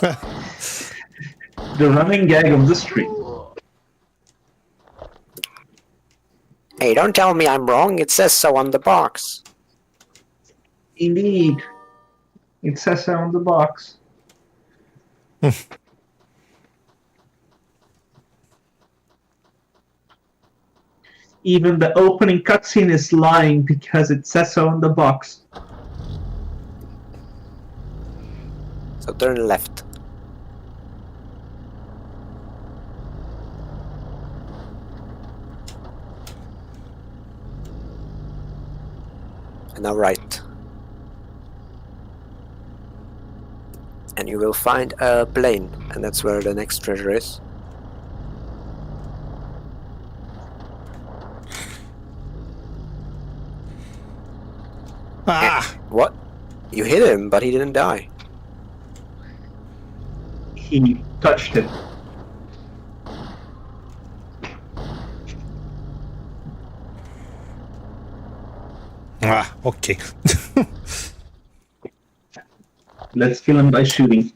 The running gag of the street.
Hey, don't tell me I'm wrong. It says so on the box.
Indeed. It says so on the box. Even the opening cutscene is lying because it says so on the box.
So turn left. And now right. And you will find a plane, and that's where the next treasure is.
Ah!
What? You hit him, but he didn't die.
He touched it.
Ah, okay.
Let's kill him by shooting.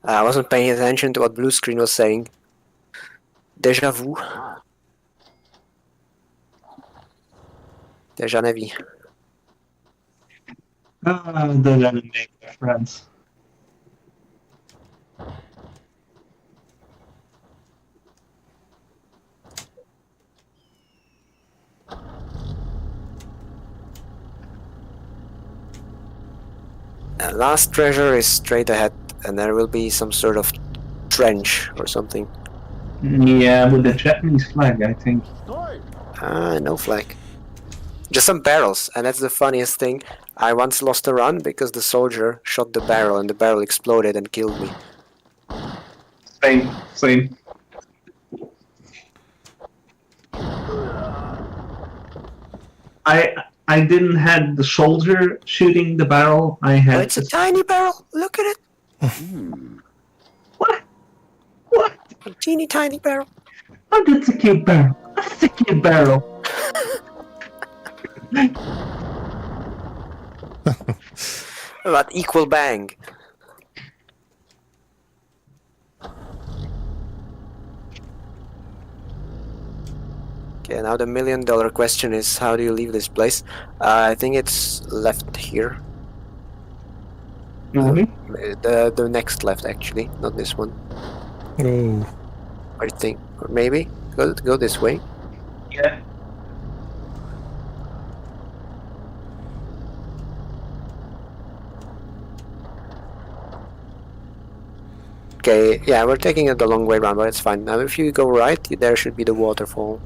I wasn't paying attention to what blue screen was saying. Déjà vu. Déjà vu.
Ah, the running gag, friends.
Last treasure is straight ahead, and there will be some sort of trench or something.
Yeah, with the Japanese flag, I think.
Ah, no flag. Just some barrels, and that's the funniest thing. I once lost a run because the soldier shot the barrel, and the barrel exploded and killed me.
Same. I didn't have the soldier shooting the barrel. I had.
Oh, it's a tiny barrel. Look at it.
What? What?
A teeny tiny barrel.
Oh, that's a cute barrel. That's a cute barrel.
About equal bang. Okay, now the $1 million question is, how do you leave this place? I think it's left here. The next left, actually, not this one.
Oh.
I think, or maybe go this way.
Yeah.
Okay, yeah, we're taking it the long way around, but it's fine. Now, if you go right, there should be the waterfall.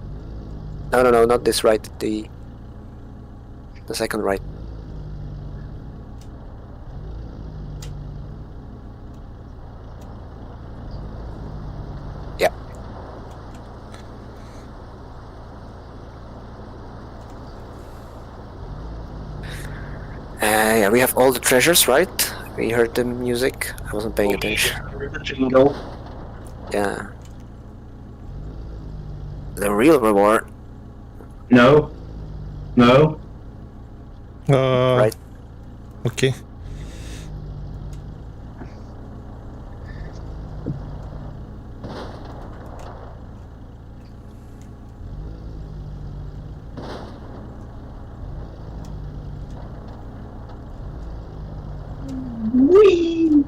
No, not this right. The second right. Yeah, we have all the treasures, right? We heard the music. I wasn't paying attention.
The jingle.
Yeah. The real reward.
No. No.
Right.
Okay.
Whee!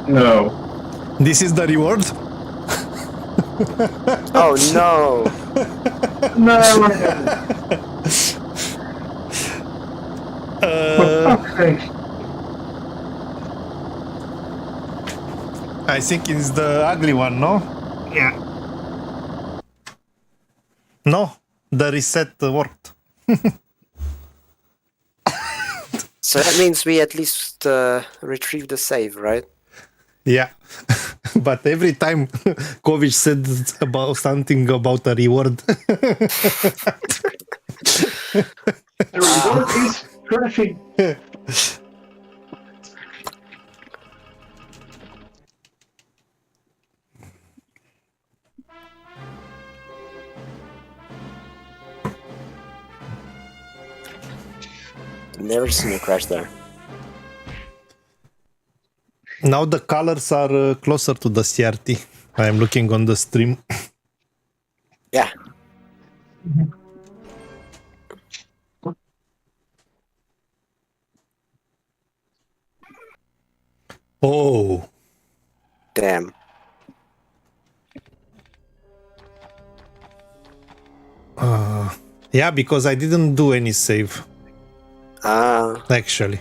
No.
This is the reward.
Oh no!
No. Okay.
I think it's the ugly one, no?
Yeah.
No, the reset worked.
So that means we at least retrieve the save, right?
Yeah, but every time Kovic said about something about a reward.
The reward is crashing.
Never seen a crash there.
Now the colors are closer to the CRT. I am looking on the stream.
Yeah.
Oh,
Damn.
yeah, because I didn't do any save
Ah,
actually.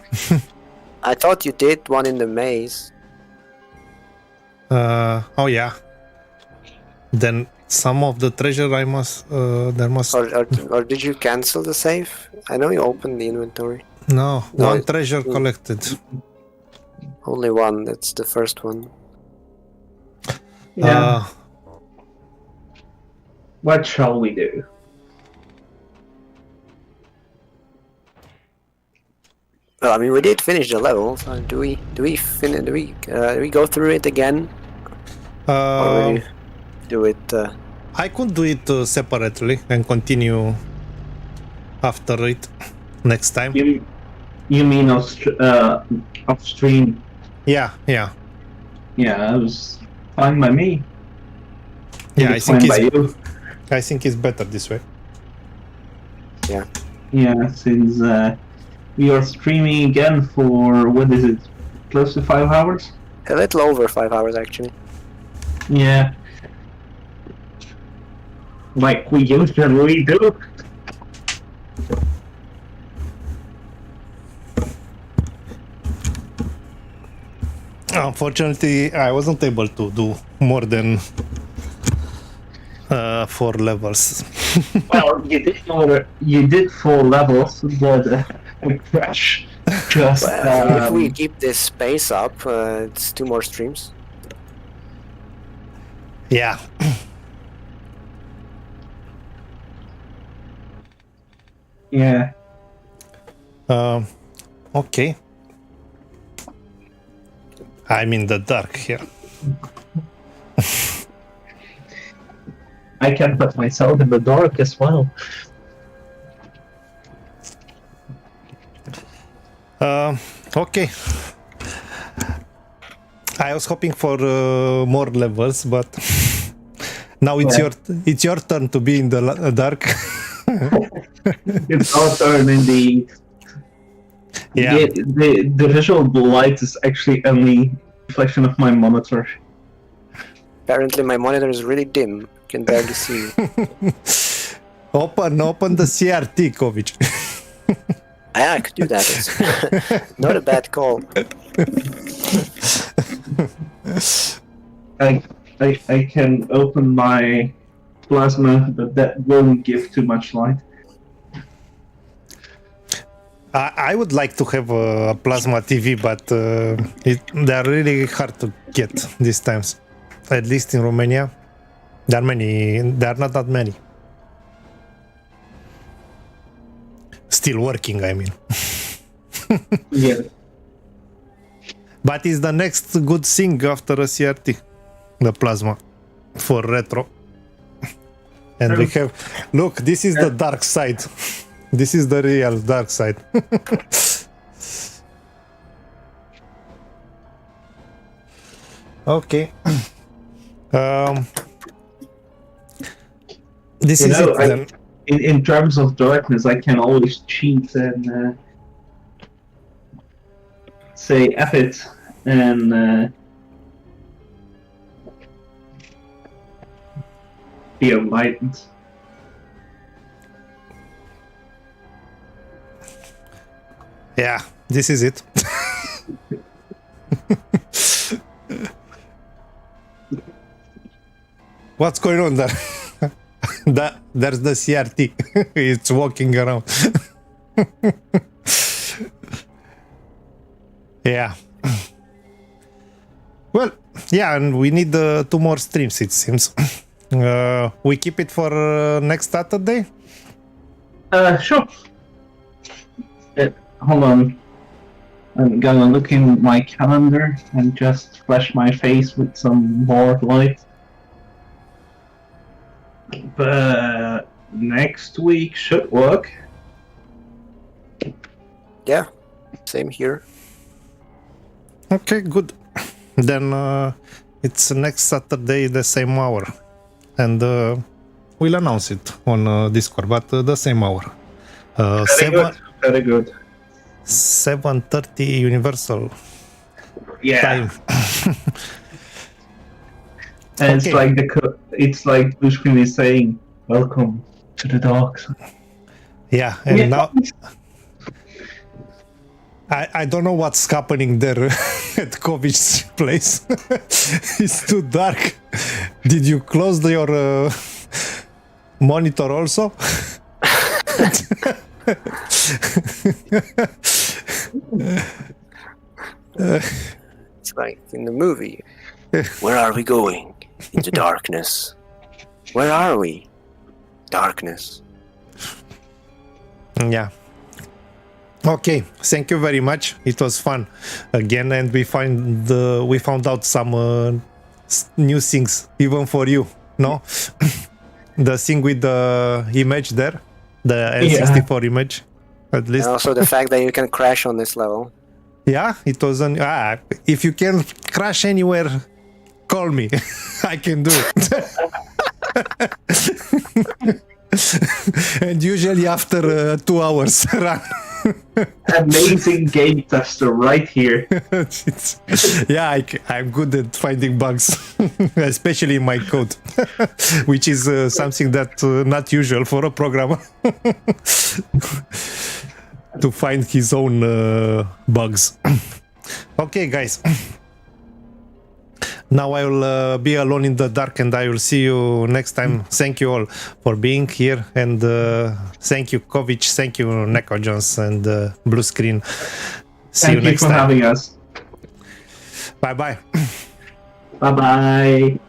I thought you did one in the maze.
Oh yeah. Then some of the treasure I must there must
Or did you cancel the save? I know you opened the inventory.
no
No,
one treasure collected.
Only one, that's the first one.
Yeah. What shall we do?
Well, I mean, we did finish the level. So do we go through it again, or we do it?
I could do it separately and continue after it next time.
You mean upstream?
Yeah, yeah,
Yeah, that was fine by me.
yeah.
It's fine by you.
I think it's better this way.
Yeah.
Yeah, since we are streaming again for what is it? Close to 5 hours?
A little over 5 hours, actually.
Yeah. Like we usually do.
Unfortunately, I wasn't able to do more than 4 levels.
Well, you did 4 levels, but a crash just.
If we keep this pace up, it's 2 more streams.
Yeah.
Yeah.
Okay. I'm in the dark here.
I can put myself in the dark as well.
Okay. I was hoping for more levels, but now it's your turn to be in the dark.
It's our turn indeed.
Yeah.
The visual light is actually only reflection of my monitor.
Apparently, my monitor is really dim. Can barely see.
Open the CRT, Kovic.
I could do that. It's not a bad call.
I can open my plasma, but that won't give too much light.
I would like to have a plasma TV, but they're really hard to get these times. At least in Romania, there are not that many. Still working, I mean.
Yeah.
But it's the next good thing after a CRT, the plasma for retro. And we have, look, this is the dark side. This is the real dark side. Okay. This is it then.
In terms of darkness, I can always cheat and say F it and be enlightened.
Yeah, this is it. What's going on there? There's the CRT. It's walking around. Yeah. Well, yeah, and we need 2 more streams, it seems. We keep it for next Saturday?
Sure. Hold on. I'm gonna look in my calendar and just flash my face with some more light. But next week should work.
Yeah, same here.
Okay, good. Then it's next Saturday, the same hour. And we'll announce it on Discord, but the same hour.
Very good.
7:30 Universal time.
And
Okay.
it's like Bushkin is saying, "Welcome to the dark side."
Yeah, and now I don't know what's happening there at Kovic's place. It's too dark. Did you close your monitor also?
It's like in the movie. Where are we going? Into darkness. Where are we? Darkness.
Yeah. Okay, thank you very much. It was fun again, and we found out some new things even for you. No, the thing with the image there, the N64 image, at least.
And also the fact that you can crash on this level.
Yeah, it was if you can crash anywhere, call me. I can do it. And usually after 2 hours run.
Amazing game tester right here.
Yeah, I'm good at finding bugs, especially in my code, which is something that not usual for a programmer to find his own bugs. Okay, guys. Now I will be alone in the dark, and I will see you next time. Thank you all for being here, and thank you, Kovic. Thank you, NekoJonez and Blue Screen. See you next time.
Thank you for having us.
Bye bye.
Bye bye.